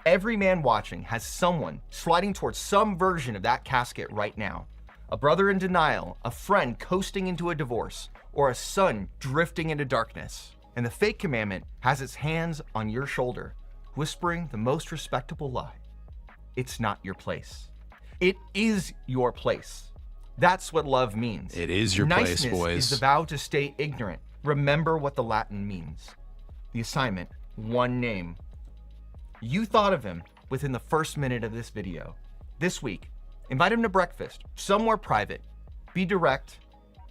Every man watching has someone sliding towards some version of that casket right now. A brother in denial, a friend coasting into a divorce, or a son drifting into darkness. And the fake commandment has its hands on your shoulder, whispering the most respectable lie. It's not your place. It is your place. That's what love means. It is your place, boys. Niceness is the vow to stay ignorant. Remember what the Latin means. The assignment, one name. You thought of him within the first minute of this video. This week, invite him to breakfast, somewhere private. Be direct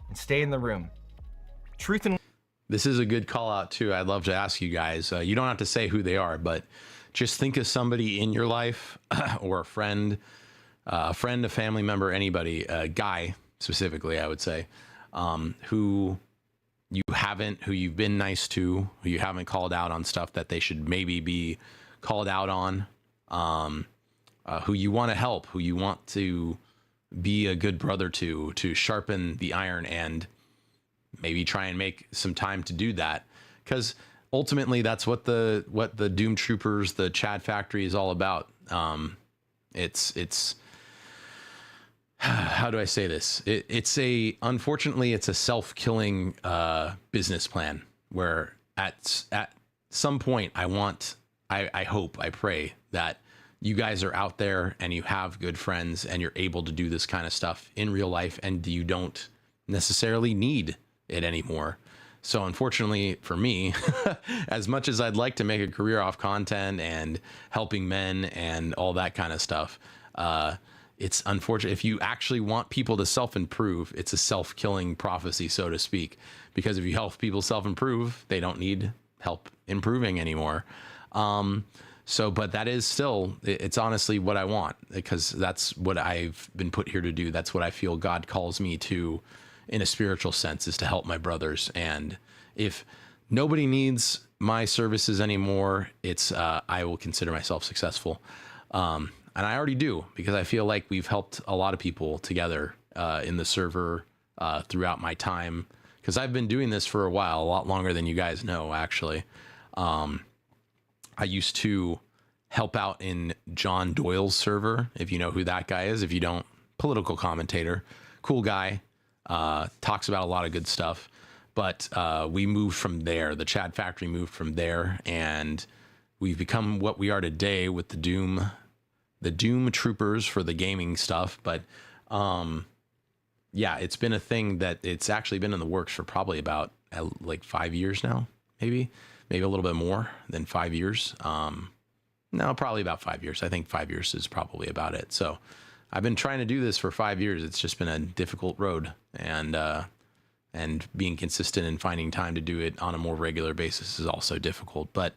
and stay in the room. Truth and... This is a good call out too. I'd love to ask you guys, you don't have to say who they are, but just think of somebody in your life or a friend, a family member, anybody, a guy specifically, I would say, who you've been nice to, who you haven't called out on stuff that they should maybe be called out on, who you want to help, who you want to be a good brother to sharpen the iron and maybe try and make some time to do that. Because ultimately that's what the Doom Troopers, the Chad Factory is all about. It's how do I say this? Unfortunately it's a self-killing business plan where at some point I hope, I pray that you guys are out there and you have good friends and you're able to do this kind of stuff in real life and you don't necessarily need it anymore. So unfortunately for me, as much as I'd like to make a career off content and helping men and all that kind of stuff, it's unfortunate. If you actually want people to self-improve, it's a self-killing prophecy, so to speak, because if you help people self-improve, they don't need help improving anymore. But that is still, it's honestly what I want, because that's what I've been put here to do. That's what I feel God calls me to in a spiritual sense, is to help my brothers. And if nobody needs my services anymore, I will consider myself successful. And I already do, because I feel like we've helped a lot of people together in the server throughout my time, because I've been doing this for a while, a lot longer than you guys know, actually. I used to help out in John Doyle's server, if you know who that guy is. If you don't, political commentator, cool guy, talks about a lot of good stuff. But we moved from there. The Chad Factory moved from there, and we've become what we are today with the Doom Troopers for the gaming stuff. But yeah, it's been a thing that it's actually been in the works for probably about like 5 years now, maybe a little bit more than 5 years. No, probably about 5 years. I think 5 years is probably about it. So I've been trying to do this for 5 years. It's just been a difficult road, and being consistent and finding time to do it on a more regular basis is also difficult. But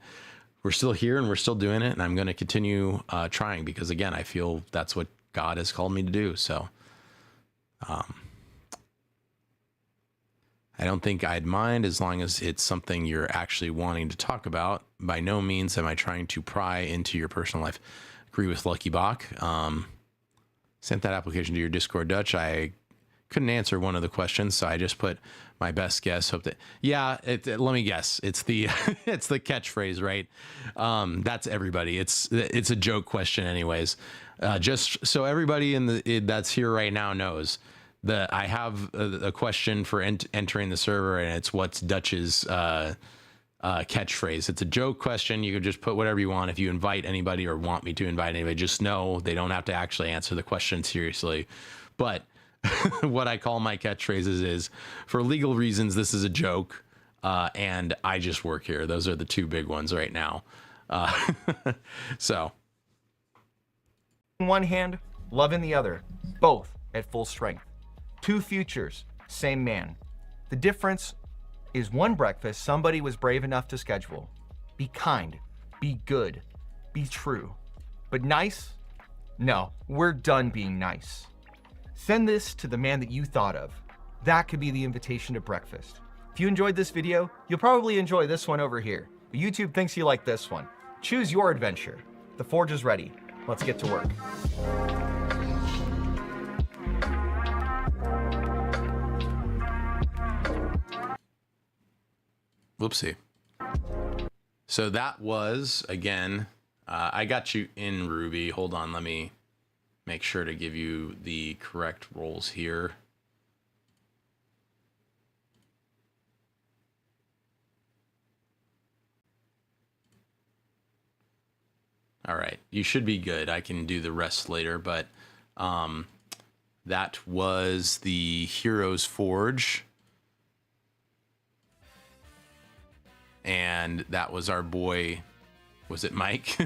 we're still here and we're still doing it, and I'm going to continue trying, because again, I feel that's what God has called me to do. So I don't think I'd mind, as long as it's something you're actually wanting to talk about. By no means am I trying to pry into your personal life. Agree with Lucky Bach. Sent that application to your Discord, Dutch. I couldn't answer one of the questions, so I just put my best guess. Hope that, yeah, let me guess. It's the it's the catchphrase, right? That's everybody. It's a joke question anyways. Just so everybody that's here right now knows, I have a question for entering the server, and it's what's Dutch's catchphrase. It's a joke question. You could just put whatever you want. If you invite anybody or want me to invite anybody, just know they don't have to actually answer the question seriously. But what I call my catchphrases is, for legal reasons, this is a joke, and I just work here. Those are the two big ones right now. So. In one hand, love in the other, both at full strength. Two futures, same man. The difference is one breakfast somebody was brave enough to schedule. Be kind, be good, be true. But nice? No, we're done being nice. Send this to the man that you thought of. That could be the invitation to breakfast. If you enjoyed this video, you'll probably enjoy this one over here. But YouTube thinks you like this one. Choose your adventure. The forge is ready. Let's get to work. Whoopsie. So that was, again, I got you in Ruby. Hold on, let me make sure to give you the correct roles here. All right, you should be good. I can do the rest later, but that was the Heroes Forge. And that was our boy, was it Mike?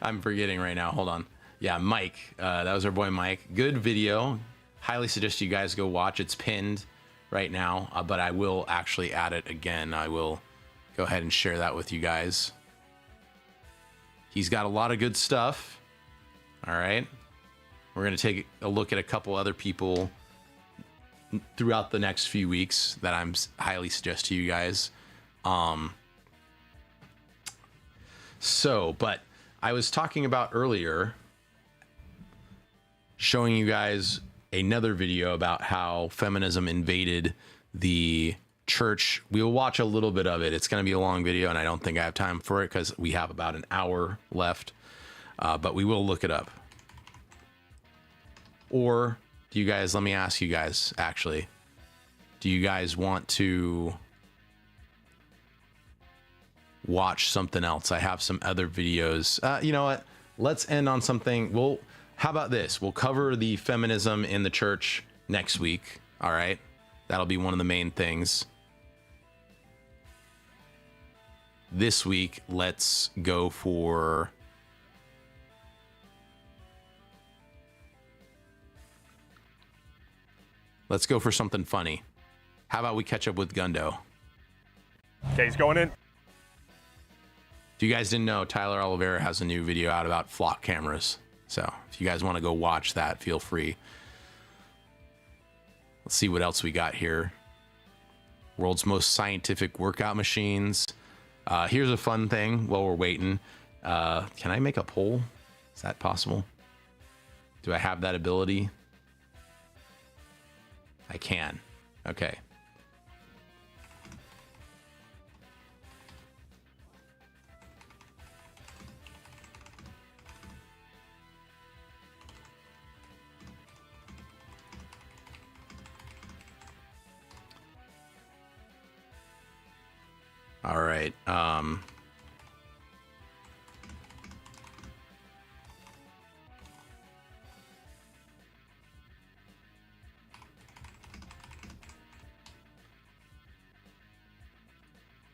I'm forgetting right now, hold on. Yeah, Mike, that was our boy Mike. Good video, highly suggest you guys go watch. It's pinned right now, but I will actually add it again. I will go ahead and share that with you guys. He's got a lot of good stuff. All right. We're going to take a look at a couple other people throughout the next few weeks that I'm highly suggest to you guys. But I was talking about earlier, showing you guys another video about how feminism invaded the church. We'll watch a little bit of it. It's going to be a long video, and I don't think I have time for it because we have about an hour left, but we will look it up. Or do you guys, let me ask you guys, actually, do you guys want to watch something else? I have some other videos. You know what? Let's end on something. How about this? We'll cover the feminism in the church next week. All right. That'll be one of the main things. This week, let's go for something funny. How about we catch up with Gundo? Okay, he's going in. If you guys didn't know, Tyler Oliveira has a new video out about flock cameras. So if you guys want to go watch that, feel free. Let's see what else we got here. World's most scientific workout machines. Here's a fun thing while we're waiting. Can I make a poll? Is that possible? Do I have that ability? I can. Okay. All right.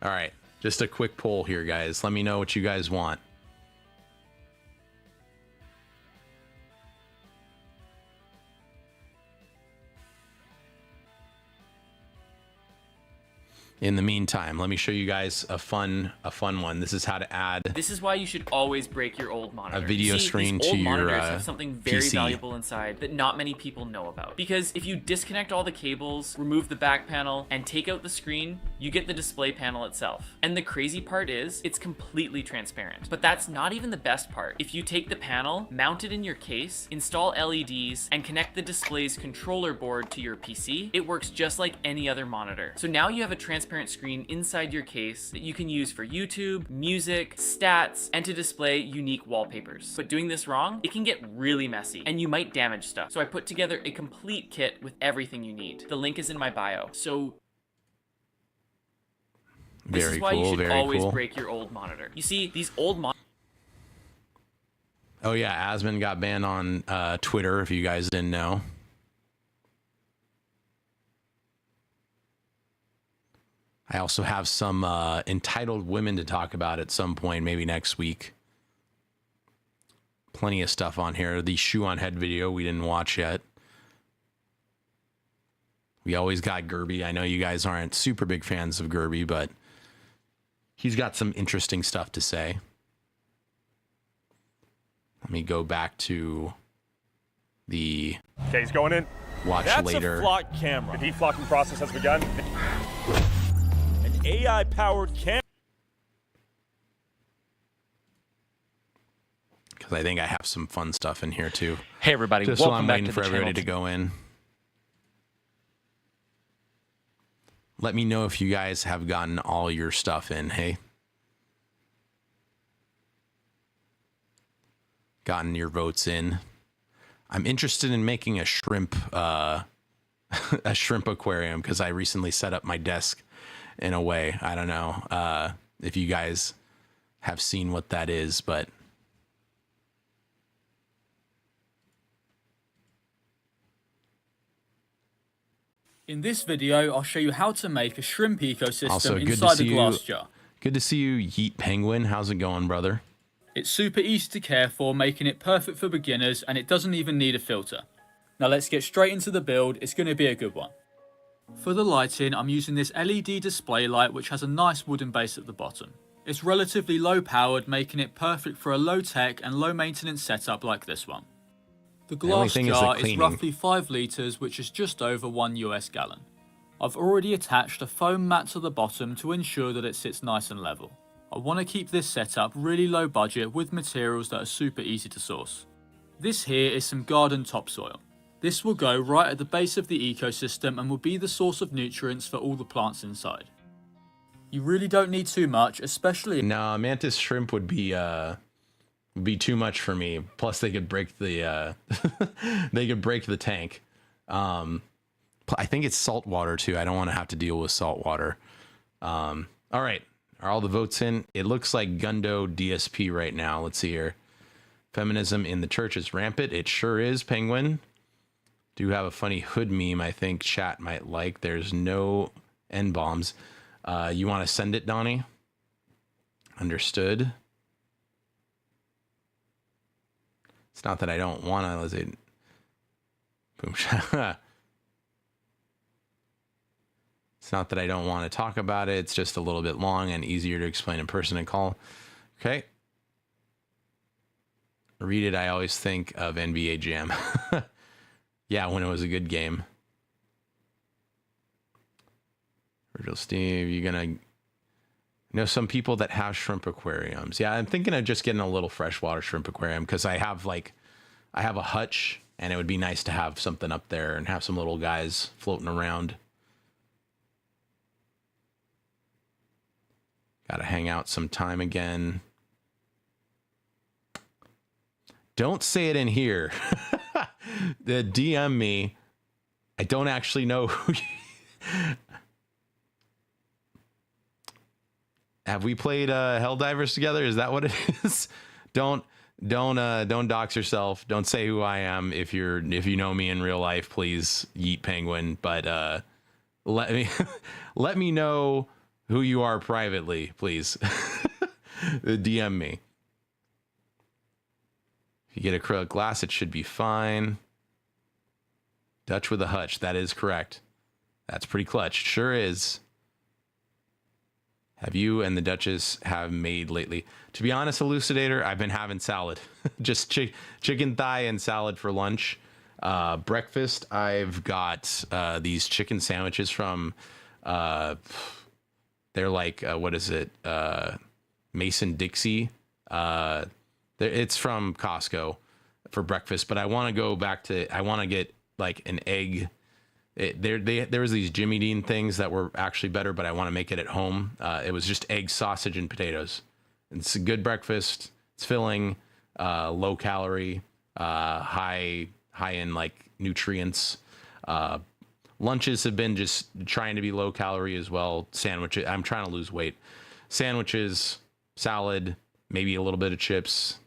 All right. Just a quick poll here, guys. Let me know what you guys want. In the meantime, let me show you guys a fun one. This is how to add. This is why you should always break your old monitor. A video screen these old to your monitors have something very PC. valuable inside that not many people know about. Because if you disconnect all the cables, remove the back panel, and take out the screen, you get the display panel itself. And the crazy part is, it's completely transparent. But that's not even the best part. If you take the panel, mount it in your case, install LEDs, and connect the display's controller board to your PC, it works just like any other monitor. So now you have a transparent screen inside your case that you can use for YouTube, music, stats, and to display unique wallpapers. But doing this wrong, it can get really messy, and you might damage stuff. So I put together a complete kit with everything you need. The link is in my bio. So this is why you should always break your old monitor. You see, these old monitors. Oh yeah, Asmon got banned on Twitter, if you guys didn't know. I also have some entitled women to talk about at some point, maybe next week. Plenty of stuff on here. The shoe on head video we didn't watch yet. We always got Gerby. I know you guys aren't super big fans of Gerby, but he's got some interesting stuff to say. Let me go back to the Okay, he's going in. Watch That's later. A flock camera. The deflocking process has begun. An AI-powered camera. Because I think I have some fun stuff in here too. Hey everybody, Just while welcome I'm back waiting to for the everybody channel. to go in. Let me know if you guys have gotten all your stuff in, hey? Gotten your votes in. I'm interested in making a shrimp a shrimp aquarium because I recently set up my desk in a way. I don't know if you guys have seen what that is, but in this video, I'll show you how to make a shrimp ecosystem also good to inside a see glass you. jar. Good to see you, Yeet Penguin. How's it going, brother? It's super easy to care for, making it perfect for beginners, and it doesn't even need a filter. Now let's get straight into the build. It's going to be a good one. For the lighting, I'm using this LED display light which has a nice wooden base at the bottom. It's relatively low powered, making it perfect for a low tech and low maintenance setup like this one. The glass jar is roughly 5 litres, which is just over 1 US gallon. I've already attached a foam mat to the bottom to ensure that it sits nice and level. I want to keep this setup really low budget with materials that are super easy to source. This here is some garden topsoil. This will go right at the base of the ecosystem and will be the source of nutrients for all the plants inside. You really don't need too much, especially... No, mantis shrimp would be too much for me. Plus they could break the they could break the tank. I think it's salt water too. I don't want to have to deal with salt water. All right. Are all the votes in? It looks like Gundo DSP right now. Let's see here. Feminism in the church is rampant. It sure is, Penguin. Do have a funny hood meme I think chat might like. There's no N-bombs. You want to send it, Donnie? Understood. It's not that I don't want to. Let's see. Boom. It's not that I don't want to talk about it. It's just a little bit long and easier to explain in person and call. Okay. Read it. I always think of NBA Jam. Yeah, when it was a good game. Virgil Steve, you're going to know some people that have shrimp aquariums. Yeah, I'm thinking of just getting a little freshwater shrimp aquarium because I have a hutch and it would be nice to have something up there and have some little guys floating around. Got to hang out some time again. Don't say it in here. The DM me. I don't actually know who you... Have we played Helldivers together? Is that what it is? Don't dox yourself. Don't say who I am. If you know me in real life, please, Yeet Penguin. But let me know who you are privately, please. DM me. If you get acrylic glass, it should be fine. Dutch with a hutch. That is correct. That's pretty clutch. Sure is. Have you and the Duchess have made lately? To be honest, Elucidator, I've been having salad. Just chicken thigh and salad for lunch. Breakfast, I've got these chicken sandwiches from... they're like, what is it? Mason-Dixie. It's from Costco for breakfast, but I want to go back to... I want to get like an egg... There was these Jimmy Dean things that were actually better, but I want to make it at home. It was just egg, sausage, and potatoes. It's a good breakfast. It's filling, low calorie, high in like nutrients. Lunches have been just trying to be low calorie as well. Sandwiches. I'm trying to lose weight. Sandwiches, salad, maybe a little bit of chips.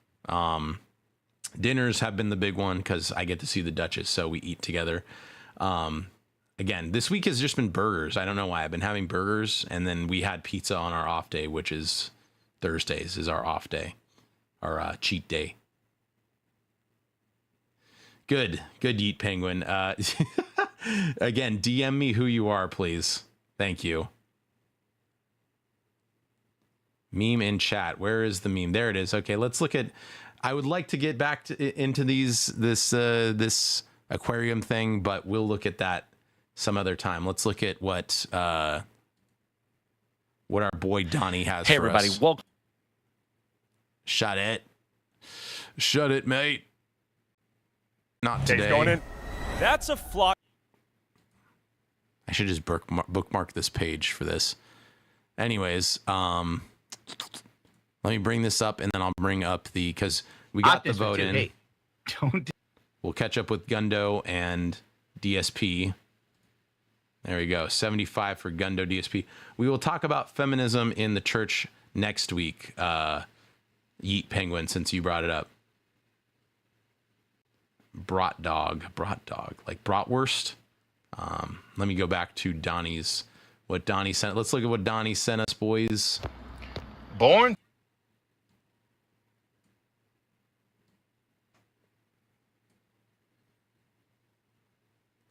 Dinners have been the big one because I get to see the Duchess, so we eat together. Again, this week has just been burgers. I don't know why. I've been having burgers, and then we had pizza on our off day, which is Thursdays is our off day, our cheat day. Good Yeet Penguin. Again, DM me who you are, please. Thank you. Meme in chat. Where is the meme? There it is. Okay, let's look at. I would like to get back into this aquarium thing, but we'll look at that some other time. Let's look at what our boy Donnie has. Hey, for everybody, us. welcome. Shut it, mate. Not Dave's today. going in. That's a flock. I should just bookmark this page for this. Anyways, let me bring this up, and then I'll bring up because we got the vote in. Hey, We'll catch up with Gundo and DSP. There we go. 75 for Gundo DSP. We will talk about feminism in the church next week. Yeet Penguin, since you brought it up. Brat dog, like bratwurst. Let me go back to Donnie's. What Donnie sent. Let's look at what Donnie sent us, boys. Born.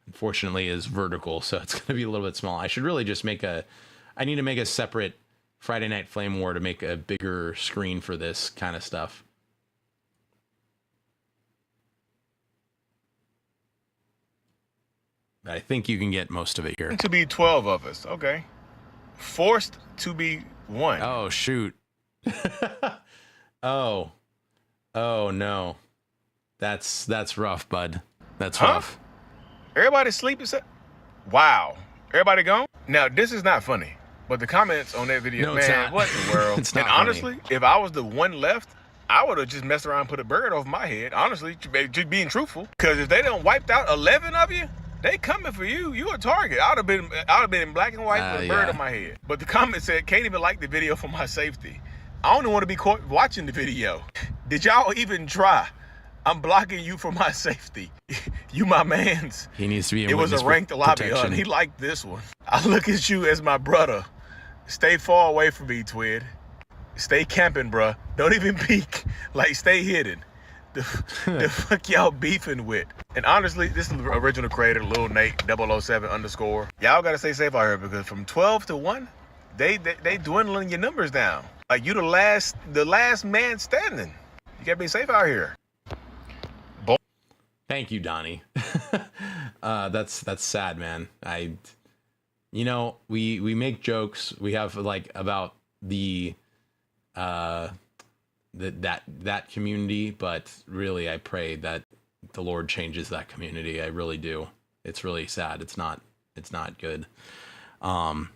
Unfortunately, is vertical, so it's going to be a little bit small. I should really just I need to make a separate Friday Night Flame War to make a bigger screen for this kind of stuff. But I think you can get most of it here. To be 12 of us, okay. Forced to be 1. Oh, shoot. Oh no. That's rough, bud. That's rough. Everybody sleeping? Wow. Everybody gone? Now, this is not funny, but the comments on that video, No, it's man, not. what in the world? It's not and funny. honestly, if I was the one left, I would have just messed around and put a bird over my head. Honestly, just being truthful. Because if they done wiped out 11 of you, they coming for you. You a target. I'd have been in black and white with a bird on my head. But the comment said, can't even like the video for my safety. I don't even want to be caught watching the video. Did y'all even try? I'm blocking you for my safety. You my mans. He needs to be in It was a witness ranked lobby, protection. He liked this one. I look at you as my brother. Stay far away from me, Twid. Stay camping, bruh. Don't even peek. Like, stay hidden. The fuck y'all beefing with? And honestly, this is the original creator, Lil Nate 007 _. Y'all gotta stay safe out here because from 12 to 1, they dwindling your numbers down. Like, you the last man standing. You gotta be safe out here. Thank you, Donnie. That's sad, man. We make jokes. We have like about that community, but really I pray that the Lord changes that community. I really do. It's really sad. It's not good. But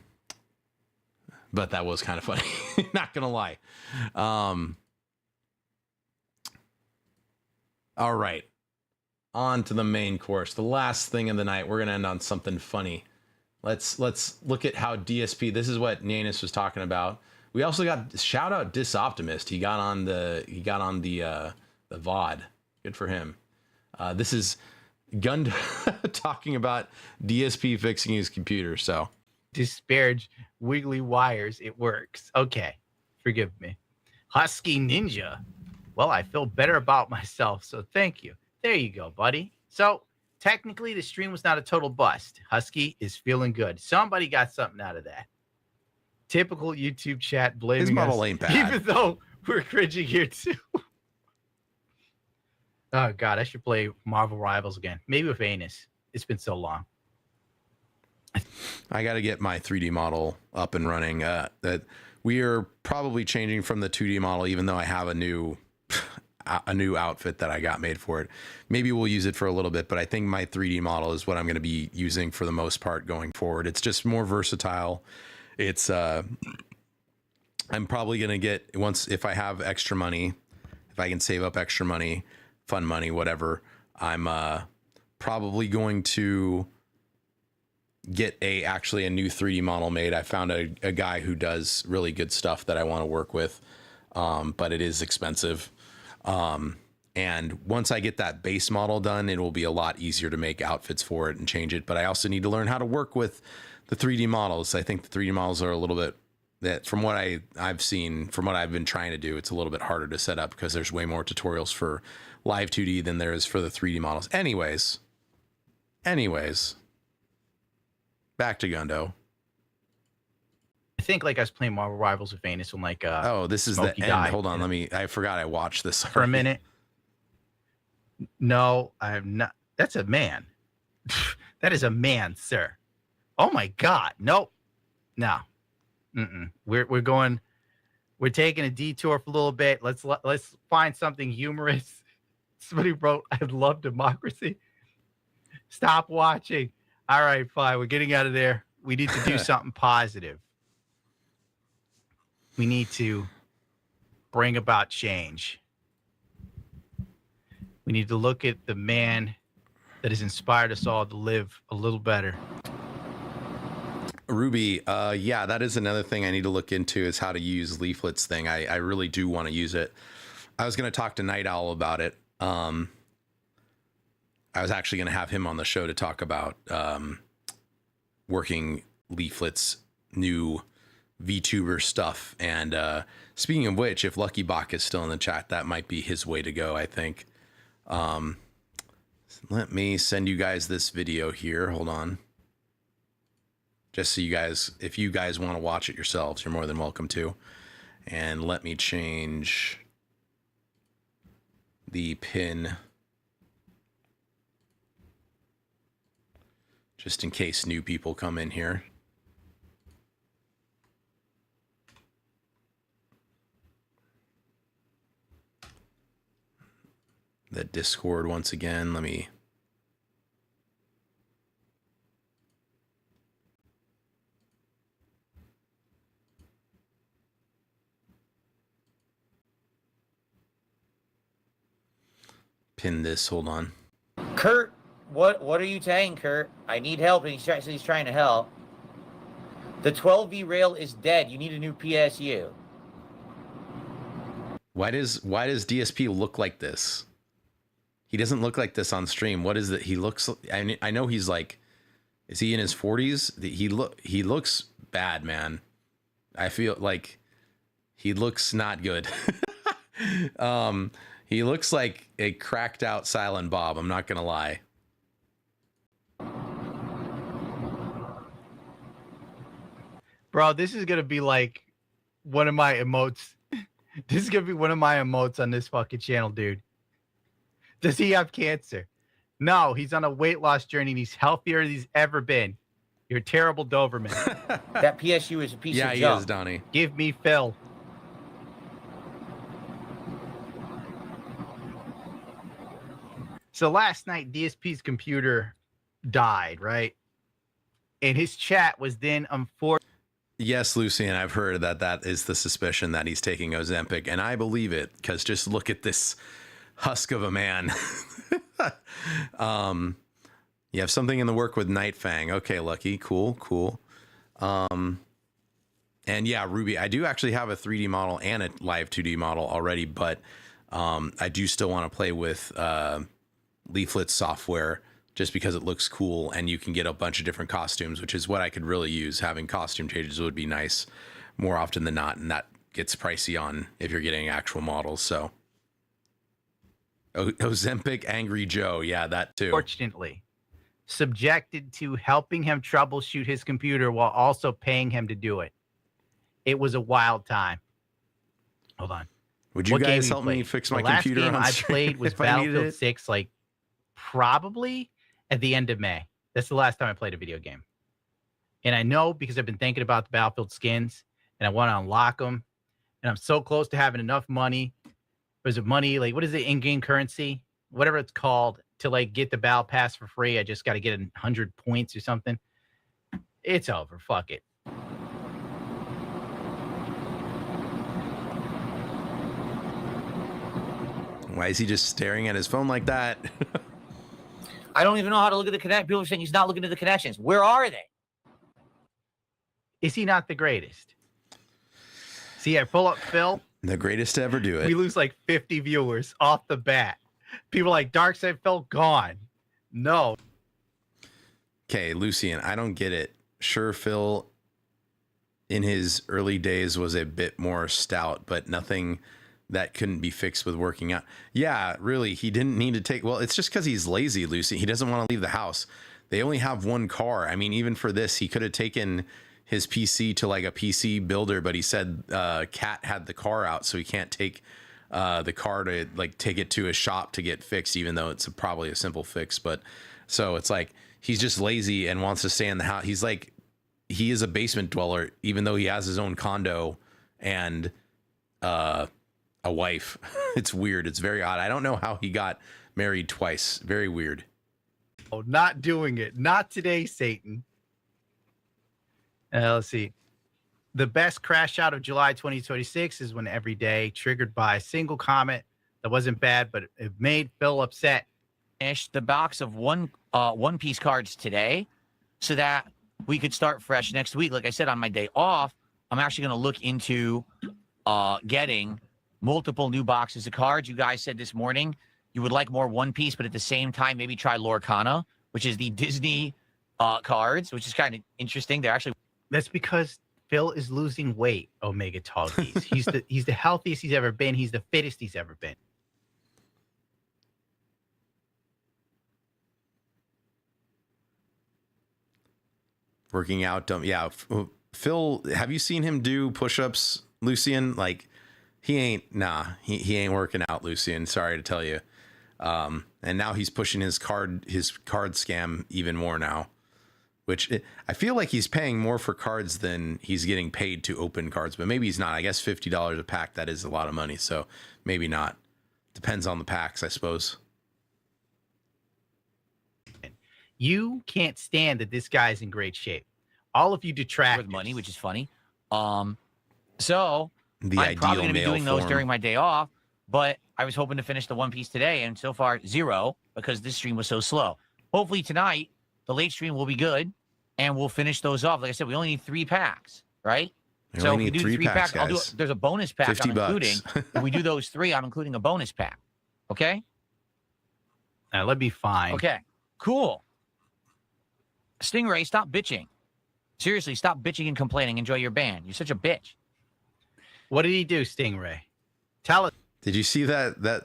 that was kind of funny. Not gonna lie. All right. On to the main course. The last thing of the night. We're gonna end on something funny. Let's look at how DSP. This is what Nanus was talking about. We also got shout out Disoptimist. He got on the VOD. Good for him. This is Gund talking about DSP fixing his computer. So disparage wiggly wires. It works. Okay, forgive me. Husky Ninja. Well, I feel better about myself, so thank you. There you go, buddy. So technically, the stream was not a total bust. Husky is feeling good. Somebody got something out of that. Typical YouTube chat blaming his model us, ain't bad. even though we're cringing here too. Oh God, I should play Marvel Rivals again. Maybe with Anus. It's been so long. I got to get my 3D model up and running. That we are probably changing from the 2D model, even though I have a new outfit that I got made for it. Maybe we'll use it for a little bit, but I think my 3D model is what I'm going to be using for the most part going forward. It's just more versatile. It's I'm probably going to get if I have extra money, if I can save up extra money, fun money, whatever, I'm probably going to get actually a new 3D model made. I found a guy who does really good stuff that I want to work with, but it is expensive. And once I get that base model done, it will be a lot easier to make outfits for it and change it. But I also need to learn how to work with the 3D models. I think the 3D models are a little bit, that from what I've seen, from what I've been trying to do, it's a little bit harder to set up because there's way more tutorials for live 2D than there is for the 3D models. Anyways, back to Gundo. I think like I was playing Marvel Rivals with Venus when like oh, this is Smokey the end. died. Hold on, I forgot I watched this for a minute. No, I have not. That's a man. That is a man, sir. Oh my God. Nope. No. We're going. We're taking a detour for a little bit. Let's find something humorous. Somebody wrote, "I love democracy." Stop watching. All right, fine. We're getting out of there. We need to do something positive. We need to bring about change. We need to look at the man that has inspired us all to live a little better. Ruby, yeah, that is another thing I need to look into is how to use leaflets thing. I really do want to use it. I was going to talk to Night Owl about it. I was actually going to have him on the show to talk about working leaflets, new VTuber stuff. And speaking of which, if Lucky Bach is still in the chat, that might be his way to go, I think. Let me send you guys this video here. Hold on. Just so you guys, if you guys want to watch it yourselves, you're more than welcome to. And let me change the pin just in case new people come in here. The Discord once again. Let me pin this. Hold on. Kurt, what are you saying, Kurt? I need help, and he's trying to help. The 12V rail is dead. You need a new PSU. Why does DSP look like this? He doesn't look like this on stream. What is it? He looks. I know he's like. Is he in his 40s? He looks bad, man. I feel like he looks not good. He looks like a cracked out Silent Bob. I'm not gonna lie. Bro, this is gonna be like one of my emotes. This is gonna be one of my emotes on this fucking channel, dude. Does he have cancer? No, he's on a weight loss journey and he's healthier than he's ever been. You're a terrible Doberman. That PSU is a piece of junk. Yeah, he is, Donnie. Give me Phil. So last night, DSP's computer died, right? And his chat was then unfortunately. Yes, Lucian, I've heard that is the suspicion that he's taking Ozempic, and I believe it because just look at this husk of a man. You have something in the work with Night Fang. Okay, Lucky, cool. And yeah, Ruby, I do actually have a 3D model and a live 2D model already, but I do still want to play with leaflet software just because it looks cool and you can get a bunch of different costumes, which is what I could really use. Having costume changes would be nice more often than not, and that gets pricey on if you're getting actual models. So Ozempic Angry Joe, yeah, that too. Fortunately, subjected to helping him troubleshoot his computer while also paying him to do it. It was a wild time. Hold on. Would you guys help me fix my computer? The last game I played was Battlefield 6, like probably at the end of May. That's the last time I played a video game. And I know because I've been thinking about the Battlefield skins and I want to unlock them. And I'm so close to having enough money. Was it money? Like, what is the in-game currency? Whatever it's called to like get the Battle Pass for free. I just got to get 100 points or something. It's over. Fuck it. Why is he just staring at his phone like that? I don't even know how to look at the connection. People are saying he's not looking at the connections. Where are they? Is he not the greatest? See, I pull up Phil. The greatest to ever do it. We lose like 50 viewers off the bat. People like Darkseid Phil gone. No. Okay, Lucian, I don't get it. Sure, Phil in his early days was a bit more stout, but nothing that couldn't be fixed with working out. Yeah, really, he didn't need to take... Well, it's just because he's lazy, Lucy. He doesn't want to leave the house. they only have one car. I mean, even for this, he could have taken his PC to like a PC builder, but he said Cat had the car out, so he can't take the car to like take it to a shop to get fixed, even though it's probably a simple fix. But so it's like he's just lazy and wants to stay in the house. He's like, he is a basement dweller, even though he has his own condo and a wife. It's weird. It's very odd. I don't know how he got married twice. Very weird. Oh, not doing it. Not today, Satan. Let's see. The best crash out of July 2026 is when every day triggered by a single comment that wasn't bad, but it made Phil upset. Finish the box of One Piece cards today so that we could start fresh next week. Like I said, on my day off, I'm actually going to look into getting multiple new boxes of cards. You guys said this morning you would like more One Piece, but at the same time, maybe try Lorcana, which is the Disney cards, which is kind of interesting. They're actually... That's because Phil is losing weight, Omega Talkies. He's the healthiest he's ever been. He's the fittest he's ever been. Working out, yeah. Phil, have you seen him do push-ups, Lucian? Like, he ain't working out, Lucian. Sorry to tell you. And now he's pushing his card scam even more now, which I feel like he's paying more for cards than he's getting paid to open cards, but maybe he's not. I guess $50 a pack, that is a lot of money. So maybe not. Depends on the packs, I suppose. You can't stand that this guy's in great shape. All of you detract with money, which is funny. So the I'm probably going to be doing those form. during my day off, but I was hoping to finish the One Piece today, and so far 0 because this stream was so slow. Hopefully tonight the late stream will be good, and we'll finish those off. Like I said, we only need 3 packs, right? So if we do 3 packs, I'll do. There's a bonus pack I'm including. If we do those 3, I'm including a bonus pack. Okay. That'll be fine. Okay. Cool. Stingray, stop bitching. Seriously, stop bitching and complaining. Enjoy your band. You're such a bitch. What did he do, Stingray? Tell us. Did you see that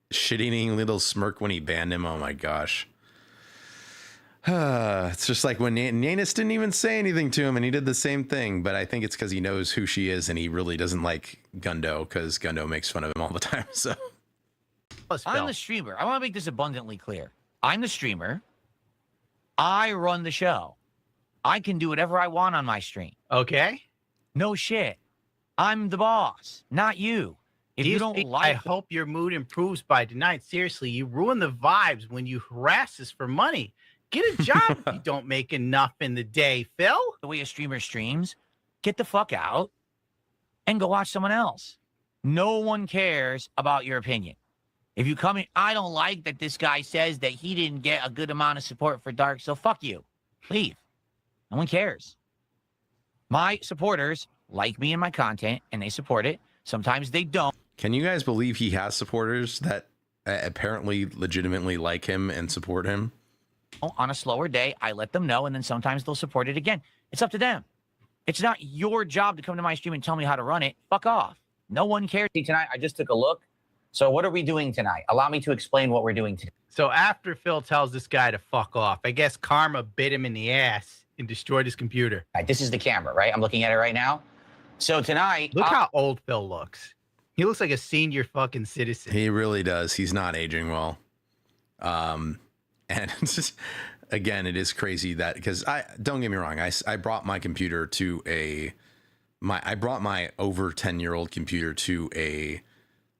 shit-eating little smirk when he banned him? Oh my gosh. It's just like when Nanis didn't even say anything to him, and he did the same thing. But I think it's because he knows who she is, and he really doesn't like Gundo because Gundo makes fun of him all the time. So I'm the streamer. I want to make this abundantly clear. I'm the streamer. I run the show. I can do whatever I want on my stream. Okay. No shit. I'm the boss, not you. If you don't like... I hope your mood improves by tonight. Seriously, you ruin the vibes when you harass us for money. Get a job if you don't make enough in the day, Phil. The way a streamer streams, get the fuck out and go watch someone else. No one cares about your opinion. If you come in, I don't like that this guy says that he didn't get a good amount of support for Dark, so fuck you. Leave. No one cares. My supporters like me and my content, and they support it. Sometimes they don't. Can you guys believe he has supporters that apparently legitimately like him and support him? On a slower day, I let them know, and then sometimes they'll support it again. It's up to them. It's not your job to come to my stream and tell me how to run it. Fuck off. No one cares. Tonight, I just took a look. So what are we doing tonight? Allow me to explain what we're doing today. So after Phil tells this guy to fuck off, I guess karma bit him in the ass and destroyed his computer. All right, this is the camera, right? I'm looking at it right now. So tonight... Look how old Phil looks. He looks like a senior fucking citizen. He really does. He's not aging well. And it's just, again, it is crazy that, because don't get me wrong, I brought my computer to I brought my over 10-year-old computer to a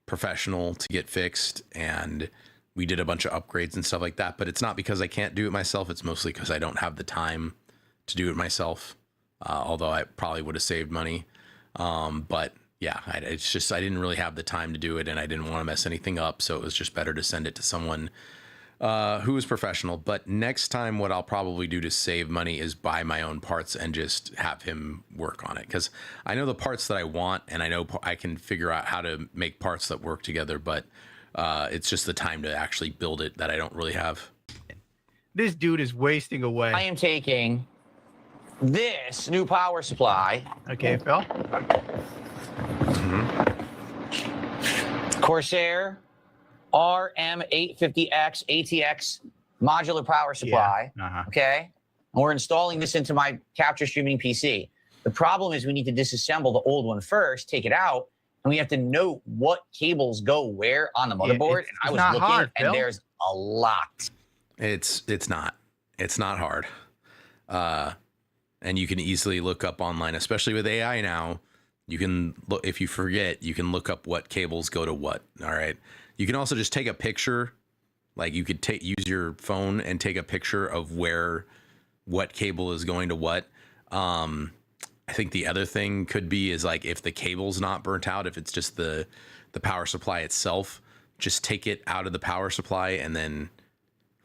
professional to get fixed, and we did a bunch of upgrades and stuff like that. But it's not because I can't do it myself. It's mostly because I don't have the time to do it myself. Although I probably would have saved money. But yeah, it's just, I didn't really have the time to do it, and I didn't want to mess anything up. So it was just better to send it to someone who is professional. But next time, what I'll probably do to save money is buy my own parts and just have him work on it. Because I know the parts that I want, and I know I can figure out how to make parts that work together. But it's just the time to actually build it that I don't really have. This dude is wasting away. I am taking this new power supply. Okay, Phil. Corsair RM850X ATX modular power supply. Yeah. Okay. And we're installing this into my capture streaming PC. The problem is we need to disassemble the old one first, take it out, and we have to note what cables go where on the motherboard. It's and I was not looking, hard, and Phil. there's a lot. It's not hard. And you can easily look up online, especially with AI now. You can look, if you forget, you can look up what cables go to what. All right. You can also just take a picture. Like you could use your phone and take a picture of what cable is going to what. I think the other thing could be is like if the cable's not burnt out, if it's just the power supply itself, just take it out of the power supply and then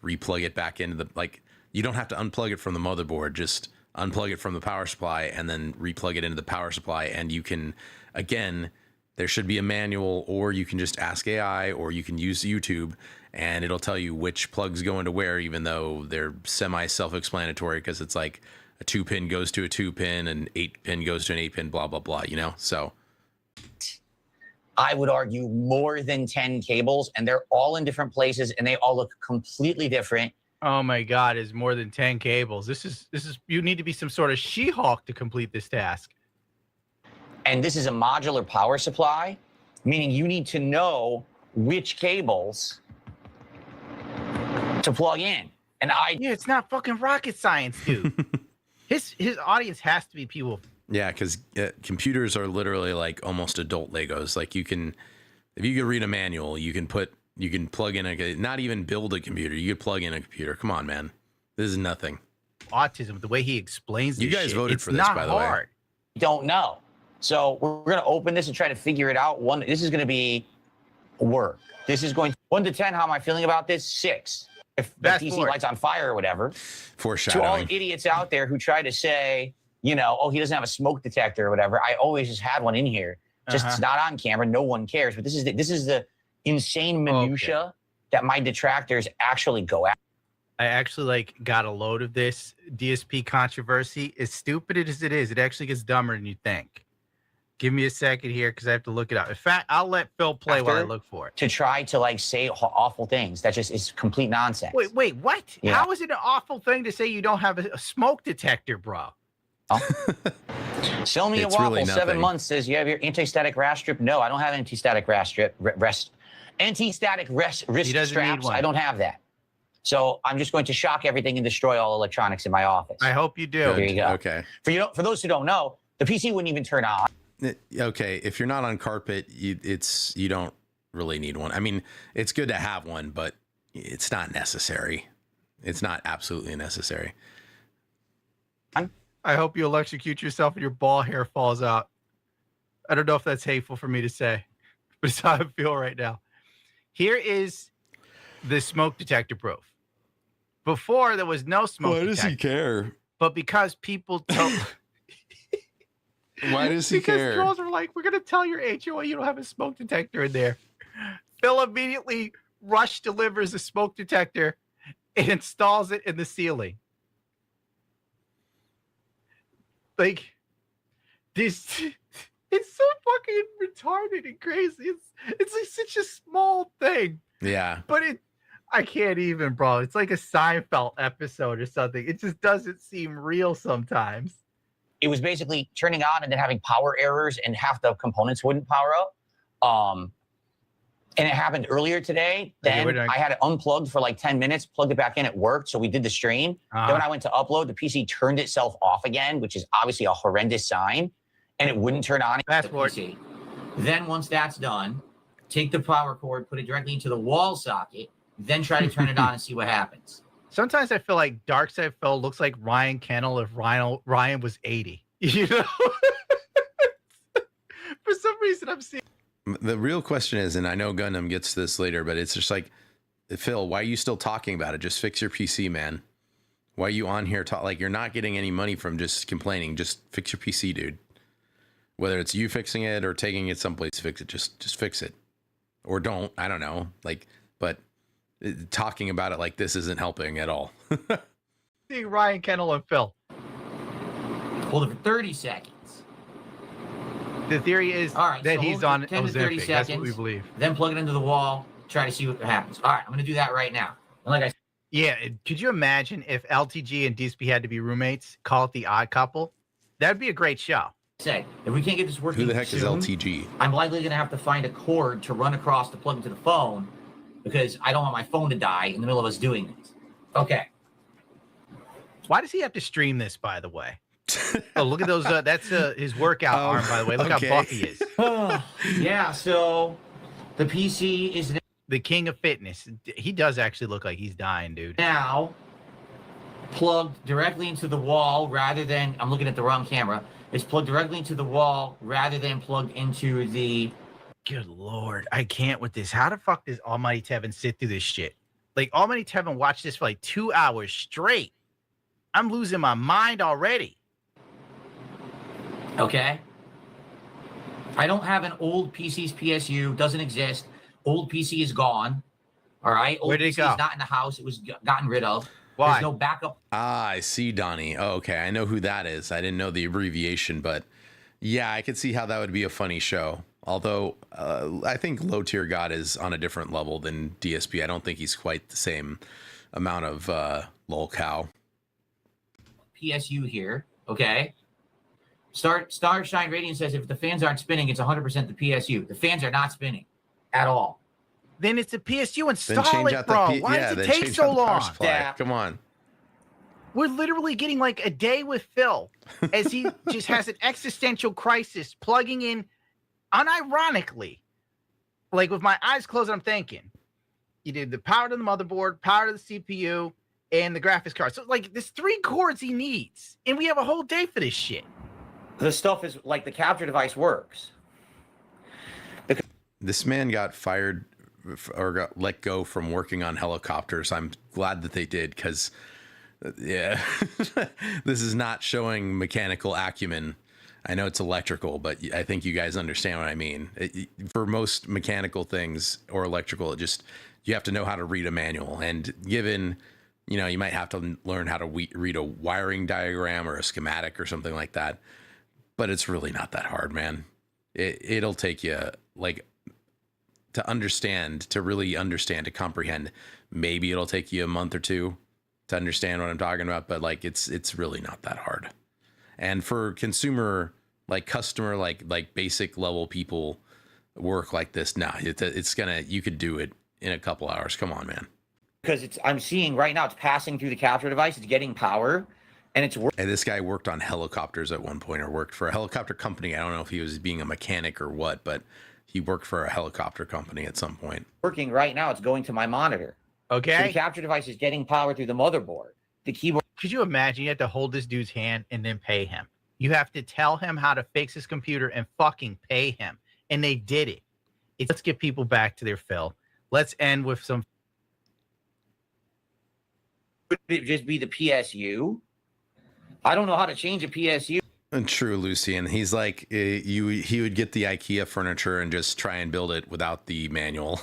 replug it back into the, like, you don't have to unplug it from the motherboard, just unplug it from the power supply and then replug it into the power supply. And you can, again, there should be a manual, or you can just ask AI, or you can use YouTube and it'll tell you which plugs go into where, even though they're semi-self-explanatory, because it's like a 2-pin goes to a 2-pin, an 8-pin goes to an 8-pin, blah, blah, blah, you know? So I would argue more than 10 cables, and they're all in different places and they all look completely different. Oh my God, is more than 10 cables. This is you need to be some sort of She-Hulk to complete this task. And this is a modular power supply, meaning you need to know which cables to plug in. And yeah, it's not fucking rocket science, dude. his audience has to be people. Yeah, because computers are literally like almost adult Legos. Like you can, if you could read a manual, you can plug in not even build a computer. You could plug in a computer. Come on, man. This is nothing. Autism, the way he explains this You guys shit, voted it's for this, not by the hard. way. don't know. So we're going to open this and try to figure it out. This is going to be work. This is going 1 to 10. How am I feeling about this? 6. If the PC lights on fire or whatever. Foreshadowing. To all the idiots out there who try to say, you know, oh, he doesn't have a smoke detector or whatever. I always just had one in here. Just it's not on camera. No one cares. But this is the insane minutia that my detractors actually go at. I actually got a load of this DSP controversy. As stupid as it is, it actually gets dumber than you think. Give me a second here because I have to look it up. In fact, I'll let Phil play while I look for it. To try to say awful things. That just is complete nonsense. Wait, what? Yeah. How is it an awful thing to say you don't have a smoke detector, bro? Sell me It's a waffle. really 7 months says you have your anti-static rash strip. No, I don't have anti-static rash strip. Anti-static wrist straps. I don't have that. So I'm just going to shock everything and destroy all electronics in my office. I hope you do. There you go. Okay. For those who don't know, the PC wouldn't even turn on. Okay, if you're not on carpet, you don't really need one. I mean, it's good to have one, but it's not necessary. It's not absolutely necessary. I hope you electrocute yourself and your ball hair falls out. I don't know if that's hateful for me to say, but it's how I feel right now. Here is the smoke detector proof. Before, there was no smoke detector. Why does he care? But because people don't... Why does he care? Because trolls are like, we're going to tell your HOA you don't have a smoke detector in there. Phil immediately delivers a smoke detector and installs it in the ceiling. This, it's so fucking retarded and crazy. It's like such a small thing. Yeah. But I can't even, bro. It's like a Seinfeld episode or something. It just doesn't seem real sometimes. It was basically turning on and then having power errors and half the components wouldn't power up. And it happened earlier today. Then I had it unplugged for 10 minutes, plugged it back in, it worked. So we did the stream. Then when I went to upload, the PC turned itself off again, which is obviously a horrendous sign. And it wouldn't turn on. PC. Then once that's done, take the power cord, put it directly into the wall socket, then try to turn it on and see what happens. Sometimes I feel like Darkside Phil looks like Ryan Kennel if Ryan was 80. You know? For some reason, I'm seeing. The real question is, and I know Gundam gets this later, but it's just like, Phil, why are you still talking about it? Just fix your PC, man. Why are you on here? You're not getting any money from just complaining. Just fix your PC, dude. Whether it's you fixing it or taking it someplace to fix it, just fix it. Or don't. I don't know. But talking about it like this isn't helping at all. Seeing Ryan Kennel and Phil. Hold it for 30 seconds. The theory is that he's on 10 to 30 Ozempic. seconds. That's what we believe. Then plug it into the wall. Try to see what happens. All right, I'm going to do that right now. And like I said, Yeah, could you imagine if LTG and DSP had to be roommates? Call it The Odd Couple. That'd be a great show. Say, if we can't get this working, Who the heck soon, is LTG? I'm likely going to have to find a cord to run across to plug into the phone because I don't want my phone to die in the middle of us doing this. Okay. Why does he have to stream this, by the way? Oh, look at those. That's his workout arm, by the way. Look how buff he is. Yeah, so the PC is the king of fitness. He does actually look like he's dying, dude. now plugged directly into the wall rather than, I'm looking at the wrong camera. It's plugged directly into the wall rather than plugged into the... Good Lord, I can't with this. How the fuck does Almighty Tevin sit through this shit? Like, Almighty Tevin watched this for like 2 hours straight. I'm losing my mind already. Okay. I don't have an old PC's PSU. Doesn't exist. Old PC is gone. All right. Old Where did it PC go? is not in the house. It was gotten rid of. Why? There's no backup. Ah, I see, Donnie. Oh, okay. I know who that is. I didn't know the abbreviation, but yeah, I could see how that would be a funny show. Although I think Low Tier God is on a different level than DSP. I don't think he's quite the same amount of lolcow. PSU here. Okay. Starshine Radiant says if the fans aren't spinning, it's 100% the PSU. The fans are not spinning at all. Then it's a PSU. Install change it, out bro. the Why does it take so long? Come on. We're literally getting like a day with Phil as he just has an existential crisis plugging in unironically. Like with my eyes closed, I'm thinking you did the power to the motherboard, power to the CPU, and the graphics card. So like there's 3 cords he needs, and we have a whole day for this shit. The stuff is like the capture device works. This man got fired or got let go from working on helicopters. I'm glad that they did because, yeah, this is not showing mechanical acumen. I know it's electrical, but I think you guys understand what I mean. For most mechanical things or electrical, you have to know how to read a manual. And given, you might have to learn how to read a wiring diagram or a schematic or something like that. But it's really not that hard, man. It'll take you like to really understand, to comprehend. Maybe it'll take you a month or 2 to understand what I'm talking about, but like it's really not that hard. And for consumer, like customer, like basic level people work like this, you could do it in a couple hours. Come on, man. Because I'm seeing right now it's passing through the capture device, it's getting power, and it's working. And this guy worked on helicopters at one point, or worked for a helicopter company. I don't know if he was being a mechanic or what, but he worked for a helicopter company at some point. Working right now, it's going to my monitor. Okay. So the capture device is getting power through the motherboard. The keyboard. Could you imagine you have to hold this dude's hand and then pay him? You have to tell him how to fix his computer and fucking pay him. And they did it. Let's get people back to their fill. Let's end with some. Would it just be the PSU? I don't know how to change a PSU. And true, Lucian. He's like, he would get the IKEA furniture and just try and build it without the manual,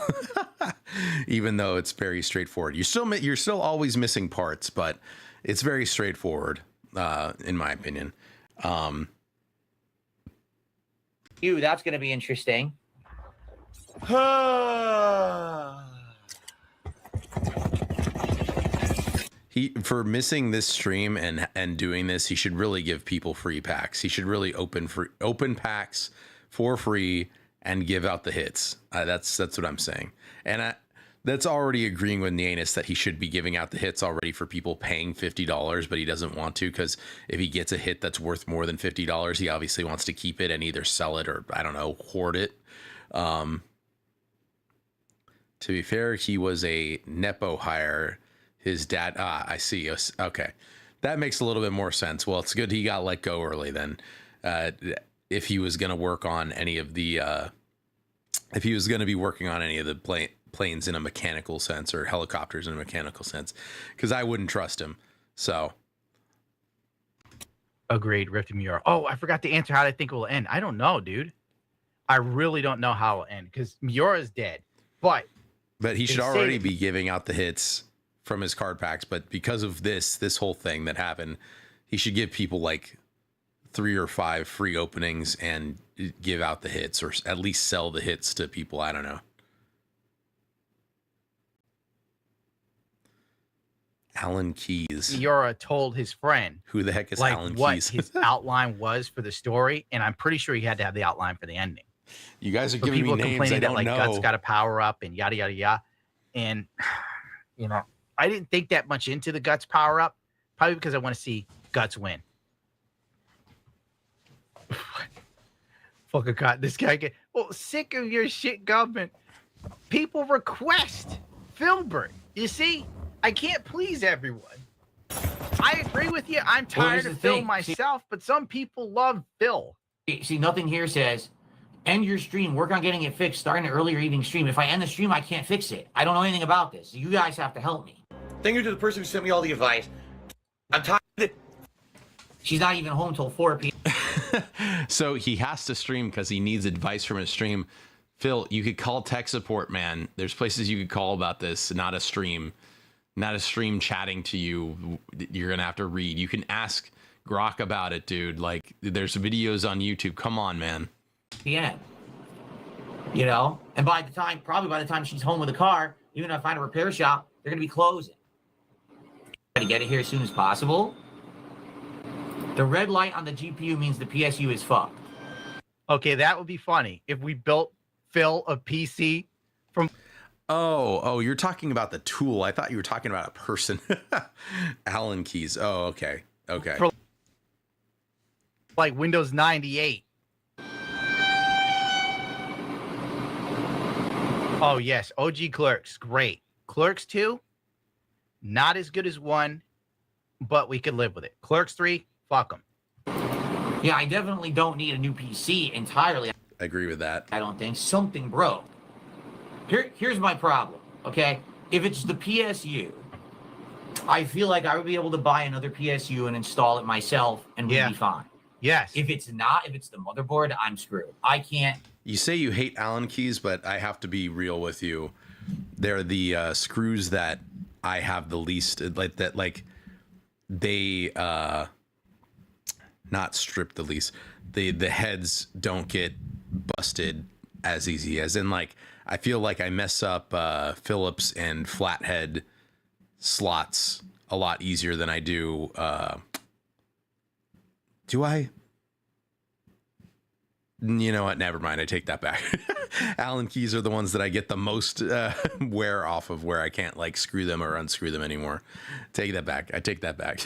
even though it's very straightforward. You're still always missing parts, but it's very straightforward, in my opinion. That's going to be interesting. For missing this stream and doing this, he should really give people free packs. He should really open packs for free and give out the hits. That's what I'm saying. And that's already agreeing with Niceness that he should be giving out the hits already for people paying $50, but he doesn't want to, because if he gets a hit that's worth more than $50, he obviously wants to keep it and either sell it or, I don't know, hoard it. To be fair, he was a Nepo hire. His dad, I see. Okay. That makes a little bit more sense. Well, it's good he got let go early then. If he was going to work on any of the, if he was going to be working on any of the planes in a mechanical sense or helicopters in a mechanical sense, because I wouldn't trust him. So. Agreed, Rift and Miura. Oh, I forgot to answer how I think it will end. I don't know, dude. I really don't know how it will end because Miura's dead. But he should already be giving out the hits from his card packs, but because of this whole thing that happened, he should give people like 3 or 5 free openings and give out the hits, or at least sell the hits to people. I don't know. Alan Keyes. Yura told his friend Who the heck is like Alan what Keyes? his outline was for the story, and I'm pretty sure he had to have the outline for the ending. You guys are But giving me people names complaining I that don't like know. Guts got to power up and yada yada yada, and I didn't think that much into the Guts power up, probably because I want to see Guts win. Fucking God, this guy get sick of your shit, government. People request Filbert. You see, I can't please everyone. I agree with you. I'm tired of Phil myself, but some people love Phil. See, nothing here says end your stream, work on getting it fixed, start an earlier evening stream. If I end the stream, I can't fix it. I don't know anything about this. You guys have to help me. Thank you to the person who sent me all the advice. I'm tired of it. She's not even home till 4 p.m. So he has to stream because he needs advice from his stream. Phil, you could call tech support, man. There's places you could call about this, not a stream. Not a stream chatting to you. You're going to have to read. You can ask Grok about it, dude. Like, there's videos on YouTube. Come on, man. p.m. And probably by the time she's home with a car, even if I find a repair shop, they're going to be closing. Try to get it here as soon as possible. The red light on the GPU means the PSU is fucked. Okay, that would be funny if we built Phil a PC from. Oh, you're talking about the tool. I thought you were talking about a person. Alan Keyes. Oh, okay. For like Windows 98. Oh, yes. OG Clerks. Great. Clerks 2, not as good as 1, but we could live with it. Clerks 3, fuck them. Yeah, I definitely don't need a new PC entirely. I agree with that. I don't think something broke. Here's my problem, okay? If it's the PSU, I feel like I would be able to buy another PSU and install it myself and we'd be fine. Yes. If it's not, if it's the motherboard, I'm screwed. I can't. You say you hate Allen keys, but I have to be real with you. They're the screws that I have the least, they not strip the least. The heads don't get busted as easy, as in, like, I feel like I mess up Phillips and flathead slots a lot easier than I do. Do I? You know what? Never mind. I take that back. Allen keys are the ones that I get the most wear off of, where I can't like screw them or unscrew them anymore. Take that back. I take that back.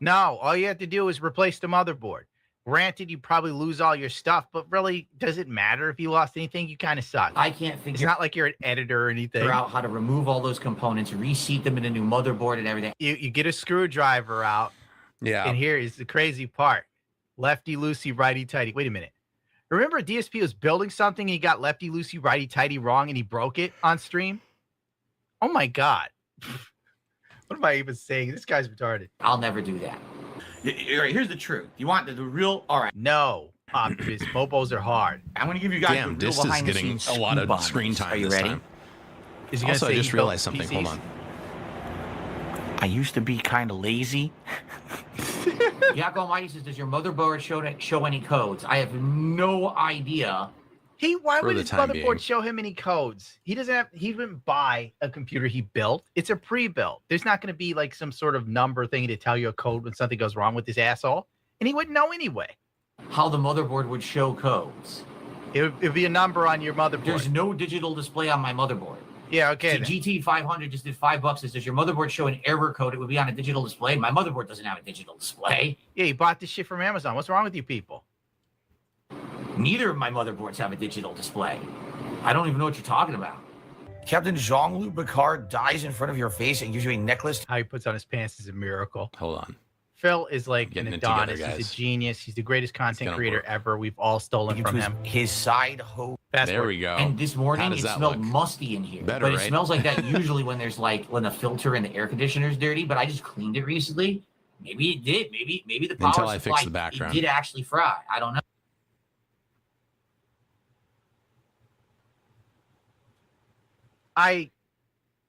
No, all you have to do is replace the motherboard. Granted, you probably lose all your stuff, but really, does it matter if you lost anything? You kind of suck. I can't figure. It's not like you're an editor or anything. Figure out how to remove all those components, reseat them in a new motherboard and everything. You get a screwdriver out. Yeah. And here is the crazy part: lefty loosey, righty tighty. Wait a minute. Remember, DSP was building something. And he got lefty loosey, righty tighty wrong, and he broke it on stream. Oh my god! What am I even saying? This guy's retarded. I'll never do that. Here's the truth. You want the real? All right. No, Optimus. Mobos are hard. I'm going to give you guys Damn, the real Dist is behind the getting scenes a lot of scoop on screen this. time Are you this ready? time. Is he gonna Also, say I just he realized built something. PCs? Hold on. I used to be kind of lazy. Yak Almighty says, does your motherboard show any codes? I have no idea. Why For would the his time motherboard being. show him any codes? He doesn't have. He didn't buy a computer he built. It's a pre-built. There's not going to be like some sort of number thing to tell you a code when something goes wrong with this asshole, and he wouldn't know anyway. How the motherboard would show codes. It'd be a number on your motherboard. There's no digital display on my motherboard. Yeah, okay. The GT500 just did $5. It says your motherboard show an error code. It would be on a digital display. My motherboard doesn't have a digital display. Yeah, you bought this shit from Amazon. What's wrong with you people? Neither of my motherboards have a digital display. I don't even know what you're talking about. Captain Jean-Luc Picard dies in front of your face and gives you a necklace. How he puts on his pants is a miracle. Hold on. Phil is like Getting an it together, Adonis. guys. He's a genius. He's the greatest content gonna creator work. ever. We've all stolen from him. His side hoe. Fast There forward. we go. And this How morning does it that smelled look? musty in here. Better, but it right? smells like that usually when there's when the filter and the air conditioner's dirty, but I just cleaned it recently. Maybe it did. Maybe the power Until I supply, fix the background. it did actually fry. I don't know. I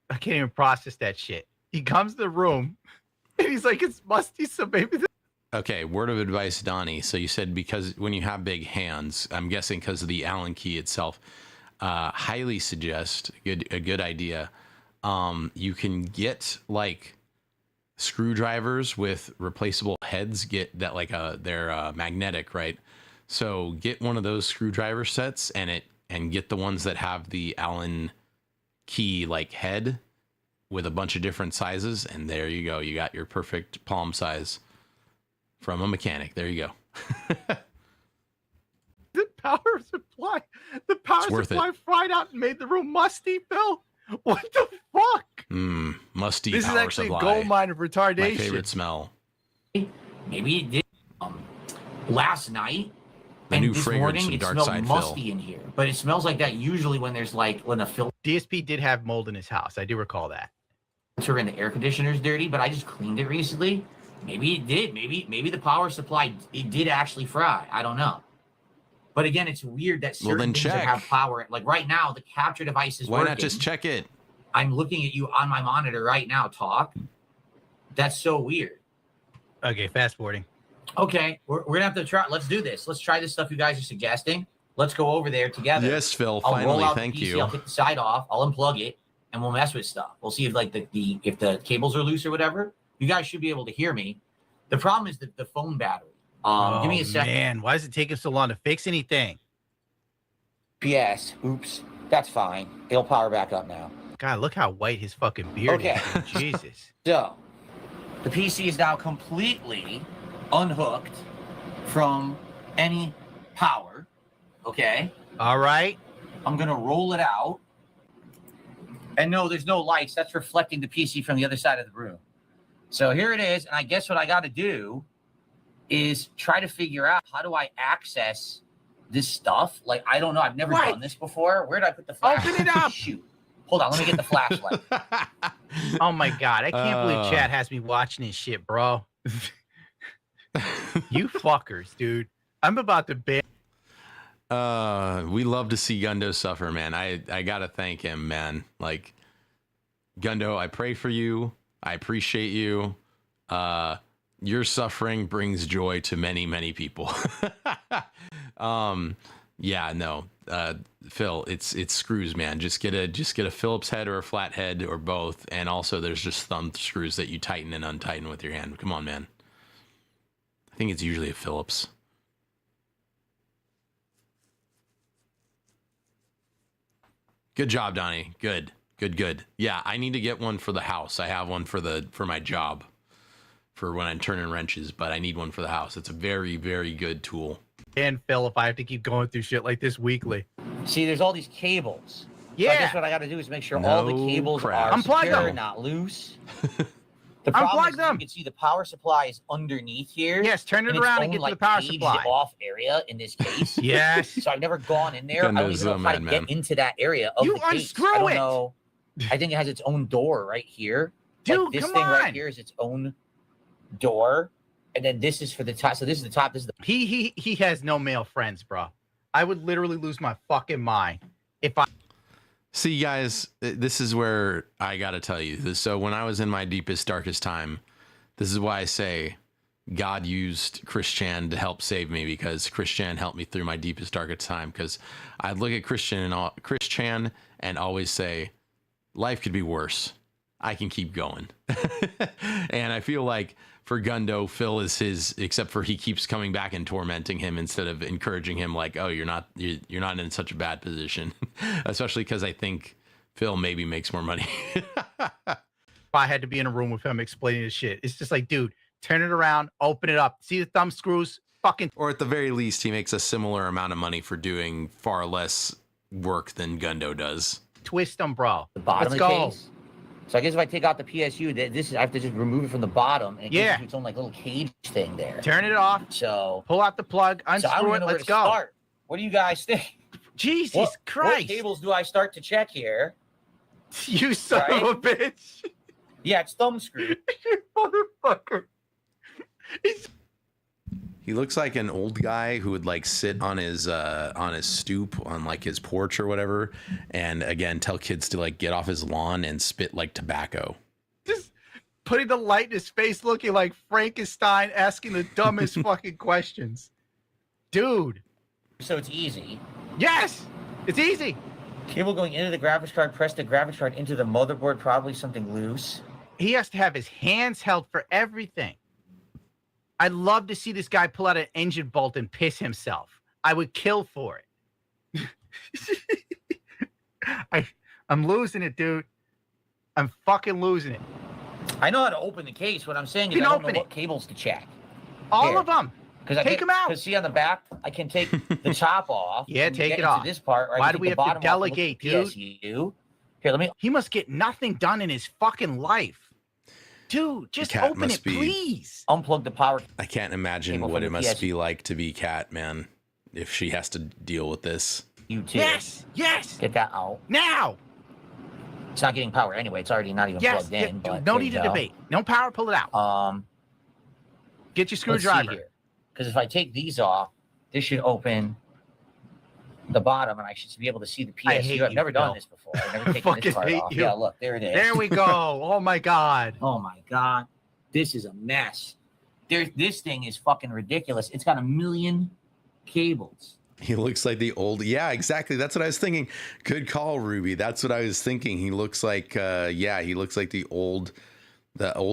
can't even process that shit. He comes to the room and he's like, it's musty, so maybe Okay, word of advice, Donnie. So you said because when you have big hands, I'm guessing because of the Allen key itself, highly suggest, a good idea. You can get like screwdrivers with replaceable heads get that like they're magnetic, right? So get one of those screwdriver sets and get the ones that have the Allen key like head with a bunch of different sizes, and there you go. You got your perfect palm size from a mechanic. There you go. The power supply fried out and made the room musty, Phil. What the fuck? Musty This power is actually supply. a gold mine of retardation. My favorite smell. Maybe it did last night. The and new this fragrance morning from it Dark smelled Side musty Phil. in here. But it smells like that usually when there's like when the DSP did have mold in his house. I do recall that. filter and the air conditioner's dirty, but I just cleaned it recently. Maybe it did. Maybe the power supply it did actually fry. I don't know. But again, it's weird that certain things that have power. Like right now, the capture device is working. Why not just check it? I'm looking at you on my monitor right now. Talk. That's so weird. Okay, fast forwarding. Okay, we're gonna have to try. Let's do this. Let's try this stuff you guys are suggesting. Let's go over there together. Yes, Phil. I'll Finally, roll out thank the PC, you. I'll take the side off. I'll unplug it, and we'll mess with stuff. We'll see if like if the cables are loose or whatever. You guys should be able to hear me. The problem is the phone battery. Give me a second. Man, why does it take him so long to fix anything? Yes. Oops. That's fine. It'll power back up now. God, look how white his fucking beard Okay. is. Jesus. So, the PC is now completely unhooked from any power. Okay. All right. I'm gonna roll it out. And no, there's no lights. That's reflecting the PC from the other side of the room. So here it is. And I guess what I got to do is try to figure out how do I access this stuff. Like, I don't know. I've never done this before. Where did I put the flashlight? Open it up. Shoot. Hold on. Let me get the flashlight. Oh my God. I can't believe Chad has me watching this shit, bro. You fuckers, dude. I'm about to ban. We love to see Gundo suffer, man. I gotta thank him, man. Like, Gundo, I pray for you. I appreciate you. Your suffering brings joy to many, many people. Yeah, no, Phil, it's screws, man. Just get a Phillips head or a flat head or both, and also there's just thumb screws that you tighten and untighten with your hand. Come on, man. I think it's usually a Phillips. Good job, Donnie. Good. Yeah, I need to get one for the house. I have one for my job, for when I'm turning wrenches, but I need one for the house. It's a very, very good tool. And Phil, if I have to keep going through shit like this weekly. See, there's all these cables. Yeah. So I guess what I got to do is make sure all the cables are secure, not loose. The problem is you can see the power supply is underneath here. Yes, turn it around and get to the power supply. Off area in this case. Yes. So I've never gone in there. I don't even know how to get into that area of the case. Unscrew I don't it. know. I think it has its own door right here. Dude, like this come thing on. right here is its own door. And then this is for the top. So this is the top. This is the He has no male friends, bro. I would literally lose my fucking mind if I. See, guys, this is where I got to tell you this. So when I was in my deepest, darkest time, this is why I say God used Christian to help save me, because Christian helped me through my deepest, darkest time. Because I'd look at Christian and always say, life could be worse. I can keep going. And I feel like for Gundo, Phil is his, except for he keeps coming back and tormenting him instead of encouraging him like, oh, you're not in such a bad position. Especially because I think Phil maybe makes more money. If I had to be in a room with him explaining this shit, it's just like, dude, turn it around, open it up. See the thumb screws? Fucking. Or at the very least, he makes a similar amount of money for doing far less work than Gundo does. Twist them, bro. the bottom Let's of the go. case. So I guess if I take out the PSU, I have to just remove it from the bottom and it gives it its own like little cage thing there. Turn it off. So pull out the plug, so I don't unscrew even it. know where Let's to go. start. What do you guys think? Jesus Christ. What cables do I start to check here? You son of a bitch. Yeah, it's thumb screw. You motherfucker. He looks like an old guy who would like sit on his stoop on like his porch or whatever, and again tell kids to like get off his lawn and spit like tobacco. Just putting the light in his face, looking like Frankenstein, asking the dumbest fucking questions. Dude. So it's easy. Yes, it's easy. Cable going into the graphics card, press the graphics card into the motherboard, probably something loose. He has to have his hands held for everything. I'd love to see this guy pull out an engine bolt and piss himself. I would kill for it. I'm losing it, dude. I'm fucking losing it. I know how to open the case. What I'm saying is You I can don't know open what cables to check. All of them. Take them out. Because see on the back, I can take the top off. Yeah, and take get it into off. This part. Or I Why can do we take the have to bottom off and look delegate, at the dude? PSU. Here, let me. He must get nothing done in his fucking life. Dude, just Cat open must it, be- please. Unplug the power. I can't imagine Cable what from it the must PSU. be like to be Cat, man, if she has to deal with this. You too. Yes. Get that out. Now. It's not getting power anyway. It's already not even Yes. plugged in. But No there need you to go. debate. No power. Pull it out. Get your screwdriver. Because if I take these off, this should open the bottom, and I should be able to see the I hate PSU. I've you, never done Phil. this before. I've never taken Fucking this part hate off. you. Yeah, look, there it is. There we go. Oh my god. Oh my god, this is a mess. This thing is fucking ridiculous. It's got 1 million cables. He looks like the old. Yeah, exactly. That's what I was thinking. Good call, Ruby. That's what I was thinking. He looks like. He looks like the old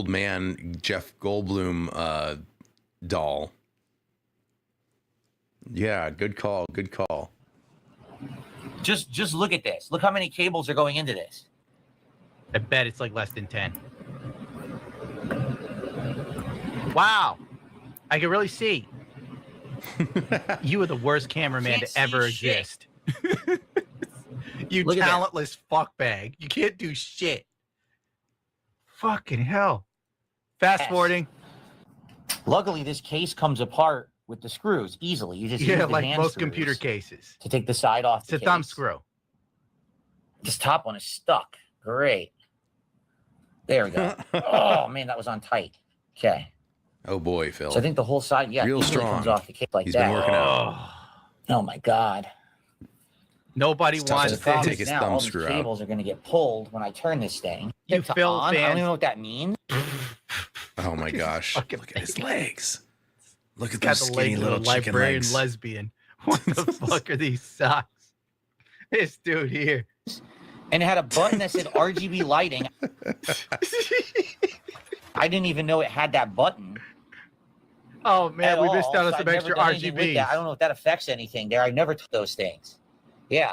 man Jeff Goldblum doll. Yeah, good call. Good call. Just look at this. Look how many cables are going into this. I bet it's like less than 10. Wow. I can really see. You are the worst cameraman Can't to ever see shit. exist. You Look at that. talentless fuckbag. You can't do shit. Fucking hell. Fast forwarding. Luckily, this case comes apart with the screws easily. You just use Yeah, the like hand most screws computer cases. to take the side off. It's a thumb screw. This top one is stuck. Great. There we go. Oh man, that was on tight. Okay. Oh boy, Phil. So I think the whole side, yeah, Real easily strong. comes off the case like He's that. been working out. Oh my god. Nobody It's tough wants to The problem take is his now thumb all these screw out. cables are going to get pulled when I turn this thing. You It's Phil on. I don't fans. even know what that means. Oh my gosh! Fucking Look at his legs. Look at Got those the skinny legs of a little chicken librarian legs. lesbian. What the fuck are these socks? This dude here. And it had a button that said RGB lighting. I didn't even know it had that button. Oh man, at we missed all, out on so some I've extra never done anything with RGBs. that. I don't know if that affects anything there. I never took those things. Yeah.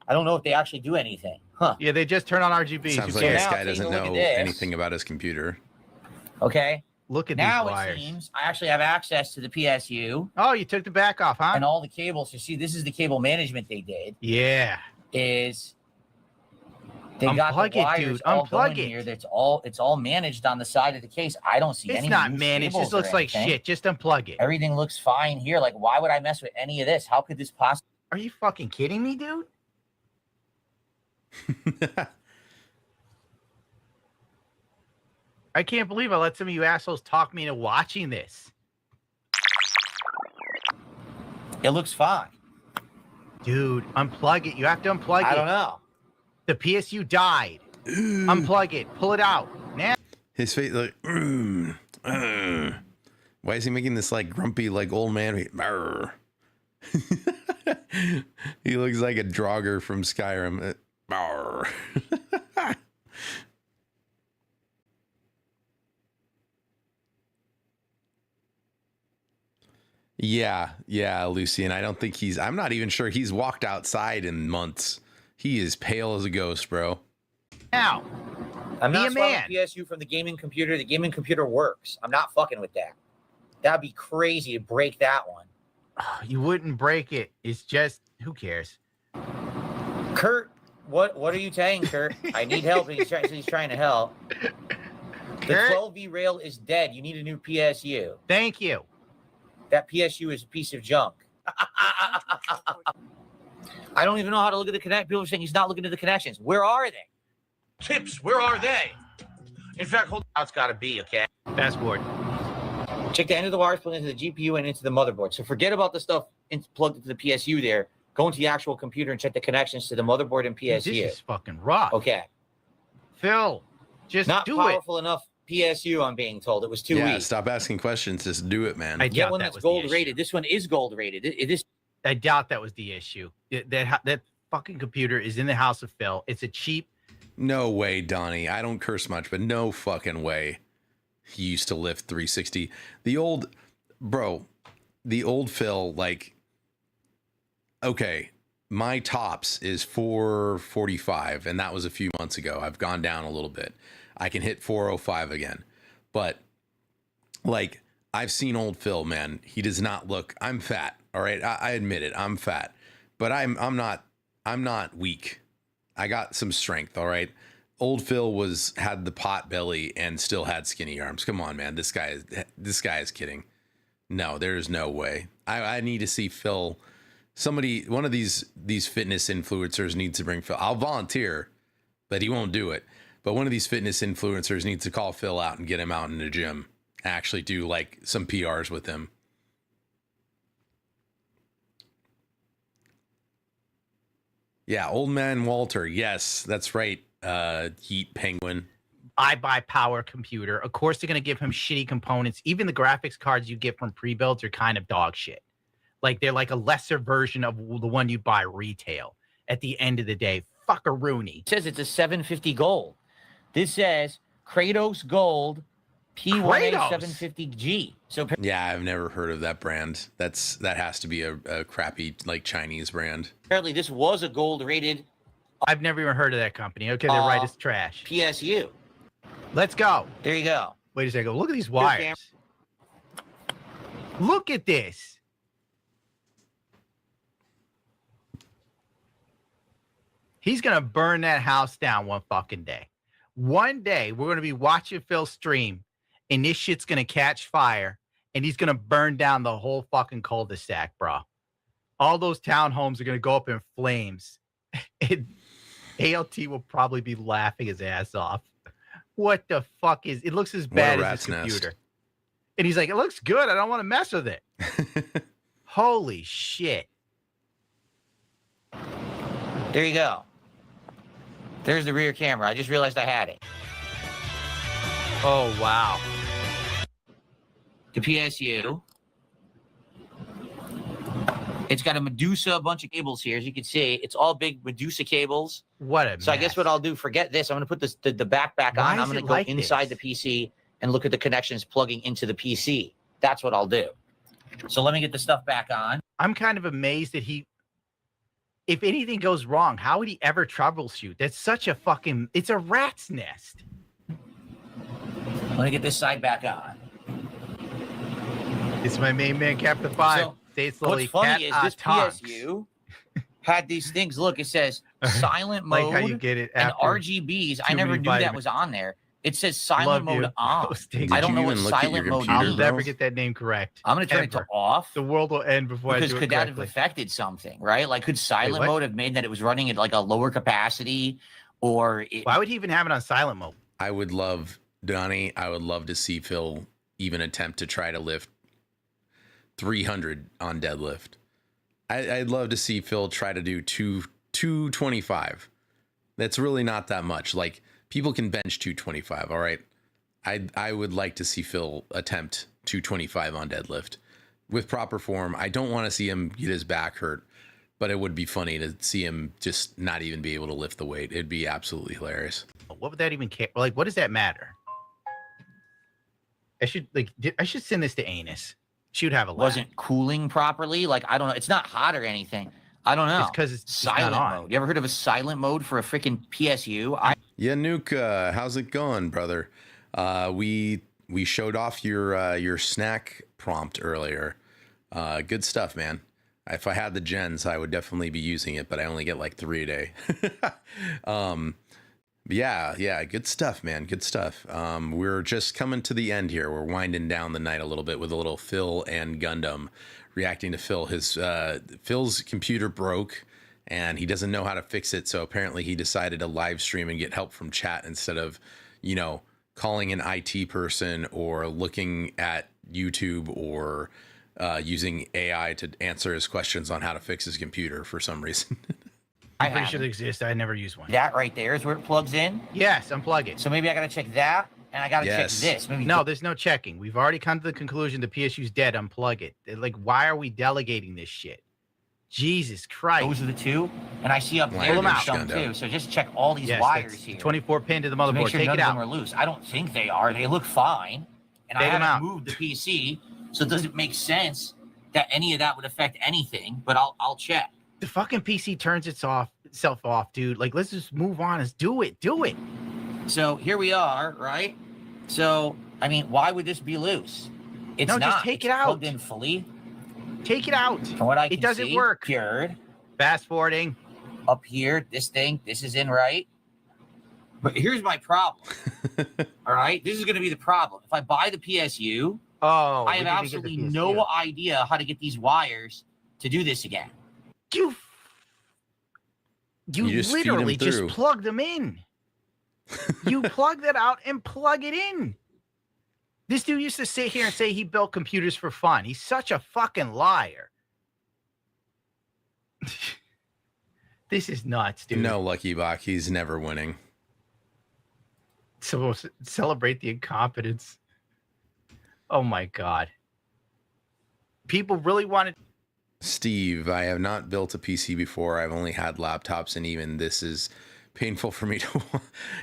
I don't know if they actually do anything. Huh. Yeah, they just turn on RGBs. Sounds You like can't- this now guy take a doesn't look at know this. anything about his computer. Okay. Look at Now these it wires. seems I actually have access to the PSU Oh, you took the back off, huh? and all the cables. You see, this is the cable management they did. Yeah. Is they got Unplug the it, wires dude. all Unplug going it. here. It's all managed on the side of the case. I don't see It's any. not loose managed. cables This looks or like anything. shit. Just unplug it. Everything looks fine here. Like, why would I mess with any of this? How could this possibly? Are you fucking kidding me, dude? I can't believe I let some of you assholes talk me into watching this. It looks fine. Dude, unplug it. You have to unplug it. I don't know. The PSU died. Unplug it. Pull it out. Now. His face like. Why is he making this like grumpy like old man? He looks like a Draugr from Skyrim. Yeah, Lucian. I don't think I'm not even sure he's walked outside in months. He is pale as a ghost, bro. Now. I'm Be not a swapping man. PSU from the gaming computer. The gaming computer works. I'm not fucking with that. That'd be crazy to break that one. You wouldn't break it. It's just, who cares? Kurt, what are you saying, Kurt? I need help. He's trying to help. The Kurt? 12V rail is dead. You need a new PSU. Thank you. That PSU is a piece of junk. I don't even know how to look at the connect. People are saying he's not looking at the connections. Where are they? Tips, where are they? In fact, hold on. It's got to be, okay? Fast forward. Check the end of the wires plugged into the GPU and into the motherboard. So forget about the stuff plugged into the PSU there. Go into the actual computer and check the connections to the motherboard and PSU. This is fucking rough. Okay. Phil, just Not do it. powerful enough PSU, I'm being told. It was too Yeah, weak. stop asking questions. Just do it, man. I Get doubt one that that's was the gold issue. rated. This one is gold rated. I doubt that was the issue. That fucking computer is in the house of Phil. It's a cheap No way, Donnie. I don't curse much, but no fucking way. He used to lift 360. The old Phil, like, okay, my tops is 445, and that was a few months ago. I've gone down a little bit. I can hit 405 again. But, like, I've seen old Phil, man. He does not look, I'm fat, all right? I admit it, I'm fat. But I'm not weak. I got some strength, all right? Old Phil had the pot belly and still had skinny arms. Come on, man. This guy is kidding. No, there's no way. I need to see Phil. One of these fitness influencers needs to bring Phil. I'll volunteer, but he won't do it. But one of these fitness influencers needs to call Phil out and get him out in the gym. Actually do like some PRs with him. Yeah, old man Walter. Yes, that's right. Heat Penguin. I buy power computer. Of course, they're going to give him shitty components. Even the graphics cards you get from pre-builds are kind of dog shit. Like, they're like a lesser version of the one you buy retail. At the end of the day, fuck-a-rooney. It says it's a 750 gold. This says Kratos Gold P1A 750G. So yeah, I've never heard of that brand. That has to be a crappy, like, Chinese brand. Apparently, this was a gold-rated. I've never even heard of that company. Okay, they're right. It's trash. PSU. Let's go. There you go. Wait a second. Look at these wires. Look at this. He's going to burn that house down one fucking day. One day, we're going to be watching Phil stream, and this shit's going to catch fire, and he's going to burn down the whole fucking cul-de-sac, bro. All those townhomes are going to go up in flames. And ALT will probably be laughing his ass off. What the fuck is it? Looks as bad as his computer. And he's like, it looks good. I don't want to mess with it. Holy shit. There you go. There's the rear camera. I just realized I had it. Oh, wow. The PSU. It's got a Medusa, a bunch of cables here. As you can see, it's all big Medusa cables. What a So I guess what I'll do, forget this. I'm going to put this, the back on. I'm going to go like inside the PC and look at the connections plugging into the PC. That's what I'll do. So let me get the stuff back on. I'm kind of amazed that if anything goes wrong, how would he ever troubleshoot? That's such a fucking, it's a rat's nest. Let me get this side back on. It's my main man, Captain 5. So, Stay slowly. what's funny is this PSU had these things. Look, it says silent mode like how you get it and RGBs. I never knew that was on there. It says silent mode on. I don't know what silent mode means. I'll never get that name correct. I'm going to turn it to off. The world will end before I do it could that have affected something, right? Like, could silent mode have made that it was running at like a lower capacity, or why would he even have it on silent mode? I would love, Donnie, I would love to see Phil even attempt to try to lift 300 on deadlift. I'd love to see Phil try to do 225. That's really not that much. Like, people can bench 225, all right? I would like to see Phil attempt 225 on deadlift with proper form. I don't want to see him get his back hurt, but it would be funny to see him just not even be able to lift the weight. It'd be absolutely hilarious. What would that even care? Like, what does that matter? I should send this to Anus. She would have a laugh. Wasn't cooling properly. Like, I don't know. It's not hot or anything. I don't know. It's because it's silent not on. mode. You ever heard of a silent mode for a freaking PSU? Yeah, Nuke, how's it going, brother? We showed off your snack prompt earlier. Good stuff, man. If I had the gens, I would definitely be using it, but I only get like 3 a day. Yeah, good stuff, man. Good stuff. We're just coming to the end here. We're winding down the night a little bit with a little Phil and Gundam reacting to Phil. Phil's computer broke and he doesn't know how to fix it. So apparently he decided to live stream and get help from chat instead of, calling an IT person or looking at YouTube or using AI to answer his questions on how to fix his computer for some reason. I'm pretty sure they exist. I never use one. That right there is where it plugs in? Yes, unplug it. So maybe I got to check that, and I got to check this. Maybe no, there's no checking. We've already come to the conclusion the PSU's dead. Unplug it. Like, why are we delegating this shit? Jesus Christ. Those are the two. And I see up there there's some too. So just check all these wires here. 24 pin to the motherboard. Make sure Take none it of out. them are loose. I don't think they are. They look fine. And Take I them out. haven't moved the PC, so it doesn't make sense that any of that would affect anything. But I'll check. The fucking PC turns itself off, dude. Like, let's just move on. Let's do it. Do it. So here we are, right? So I mean, why would this be loose? It's no, not. just take it's it out. Plugged in fully. Take it out. From what I can it doesn't see, work. Cured. Fast forwarding. Up here, this is in right. But here's my problem. All right, this is going to be the problem. If I buy the PSU, I have absolutely no idea how to get these wires to do this again. You literally just plug them in. You plug that out and plug it in. This dude used to sit here and say he built computers for fun. He's such a fucking liar. This is nuts, dude. No, Lucky Bach, he's never winning. So celebrate the incompetence. Oh my God. People really wanted. Steve, I have not built a PC before. I've only had laptops, and even this is painful for me to.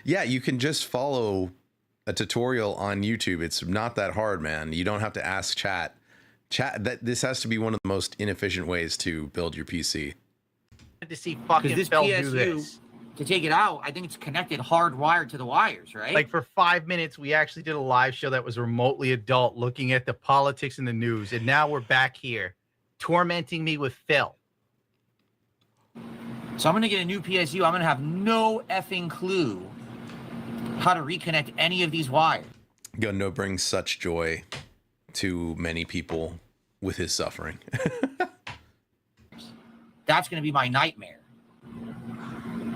Yeah, you can just follow a tutorial on YouTube. It's not that hard, man. You don't have to ask chat. This has to be one of the most inefficient ways to build your PC. To see fucking this Phil PSU, do this. To take it out, I think it's connected hardwired to the wires, right? Like for 5 minutes, we actually did a live show that was remotely adult, looking at the politics and the news, and now we're back here, tormenting me with Phil. So I'm gonna get a new PSU. I'm gonna have no effing clue how to reconnect any of these wires. Gundo brings such joy to many people with his suffering. That's going to be my nightmare.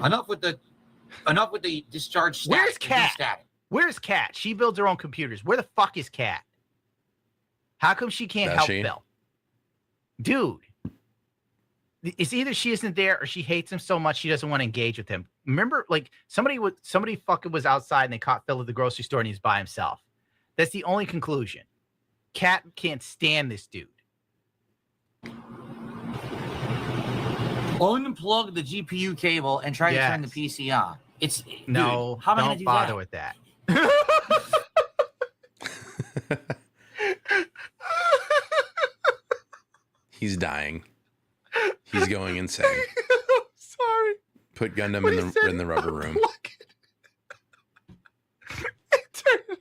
Enough with the discharge static. Where's Kat? Where's Kat? She builds her own computers. Where the fuck is Kat? How come she can't help Phil? Dude, it's either she isn't there or she hates him so much she doesn't want to engage with him. Remember, like somebody fucking was outside and they caught Phil at the grocery store and he's by himself. That's the only conclusion. Kat can't stand this dude. Unplug the GPU cable and try to turn the PC on. It's no. Dude, how am I don't do bother that? with that. He's dying. He's going insane. Sorry. Put Gundam in the rubber room.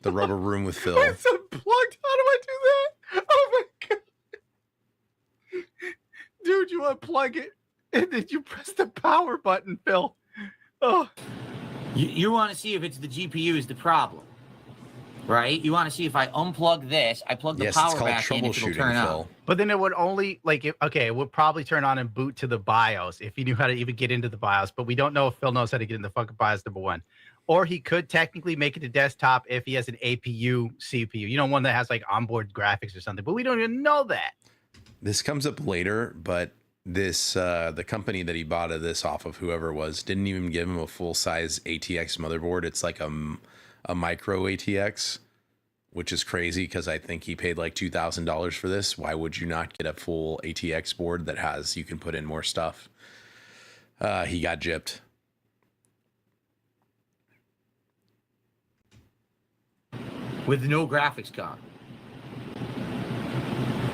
The rubber room with Phil. It's unplugged. How do I do that? Oh my God. Dude, you unplug it and then you press the power button, Phil. Oh. You want to see if it's the GPU is the problem, right? You want to see if I unplug this, I plug the power back in, if it'll turn on. But then it would only it would probably turn on and boot to the BIOS if he knew how to even get into the BIOS. But we don't know if Phil knows how to get in the fucking BIOS, number one. Or he could technically make it a desktop if he has an APU, CPU. You know, one that has like onboard graphics or something. But we don't even know that. This comes up later, but this the company that he bought this off of, whoever it was, didn't even give him a full-size ATX motherboard. It's like a micro ATX, which is crazy because I think he paid like $2,000 for this. Why would you not get a full ATX board that you can put in more stuff? He got gypped. With no graphics card.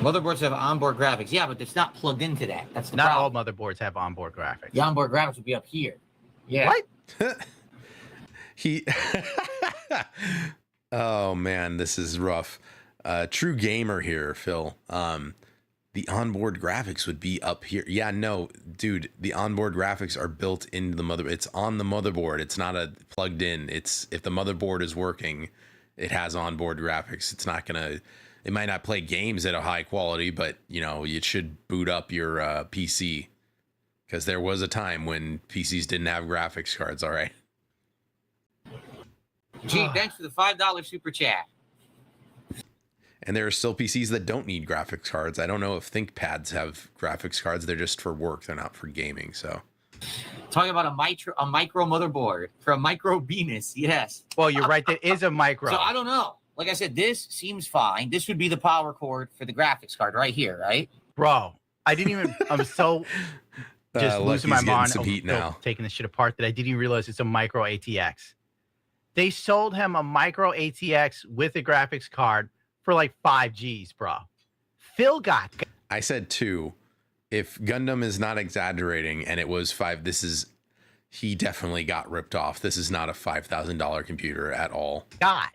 Motherboards have onboard graphics. Yeah, but it's not plugged into that. That's the problem. Not all motherboards have onboard graphics. The onboard graphics would be up here. Yeah. What? Oh man, this is rough. True gamer here, Phil. The onboard graphics would be up here. Yeah, no, dude, the onboard graphics are built into the motherboard. It's on the motherboard. It's not plugged in. It's if the motherboard is working, it has onboard graphics. It's not gonna. It might not play games at a high quality, but you know it should boot up your PC. Because there was a time when PCs didn't have graphics cards. All right. Gee, thanks for the $5 super chat. And there are still PCs that don't need graphics cards. I don't know if ThinkPads have graphics cards. They're just for work. They're not for gaming. So, talking about a micro motherboard for a micro Venus. Yes. Well, you're right. That is a micro. So I don't know. Like I said, this seems fine. This would be the power cord for the graphics card right here, right? Bro, I didn't even. I'm so just losing my Lucky's getting mind some heat now. taking this shit apart that I didn't even realize it's a micro ATX. They sold him a micro ATX with a graphics card for like 5 G's, bro. Phil got. I said 2. If Gundam is not exaggerating and it was 5, he definitely got ripped off. This is not a $5,000 computer at all.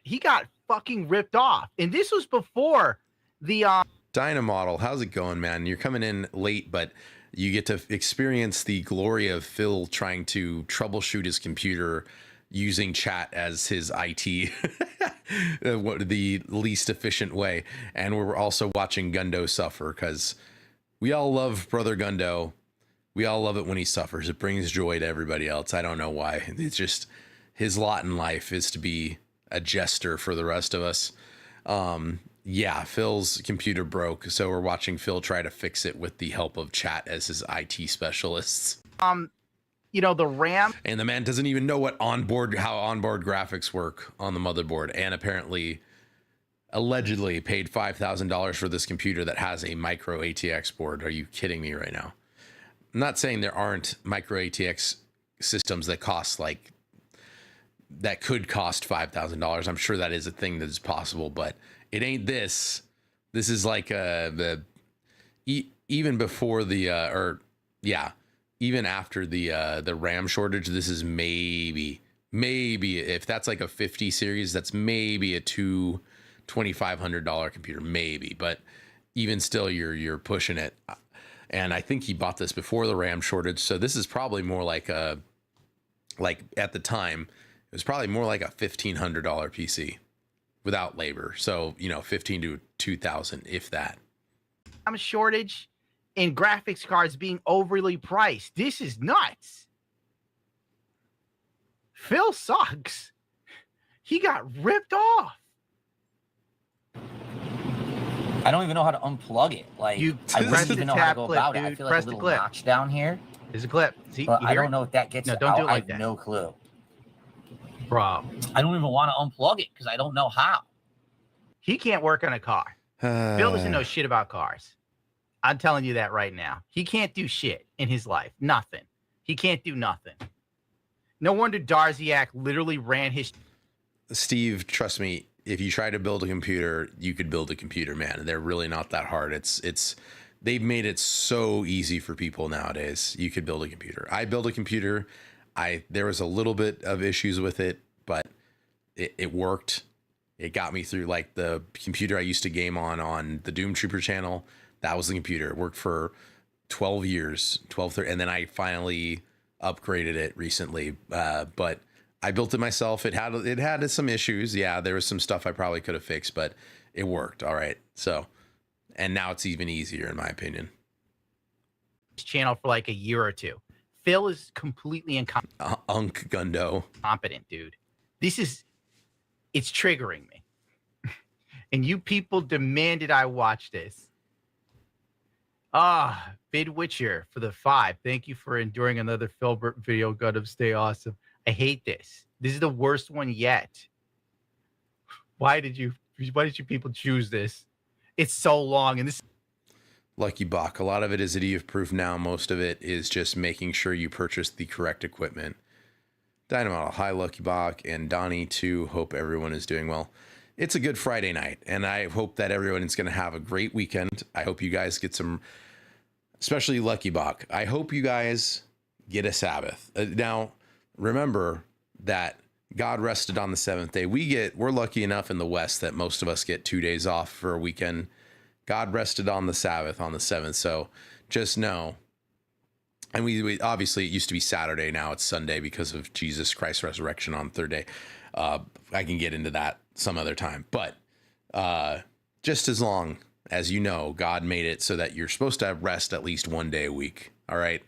He got fucking ripped off. And this was before the Dynamodel, how's it going, man? You're coming in late, but you get to experience the glory of Phil trying to troubleshoot his computer using chat as his IT, the least efficient way. And we're also watching Gundo suffer because we all love Brother Gundo. We all love it when he suffers. It brings joy to everybody else. I don't know why. It's just his lot in life is to be a jester for the rest of us. Yeah, Phil's computer broke, so we're watching Phil try to fix it with the help of chat as his IT specialists. you know, the RAM. And the man doesn't even know how onboard graphics work on the motherboard, and apparently allegedly paid $5,000 for this computer that has a micro ATX board. Are you kidding me right now? I'm not saying there aren't micro ATX systems that could cost $5,000. I'm sure that is a thing that is possible, but it ain't this. This is like even before even after the RAM shortage, this is maybe if that's like a 50 series, that's maybe a $2,500 computer, maybe, but even still, you're pushing it. And I think he bought this before the RAM shortage, so this is probably more like at the time, it was probably more like a $1,500 PC without labor. So, $1,500 to $2,000, if that. I'm a shortage in graphics cards being overly priced. This is nuts. Phil sucks. He got ripped off. I don't even know how to unplug it. Like, I don't even know how to go about it. I feel like a little notch down here. There's a clip. See, but I don't know if that gets it. No, don't do it like that. I have no clue. Bro. I don't even want to unplug it because I don't know how. He can't work on a car. Phil doesn't know shit about cars. I'm telling you that right now. He can't do shit in his life. Nothing. He can't do nothing. No wonder Darziak literally ran his... Steve, trust me, if you try to build a computer, you could build a computer, man. They're really not that hard. They've made it so easy for people nowadays. You could build a computer. I built a computer. There was a little bit of issues with it, but it worked. It got me through, like, the computer I used to game on the Doom Trooper channel. That was the computer. It worked for 12 years, 13, and then I finally upgraded it recently. But I built it myself. It had some issues. Yeah, there was some stuff I probably could have fixed, but it worked. All right. So, and now it's even easier, in my opinion. Channel for like a year or two. Phil is completely incompetent. Unk Gundo. Competent, dude. It's triggering me. And you people demanded I watch this. Bid Witcher for the 5. Thank you for enduring another Philbert video. Gundam, stay awesome. I hate this. This is the worst one yet. Why did you people choose this? It's so long, and this. Lucky Bach. A lot of it is idiot proof now. Most of it is just making sure you purchase the correct equipment. Dynamodel. Hi, Lucky Bach, and Donnie too. Hope everyone is doing well. It's a good Friday night, and I hope that everyone is going to have a great weekend. I hope you guys get some, especially Lucky Bach. I hope you guys get a Sabbath. Now, remember that God rested on the 7th day. We're lucky enough in the West that most of us get 2 days off for a weekend. God rested on the Sabbath on the 7th. So just know, and we obviously, it used to be Saturday. Now it's Sunday because of Jesus Christ's resurrection on the 3rd day. I can get into that some other time, but just as long as you know, God made it so that you're supposed to have rest at least 1 day a week. All right.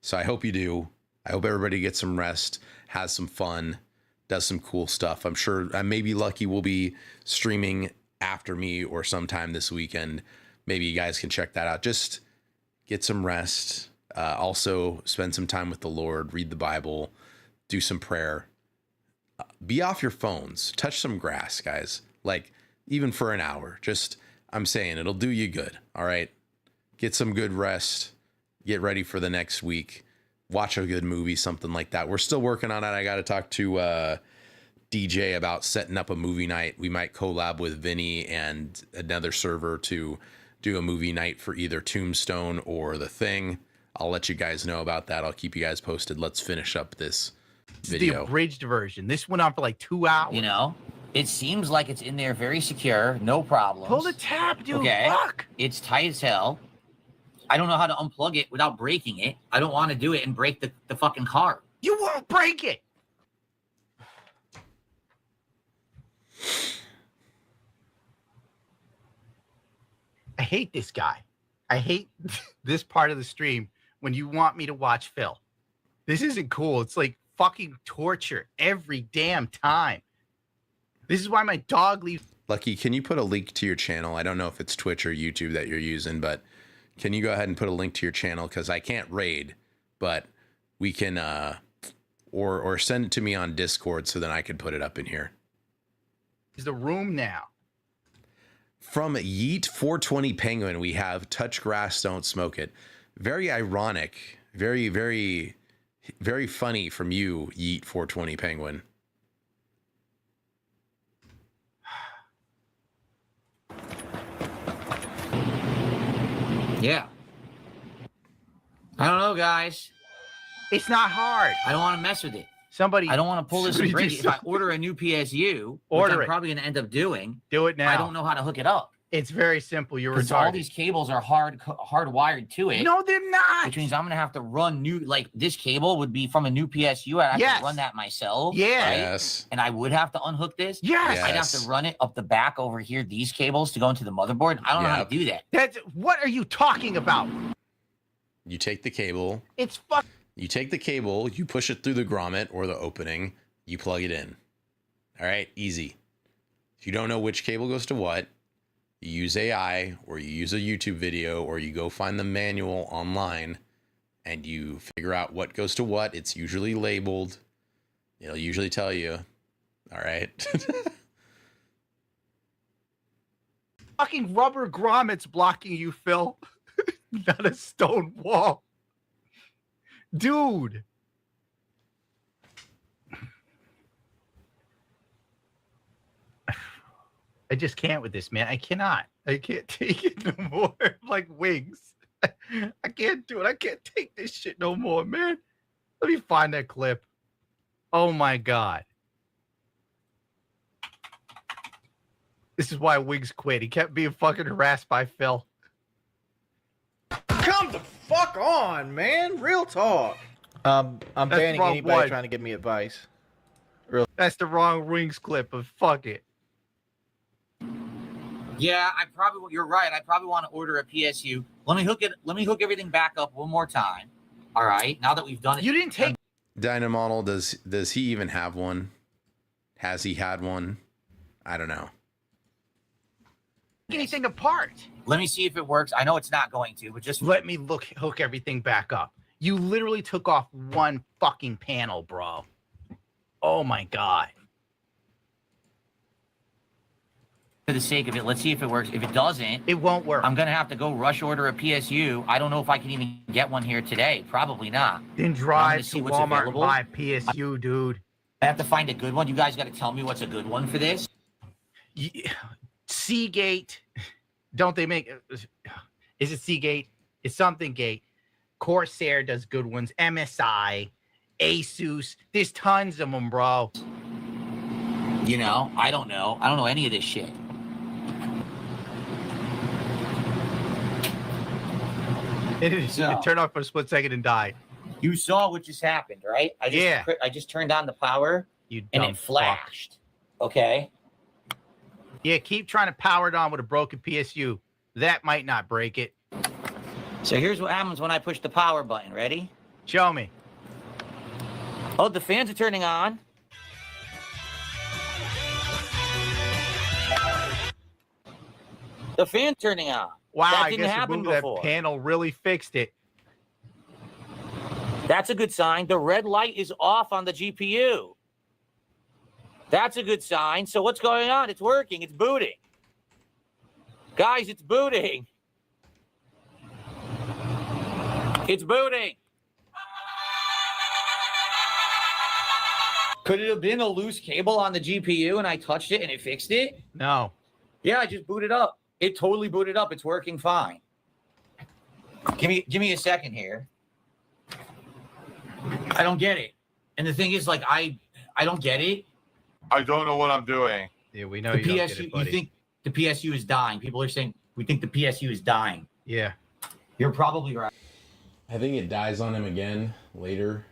So I hope you do. I hope everybody gets some rest, has some fun, does some cool stuff. I'm sure maybe Lucky will be streaming after me or sometime this weekend. Maybe you guys can check that out. Just get some rest. Also spend some time with the Lord, read the Bible, do some prayer. Be off your phones, touch some grass, guys. Like, even for an hour. I'm saying it'll do you good. All right. get some good rest, get ready for the next week, watch a good movie, something like that. We're still working on it. I got to talk to DJ about setting up a movie night. We might collab with Vinny and another server to do a movie night for either Tombstone or The Thing. I'll let you guys know about that. I'll keep you guys posted. Let's finish up this video. The abridged version. This went on for like 2 hours. You know, it seems like it's in there very secure, no problems. Pull the tab, dude. Okay. Fuck. It's tight as hell. I don't know how to unplug it without breaking it. I don't want to do it and break the fucking card. You won't break it. I hate this guy. I hate this part of the stream when you want me to watch Phil. This isn't cool. It's like fucking torture every damn time. This is why my dog leaves. Lucky, can you put a link to your channel? I don't know if it's Twitch or YouTube that you're using, but can you go ahead and put a link to your channel? Because I can't raid, but we can, or send it to me on Discord so then I can put it up in here. Is the room now. From Yeet 420 Penguin, we have touch grass, don't smoke it. Very ironic, very, very, very funny from you, Yeet 420 Penguin. Yeah. I don't know, guys. It's not hard. I don't want to mess with it. Somebody. I don't want to pull this and break it. If I order a new PSU, which I'm probably going to end up doing, do it now. I don't know how to hook it up. It's very simple. You're retarded. All these cables are hardwired to it. No, they're not. Which means I'm going to have to run new, like this cable would be from a new PSU. I'd have to run that myself. Yeah. Right? Yes. And I would have to unhook this. Yes. I'd have to run it up the back over here, these cables to go into the motherboard. I don't know how to do that. That's what are you talking about? You take the cable. It's fuck. You take the cable, you push it through the grommet or the opening, you plug it in. All right, easy. If you don't know which cable goes to what, you use AI or you use a YouTube video or you go find the manual online and you figure out what goes to what. It's usually labeled. It'll usually tell you. All right. Fucking rubber grommets blocking you, Phil. Not a stone wall. Dude. I just can't with this, man. I cannot. I can't take it no more. Like wings. I can't do it. I can't take this shit no more, man. Let me find that clip. Oh my God. This is why Wings quit. He kept being fucking harassed by Phil. Come the fuck on, man. Real talk. I'm banning anybody trying to give me advice. Real. That's the wrong Wings clip, but fuck it. Yeah, you're right. I probably want to order a PSU. Let me hook everything back up one more time. All right. Now that we've done it. You didn't take Dynamodel, does he even have one? Has he had one? I don't know. Anything apart. Let me see if it works. I know it's not going to, but just let me hook everything back up. You literally took off one fucking panel, bro. Oh my God. For the sake of it, let's see if it works. If it doesn't, it won't work. I'm gonna have to go rush order a PSU. I don't know if I can even get one here today. Probably not. Then drive to Walmart and buy a PSU, dude. I have to find a good one. You guys got to tell me what's a good one for this. Seagate. Don't they make? Is it Seagate? It's something Gate. Corsair does good ones. MSI, Asus. There's tons of them, bro. You know, I don't know. I don't know any of this shit. It turned off for a split second and died. You saw what just happened, right? I just turned on the power and it flashed. Okay. Yeah, keep trying to power it on with a broken PSU. That might not break it. So here's what happens when I push the power button. Ready? Show me. Oh, the fans are turning on. The fan's turning on. Wow, that I didn't guess happen that before. panel really fixed it. That's a good sign. The red light is off on the GPU. That's a good sign. So what's going on? It's working. It's booting. Guys, it's booting. It's booting. Could it have been a loose cable on the GPU and I touched it and it fixed it? No. Yeah, I just booted up. It totally booted up. It's working fine. Give me a second here. I don't get it. And the thing is, like, I don't get it. I don't know what I'm doing. Yeah, we know The you don't PSU, get it, buddy. you think the PSU is dying. People are saying, we think the PSU is dying. Yeah. You're probably right. I think it dies on him again later.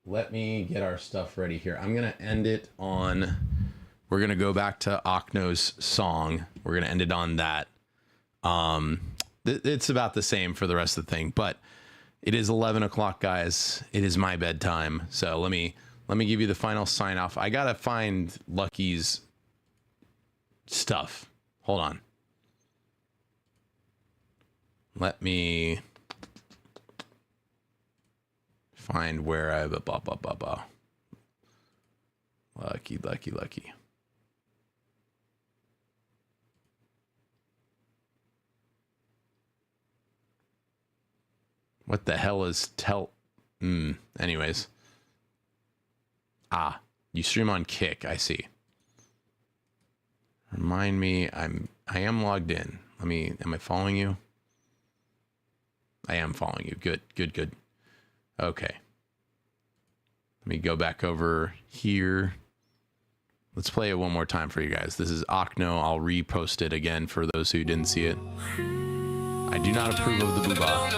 Let me get our stuff ready here. I'm going to end it on... We're going to go back to Okno's song. We're going to end it on that. It's about the same for the rest of the thing, but it is 11 o'clock, guys. It is my bedtime. So let me give you the final sign off. I got to find Lucky's stuff. Hold on. Let me find where I have Lucky. What the hell is anyways. You stream on Kick, I see. Remind me, I am logged in. Am I following you? I am following you. Good. Okay. Let me go back over here. Let's play it one more time for you guys. This is Okno. I'll repost it again for those who didn't see it. I do not approve of the booba.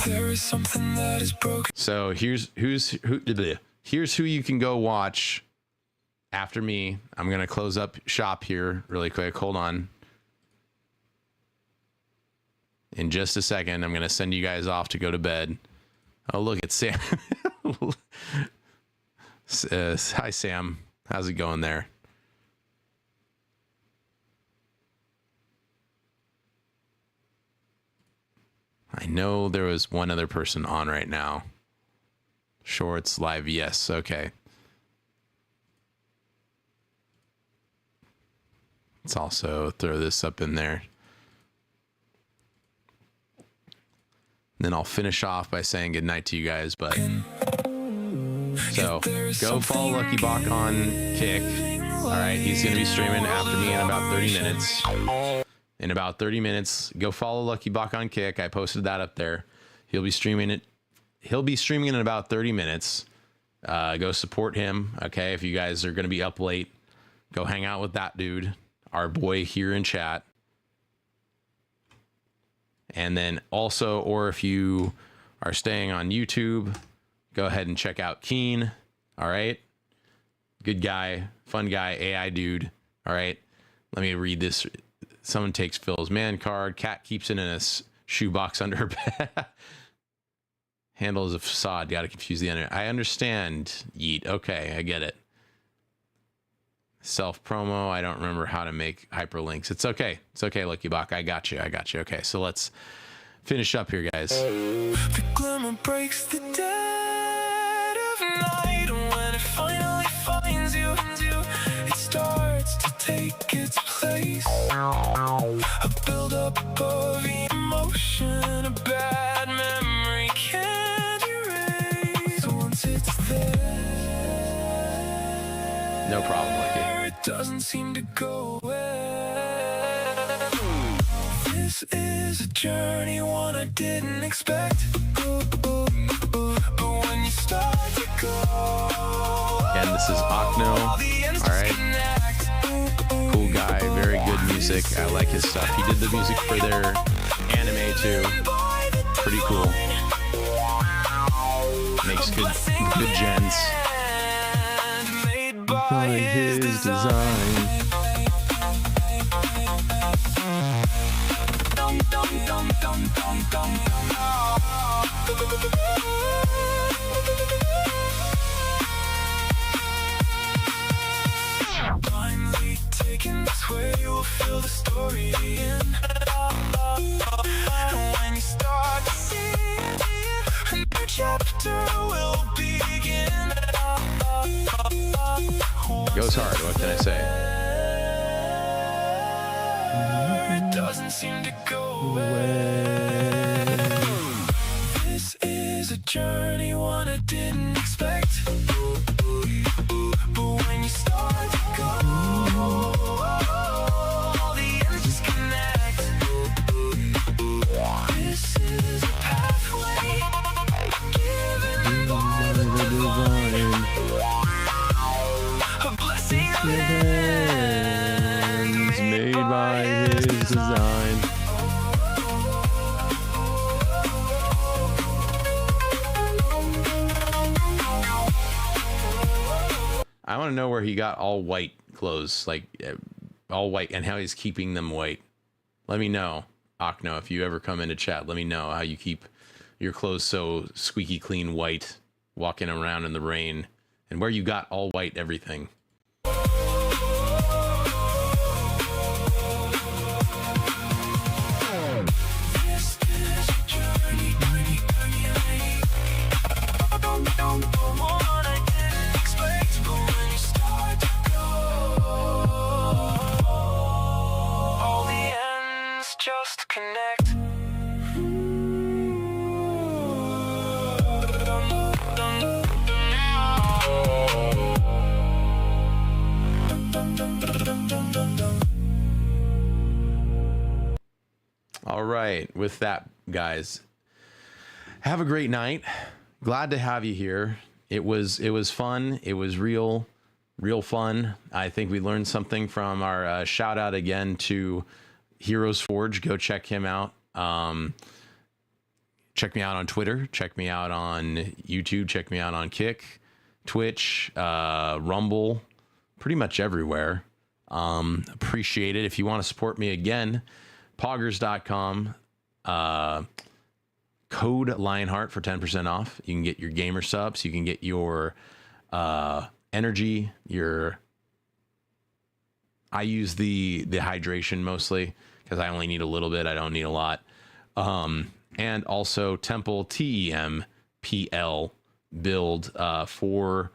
There is something that is broken. So here's who you can go watch after me. I'm gonna close up shop here really quick. Hold on. In just a second, I'm gonna send you guys off to go to bed. Oh, look at Sam. Hi, Sam. How's it going there? I know there was one other person on right now. Shorts live, yes. Okay. Let's also throw this up in there. Then I'll finish off by saying goodnight to you guys. But so go follow Lucky Bach on Kick. All right, he's gonna be streaming after me in about 30 minutes. In about 30 minutes, go follow Lucky Bach on Kick. I posted that up there. He'll be streaming it. He'll be streaming in about 30 minutes. Go support him. Okay, if you guys are gonna be up late, go hang out with that dude, our boy here in chat. And then also, or if you are staying on YouTube, go ahead and check out Keen. All right. Good guy, fun guy, AI dude. All right. Let me read this. Someone takes Phil's man card. Cat keeps it in a shoebox under her bed. Handle is a facade. Got to confuse the internet. I understand, Yeet. Okay, I get it. Self promo. I don't remember how to make hyperlinks. It's okay. It's okay, Lucky Bach. I got you. Okay, so let's finish up here, guys. The glimmer breaks the dead of night, and when it finally finds you, it starts to take its place. A buildup of emotion, a bad memory can't erase. Once it's there, no problem, Lucky. It doesn't seem to go away. This is a journey, one I didn't expect. But when you start to go, again, this is Okno. All right, cool guy, very good music. I like his stuff. He did the music for their anime too. Pretty cool. Makes good gens. By his design. Blindly taking this way, you'll feel the story in. And when you start to see it, Goes hard. What can I say? It doesn't seem to go away. This is a journey, one I didn't expect. But when you start to go, all the energies connect. This is a pathway given by the divine. A blessing Hands made by his design. I want to know where he got all white clothes, like all white, and how he's keeping them white. Let me know, Akno, if you ever come into chat. Let me know how you keep your clothes so squeaky clean white, walking around in the rain, and where you got all white everything. Just connect. All right, with that, guys, have a great night. Glad to have you here. It was fun. It was real fun. I think we learned something from our shout out again to Heroes Forge. Go check him out. Check me out on Twitter. Check me out on YouTube. Check me out on Kick, Twitch, Rumble, pretty much everywhere. Appreciate it. If you want to support me again, poggers.com, code Lionheart for 10% off. You can get your gamer subs. You can get your energy, I use the hydration mostly because I only need a little bit. I don't need a lot. And also Temple TEMPL build for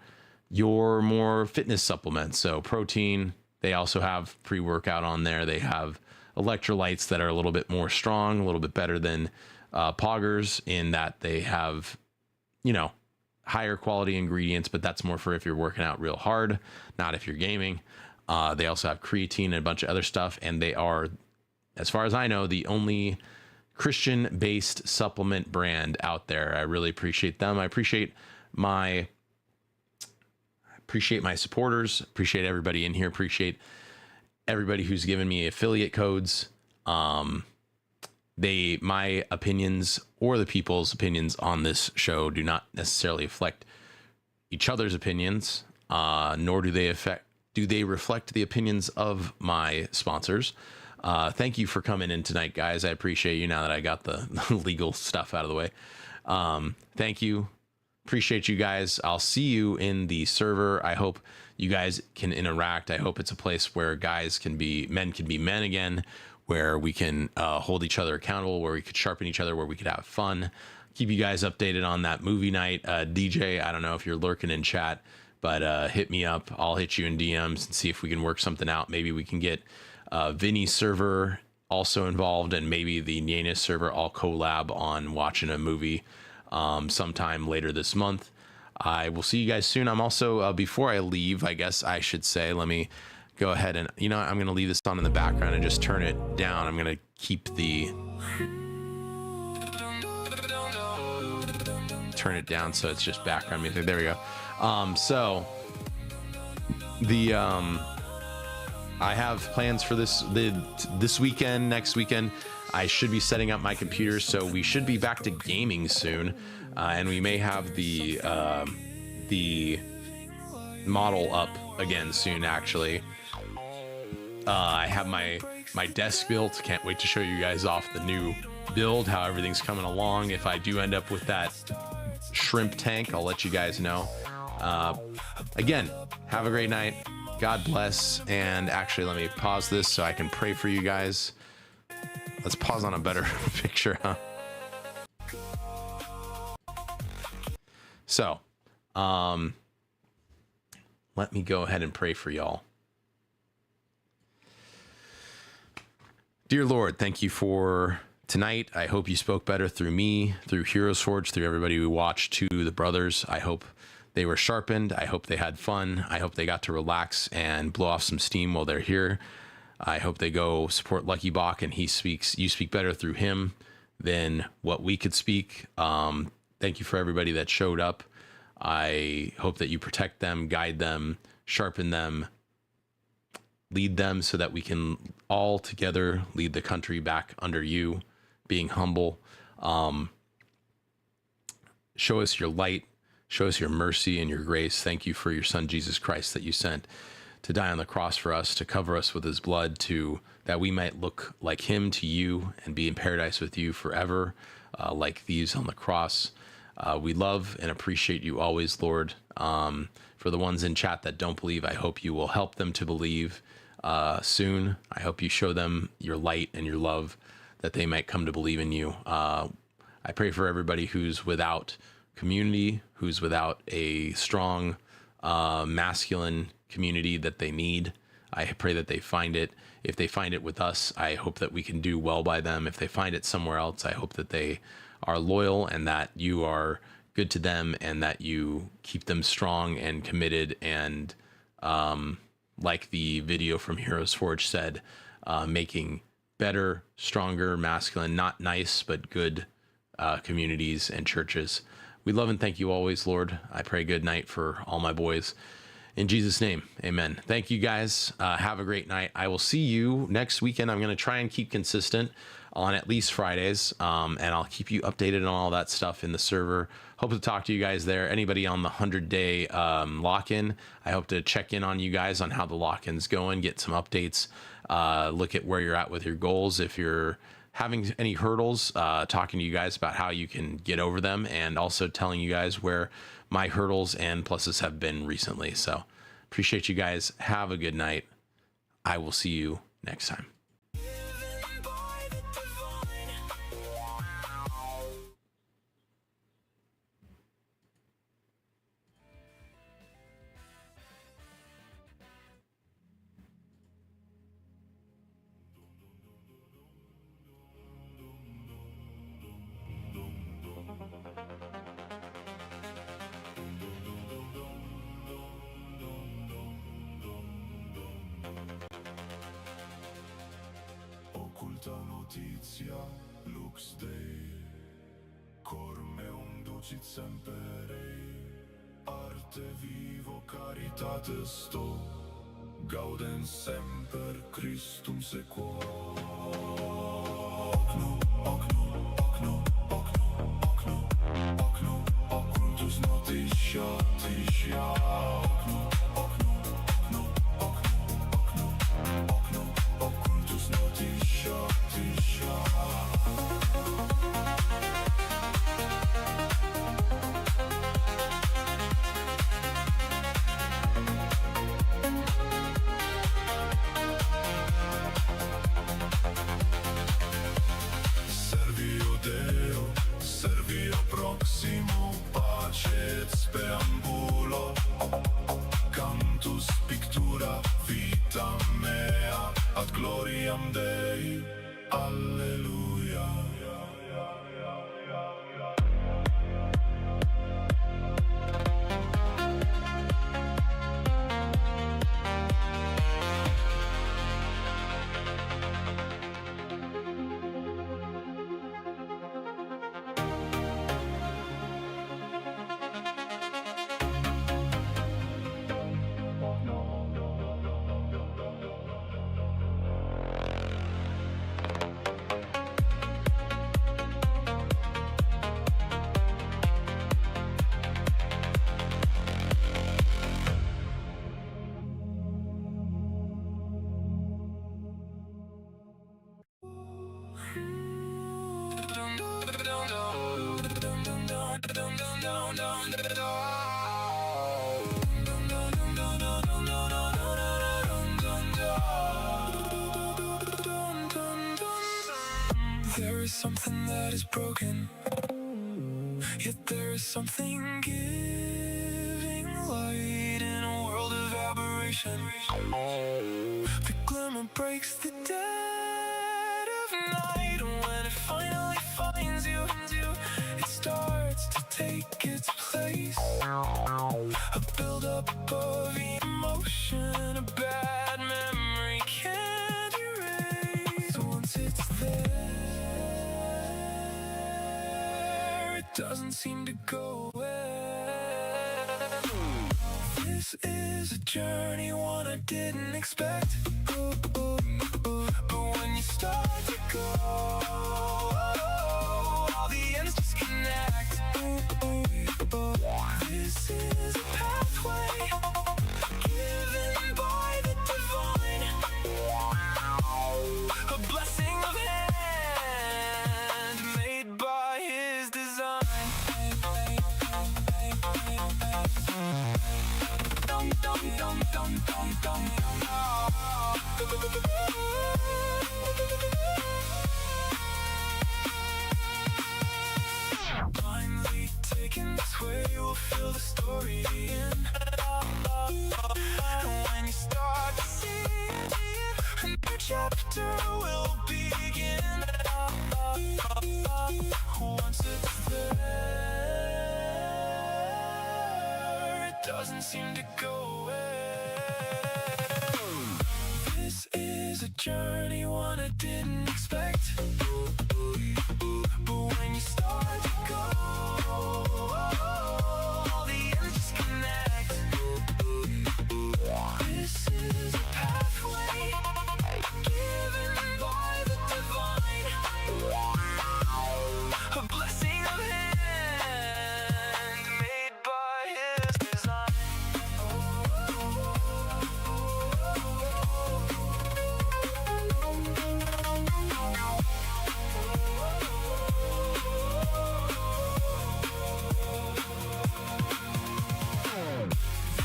your more fitness supplements. So protein, they also have pre-workout on there. They have electrolytes that are a little bit more strong, a little bit better than Poggers in that they have, higher quality ingredients, but that's more for if you're working out real hard, not if you're gaming. They also have creatine and a bunch of other stuff, and they are, as far as I know, the only Christian-based supplement brand out there. I really appreciate them. I appreciate my supporters. Appreciate everybody in here. Appreciate everybody who's given me affiliate codes. My opinions or the people's opinions on this show do not necessarily reflect each other's opinions, nor do they reflect the opinions of my sponsors. Thank you for coming in tonight, guys. I appreciate you now that I got the legal stuff out of the way. Thank you. Appreciate you guys. I'll see you in the server. I hope you guys can interact. I hope it's a place where men can be men again, where we can hold each other accountable, where we could sharpen each other, where we could have fun. Keep you guys updated on that movie night. DJ, I don't know if you're lurking in chat, but hit me up. I'll hit you in DMs and see if we can work something out. Maybe we can get Vinny's server also involved, and maybe the Niceness server all collab on watching a movie sometime later this month. I will see you guys soon. I'm also, before I leave, I guess I should say, let me go ahead and, I'm going to leave this on in the background and just turn it down. I'm going to keep turn it down so it's just background music. There we go. I have plans for this weekend, next weekend. I should be setting up my computer, so we should be back to gaming soon, and we may have the model up again soon. Actually, I have my desk built. Can't wait to show you guys off the new build, how everything's coming along. If I do end up with that shrimp tank, I'll let you guys know. Again, have a great night. God bless. And actually, let me pause this so I can pray for you guys. Let's pause on a better picture, huh? So, let me go ahead and pray for y'all. Dear Lord, thank you for tonight. I hope you spoke better through me, through Heroes Forge, through everybody we watched, to the brothers. I hope they were sharpened. I hope they had fun. I hope they got to relax and blow off some steam while they're here. I hope they go support Lucky Bach and you speak better through him than what we could speak. Thank you for everybody that showed up. I hope that you protect them, guide them, sharpen them, lead them so that we can all together lead the country back under you, being humble. Show us your light, show us your mercy and your grace. Thank you for your son, Jesus Christ, that you sent to die on the cross for us, to cover us with his blood, that we might look like him to you and be in paradise with you forever, like thieves on the cross. We love and appreciate you always, Lord. For the ones in chat that don't believe, I hope you will help them to believe soon. I hope you show them your light and your love, that they might come to believe in you. I pray for everybody who's without community, who's without a strong masculine community that they need. I pray that they find it. If they find it with us, I hope that we can do well by them. If they find it somewhere else, I hope that they are loyal and that you are good to them and that you keep them strong and committed and like the video from Heroes Forge said, making better, stronger, masculine, not nice, but good communities and churches. We love and thank you always, Lord. I pray good night for all my boys. In Jesus' name, amen. Thank you, guys. Have a great night. I will see you next weekend. I'm going to try and keep consistent on at least Fridays, and I'll keep you updated on all that stuff in the server. Hope to talk to you guys there. Anybody on the 100-day lock-in, I hope to check in on you guys on how the lock-in's going, get some updates, look at where you're at with your goals. If you're having any hurdles, talking to you guys about how you can get over them, and also telling you guys where my hurdles and pluses have been recently. So appreciate you guys. Have a good night. I will see you next time. Notizia, lux Dei, cor meum ducit semperei, arte vivo caritate sto, gaudens semper Christum sequor. Occultus notitia, occultus notitia. Servio Deo, servio proximo, pace et speambulo, cantus pictura vita mea, ad gloriam Dei, alleluia. There is something that is broken, yet there is something giving light in a world of summer breaks the dead of night, and when it finally finds you, it starts to take its place. A buildup of emotion, a bad memory can't erase. Once it's there, it doesn't seem to go away. This is a journey, one I didn't expect. But when you start to go, all the ends just connect. This is a pathway given by the divine, a blessing of hand made by his design. Blindly taken this way, we'll feel the story in. And when you start to see it, a new chapter will begin. Once it's there, it doesn't seem to go away. This is a journey, one I didn't expect. But when you start to go, all the ends just connect. This is a pathway given by the divine, a blessing of hand made by his design.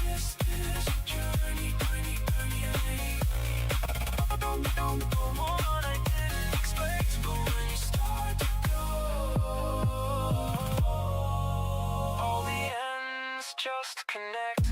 This is a journey, one I didn't expect. But when you start to go, all the ends just connect.